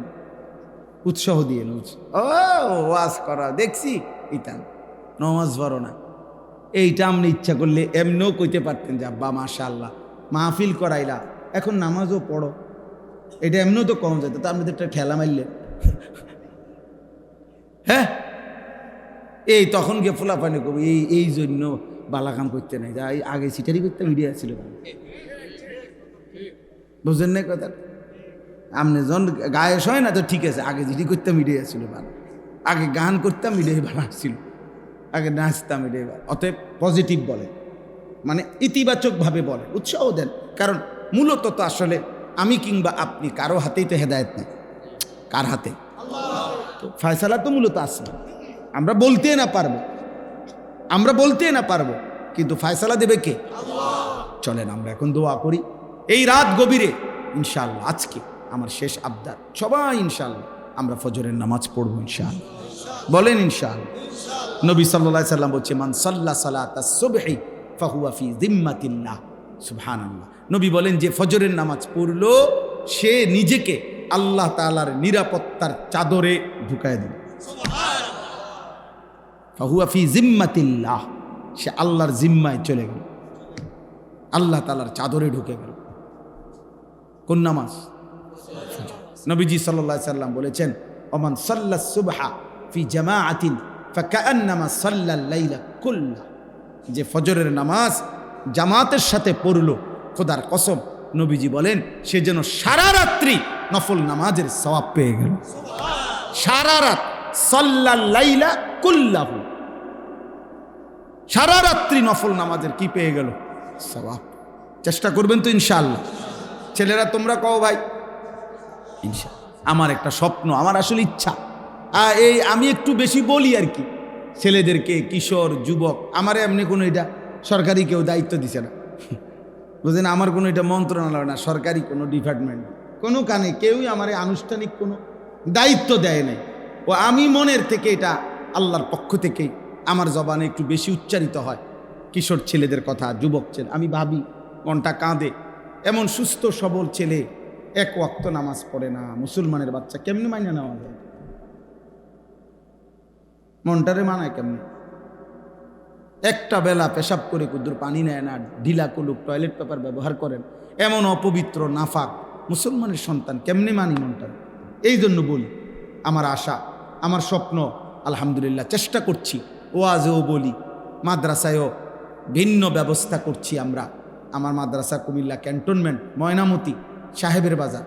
উৎসাহ দিয়ে ও ওয়াজ করা দেখছি এটা নমাজ পড়ো না, এইটা আপনি ইচ্ছা করলে এমনিও কইতে পারতেন যে আব্বা মাশাআল্লাহ মাহফিল করাইলা, এখন নামাজও পড়ো, এটা এমনিও তো কম যেত, তা আপনি তো একটা ঠেলা মারলেন। হ্যাঁ এই তখন গিয়ে ফুলাফানি করবো এই জন্য বালাকাম করতে নাই, যা আগে সিটারি করতে মিডিয়া ছিল, বুঝলেন না কথা? আপনি যখন গায়েস হয় না তো ঠিক আছে, আগে জিডি করতাম মিডিয়া ছিল ভালো, আগে গান করতাম মিডিয়া ভালো ছিল, আগে নাচতাম মিডিয়া ভালো। অতএব পজিটিভ বলে, মানে ইতিবাচকভাবে বলে, উৎসাহ দেন। কারণ মূলত তো আসলে আমি কিংবা আপনি কারো হাতেই তো হেদায়েত নেই, কার হাতে? তো ফয়সালা তো মূলত আসবে, আমরা বলতে না পারবো, কিন্তু ফয়সালা দেবে কে? চলেন আমরা এখন দোয়া করি। এই রাত গভীরে ইনশাআল্লাহ আজকে আমার শেষ আবদার, সবাই ইনশাআল্লাহ আমরা ফজরের নামাজ পড়বো ইনশাআল্লাহ। বলেন ইনশাআল্লাহ। নবী সাল্লাল্লাহু আলাইহি সাল্লাম বলছে মান সাল্লা সালাতাস সুবহি ফাহুয়া ফি জিম্মাতিল্লাহ। সুবহানাল্লাহ। নবী বলেন যে ফজরের নামাজ পড়লো সে নিজেকে আল্লাহ তাআলার নিরাপত্তার চাদরে ঢুকায় দেবে। ফাহুয়া ফি জিম্মাতিল্লাহ, সে আল্লাহর জিম্মায় চলে গেল, আল্লাহ তাআলার চাদরে ঢুকে গেল। কোন নামাজ? নবীজি সাল্লাল্লাহু আলাইহি সাল্লাম বলেছেন ওমান সাল্লাস সুবহা ফি জামাআতিন ফাকান্নামা সাল্লাল লাইলা কুল্লা। যে ফজরের নামাজ জামাতের সাথে পড়লো, খোদার কসম নবীজি বলেন সে যেন সারা রাত্রি নফল নামাজের সওয়াব পেয়ে গেল। সারা রাত সাল্লাল লাইলা কুল্লাহু, সারা রাত্রি নফল নামাজের কি পেয়ে গেল? সওয়াব। চেষ্টা করবেন তো ইনশাআল্লাহ? ছেলেরা তোমরা কও ভাই ইনশাআল্লাহ। আমার একটা স্বপ্ন, আমার আসলে ইচ্ছা, এই আমি একটু বেশি বলি আর কি ছেলেদেরকে, কিশোর যুবক, আমার এমনি কোনো এটা সরকারি কেউ দায়িত্ব দিছে না, বুঝলেন? আমার কোনো এটা মন্ত্রণালয় না, সরকারি কোনো ডিপার্টমেন্ট, কোনো কানে কেউই আমার আনুষ্ঠানিক কোনো দায়িত্ব দেয় নাই। ও আমি মনের থেকে এটা আল্লাহর পক্ষ থেকেই আমার জবানে একটু বেশি উচ্চারিত হয় কিশোর ছেলেদের কথা, যুবক ছেলে। আমি ভাবি মনটা কাঁদে, এমন সুস্থ সবল ছেলে এক ওয়াক্ত নামাজ পড়ে না, মুসলমানের বাচ্চা, কেমনে মাইনা নেওয়া যায়? মনটারে মানায় কেমনে? একটা বেলা পেশাব করে কুদ্দুর পানি নেয় না, ঢিলা কুলুক টয়লেট পেপার ব্যবহার করেন, এমন অপবিত্র নাফাক মুসলমানের সন্তান, কেমনে মানি মনটা? এই জন্য বলি আমার আশা, আমার স্বপ্ন, আলহামদুলিল্লাহ চেষ্টা করছি, ওয়াজেও বলি, মাদ্রাসায়ও ভিন্ন ব্যবস্থা করছি আমরা। আমার মাদ্রাসা কুমিল্লা ক্যান্টনমেন্ট, ময়নামতি, সাহেবের বাজার,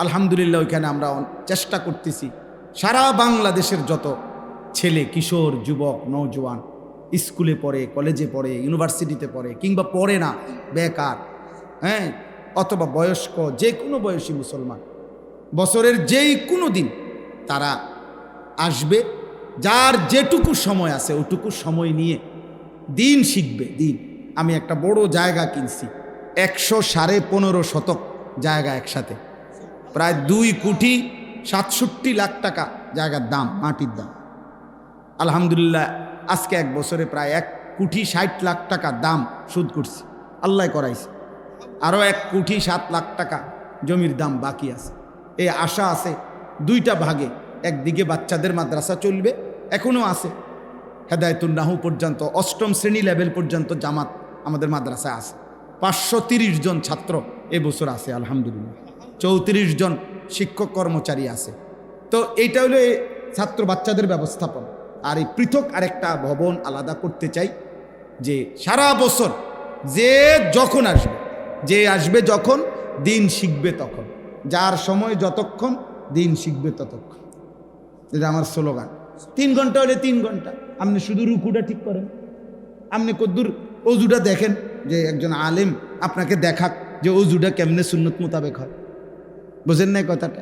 আলহামদুলিল্লাহ ওইখানে আমরা চেষ্টা করতেছি সারা বাংলাদেশের যত ছেলে, কিশোর, যুবক, নওজোয়ান স্কুলে পড়ে, কলেজে পড়ে, ইউনিভার্সিটিতে পড়ে, কিংবা পড়ে না বেকার, হ্যাঁ, অথবা বয়স্ক, যে কোনো বয়সী মুসলমান, বছরের যেই কোনো দিন তারা আসবে, যার যেটুকু সময় আছে ওটুকু সময় নিয়ে দিন শিখবে। দিন আমি একটা বড় জায়গা কিনছি, 115 শতক জায়গা একসাথে, প্রায় 2,67,00,000 টাকা জায়গার দাম, মাটির দাম। আলহামদুলিল্লাহ আজকে 1 বছরে প্রায় 1,60,00,000 টাকা দাম সুদ করছি, আল্লাহ করাইছে। আরও 1,07,00,000 টাকা জমির দাম বাকি আছে। এই আশা আছে 2টা ভাগে, একদিকে বাচ্চাদের মাদ্রাসা চলবে, এখনও আছে হেদায়েতুন নাহু পর্যন্ত, 8ম শ্রেণী লেভেল পর্যন্ত জামাত আমাদের মাদ্রাসায় আছে। 530 জন ছাত্র এবছর আছে আলহামদুলিল্লাহ, 34 জন শিক্ষক কর্মচারী আছে। তো এইটা হলো ছাত্র বাচ্চাদের ব্যবস্থাপনা। আর এই পৃথক আরেকটা ভবন আলাদা করতে চাই, যে সারা বছর যে যখন আসবে, যে আসবে যখন, দিন শিখবে তখন, যার সময় যতক্ষণ, দিন শিখবে ততক্ষণ। এটা আমার স্লোগান। 3 ঘন্টা হলে 3 ঘন্টা, আপনি শুধু রুকুটা ঠিক করেন, আপনি কদ্দুর অজুটা দেখেন, যে একজন আলেম আপনাকে দেখাক যে অজুটা কেমনে সুন্নত মোতাবেক হয়, বুঝেন না কথাটা?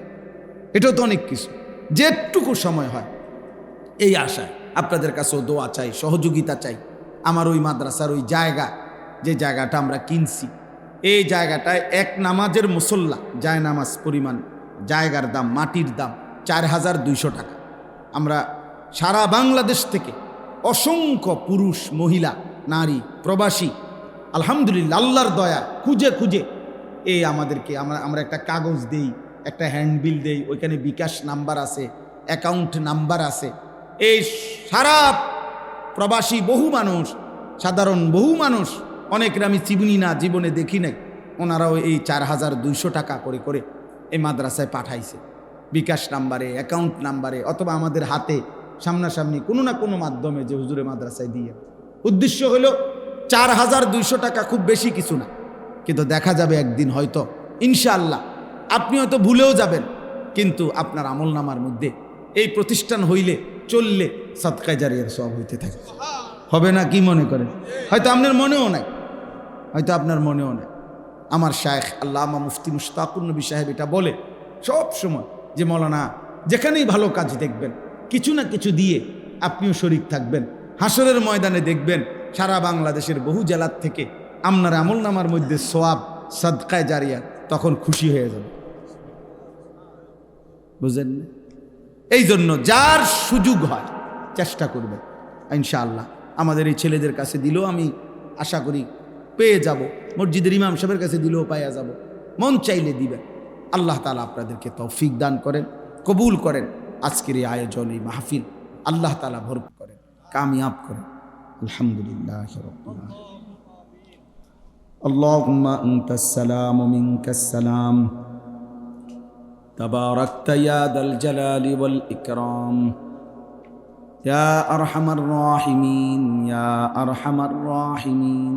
এটাও তো অনেক কিছু, যেটুকু সময় হয়। এই আশায় আপনাদের কাছেও দোয়া চাই, সহযোগিতা চাই। আমার ওই মাদ্রাসার ওই জায়গা, যে জায়গাটা আমরা কিনছি, এই জায়গাটায় এক নামাজের মুসল্লা যায় নামাজ পরিমাণ জায়গার দাম, মাটির দাম 4,200 টাকা। আমরা সারা বাংলাদেশ থেকে অসংখ্য পুরুষ, মহিলা, নারী, প্রবাসী, আলহামদুলিল্লাহ আল্লাহর দয়া, খুঁজে খুঁজে এই আমাদেরকে, আমরা একটা কাগজ দেই, একটা হ্যান্ডবিল দেই, ওইখানে বিকাশ নাম্বার আছে, অ্যাকাউন্ট নাম্বার আছে। এই সারা প্রবাসী বহু মানুষ, সাধারণ বহু মানুষ, অনেকের আমি চিনি না, জীবনে দেখি নাই, ওনারাও এই 4,200 টাকা করে করে এই মাদ্রাসায় পাঠাইছে, বিকাশ নাম্বারে, অ্যাকাউন্ট নাম্বারে, অথবা আমাদের হাতে সামনাসামনি কোনো না কোনো মাধ্যমে, যে হুজুরে মাদ্রাসায় দিয়ে। উদ্দেশ্য হলো 4,200 টাকা খুব বেশি কিছু না, কিন্তু দেখা যাবে একদিন হয়তো ইনশাআল্লাহ আপনি হয়তো ভুলেও যাবেন, কিন্তু আপনার আমলনামার মধ্যে এই প্রতিষ্ঠান হইলে, চললে সাদকায়ে জারিয়ার সওয়াব হইতে থাকে। হবে না? কি মনে করেন? হয়তো আপনার মনেও নাই, হয়তো আপনার মনেও নাই। আমার শায়েখ আল্লামা মুফতি মুশতাকুর নবী সাহেব এটা বলে সব সময়, যে মৌলানা যেখানেই ভালো কাজ দেখবেন, কিছু না কিছু দিয়ে আপনিও শরীক থাকবেন। হাসরের ময়দানে দেখবেন সারা বাংলাদেশের বহু জেলার থেকে আপনার আমলনামার মধ্যে সওয়াব, সাদকায়ে জারিয়া, তখন খুশি হয়ে যাবে, বুঝেন না? এই জন্য যার সুযোগ হয় চেষ্টা করবেন, ইনশাআল্লাহ। আমাদের এই ছেলেদের কাছে দিলেও আমি আশা করি পেয়ে যাব, মসজিদের ইমাম সাহেবের কাছে দিলেও পাইয়া যাব, মন চাইলে দিবেন। আল্লাহ তাআলা আপনাদেরকে তৌফিক দান করেন, কবুল করেন। আজকের এই আয়োজন, এই মাহফিল আল্লাহ তাআলা ভরপুর করেন, কামিয়াব করেন। আলহামদুলিল্লাহ রাব্বিল আলামিন। আল্লাহুম্মা আনতাস সালাম ওয়া মিনকাস সালাম, তাবারাকতা ইয়া দাল জালালি ওয়াল ইকরাম। ইয়া আরহামার রাহিমিন, ইয়া আরহামার রাহিমিন,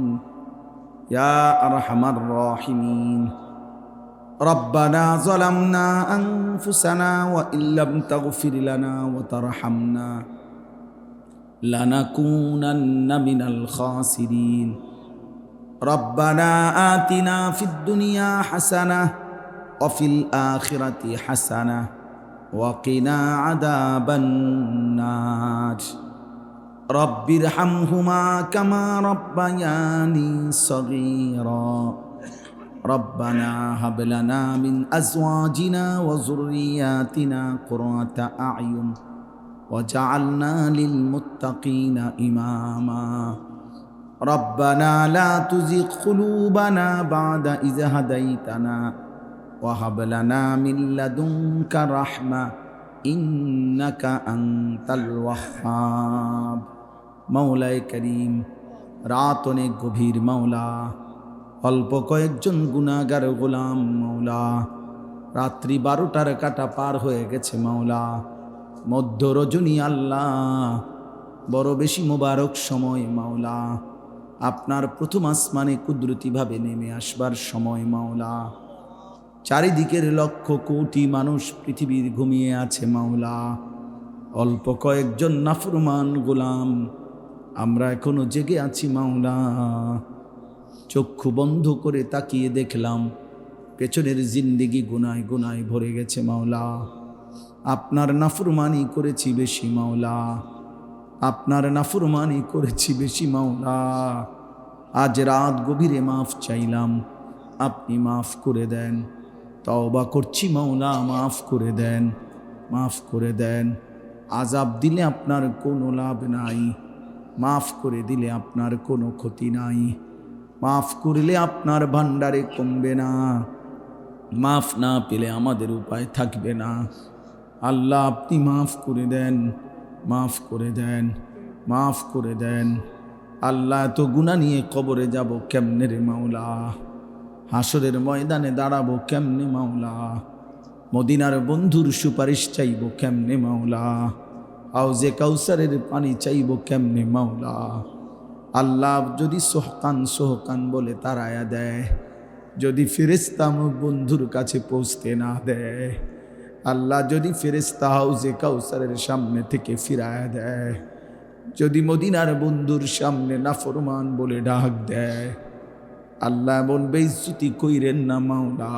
ইয়া আরহামার রাহিমিন। ربنا ظلمنا أنفسنا وإن لم تغفر لنا وترحمنا لنكونن من الخاسرين ربنا آتنا في الدنيا حسنة وفي الآخرة حسنة وقنا عذاب النار رب ارحمهما كما ربياني صغيرا ربنا هب لنا من أزواجنا وذرياتنا قرة أعين وجعلنا للمتقين إماما ربنا لا تزغ قلوبنا بعد إذ هديتنا وهب لنا من لدنك رحمة إنك أنت الوهاب مولاي كريم রাত অনেক গভীর মাওলা, অল্প কয়েকজন গুনাহগার গোলাম মাওলা, রাত্রি 12টার কাটা পার হয়ে গেছে মাওলা, মধ্য রজনী আল্লাহ, বড় বেশি মোবারক সময় মাওলা, আপনার প্রথম আসমানে কুদরতিভাবে নেমে আসবার সময় মাওলা, চারিদিকের লক্ষ কোটি মানুষ পৃথিবীর ঘুমিয়ে আছে মাওলা, অল্প কয়েকজন নাফরমান গোলাম আমরা এখনো জেগে আছি মাওলা। চক্ষু বন্ধ করে তাকিয়ে দেখলাম পেছনের জিন্দেগি গুনায় গুনায় ভরে গেছে মাওলা, আপনার নাফরমানি করেছি বেশি মাওলা, আপনার নাফরমানি করেছি বেশি মাওলা। আজ রাত গভীরে মাফ চাইলাম, আপনি মাফ করে দেন, তওবা করছি মাওলা, মাফ করে দেন, মাফ করে দেন। আযাব দিলে আপনার কোনো লাভ নাই, মাফ করে দিলে আপনার কোনো ক্ষতি নাই, মাফ করলে আপনার ভান্ডারে কমবে না, মাফ না পেলে আমাদের উপায় থাকবে না। আল্লাহ আপনি মাফ করে দেন, মাফ করে দেন, মাফ করে দেন। আল্লাহ এত গুনাহ নিয়ে কবরে যাব কেমনে রে মাওলা, হাসরের ময়দানে দাঁড়াবো কেমনে মাওলা, মদিনার বন্ধুর সুপারিশ চাইব কেমনে মাওলা, আউজে কাউসারের পানি চাইব কেমনে মাওলা। আল্লাহ যদি সোহকান বলে তারায়া দেয়, যদি ফেরেশতা আমার বন্ধুর কাছে পৌঁছতে না দেয়, আল্লাহ যদি ফেরেশতা হাউজে কাউসারের সামনে থেকে ফিরায়া দেয়, যদি মদিনার বন্ধুর সামনে নাফরমান বলে ডাক দেয়, আল্লাহ এমন বেইজ্জতি কইরেন না মাওলা।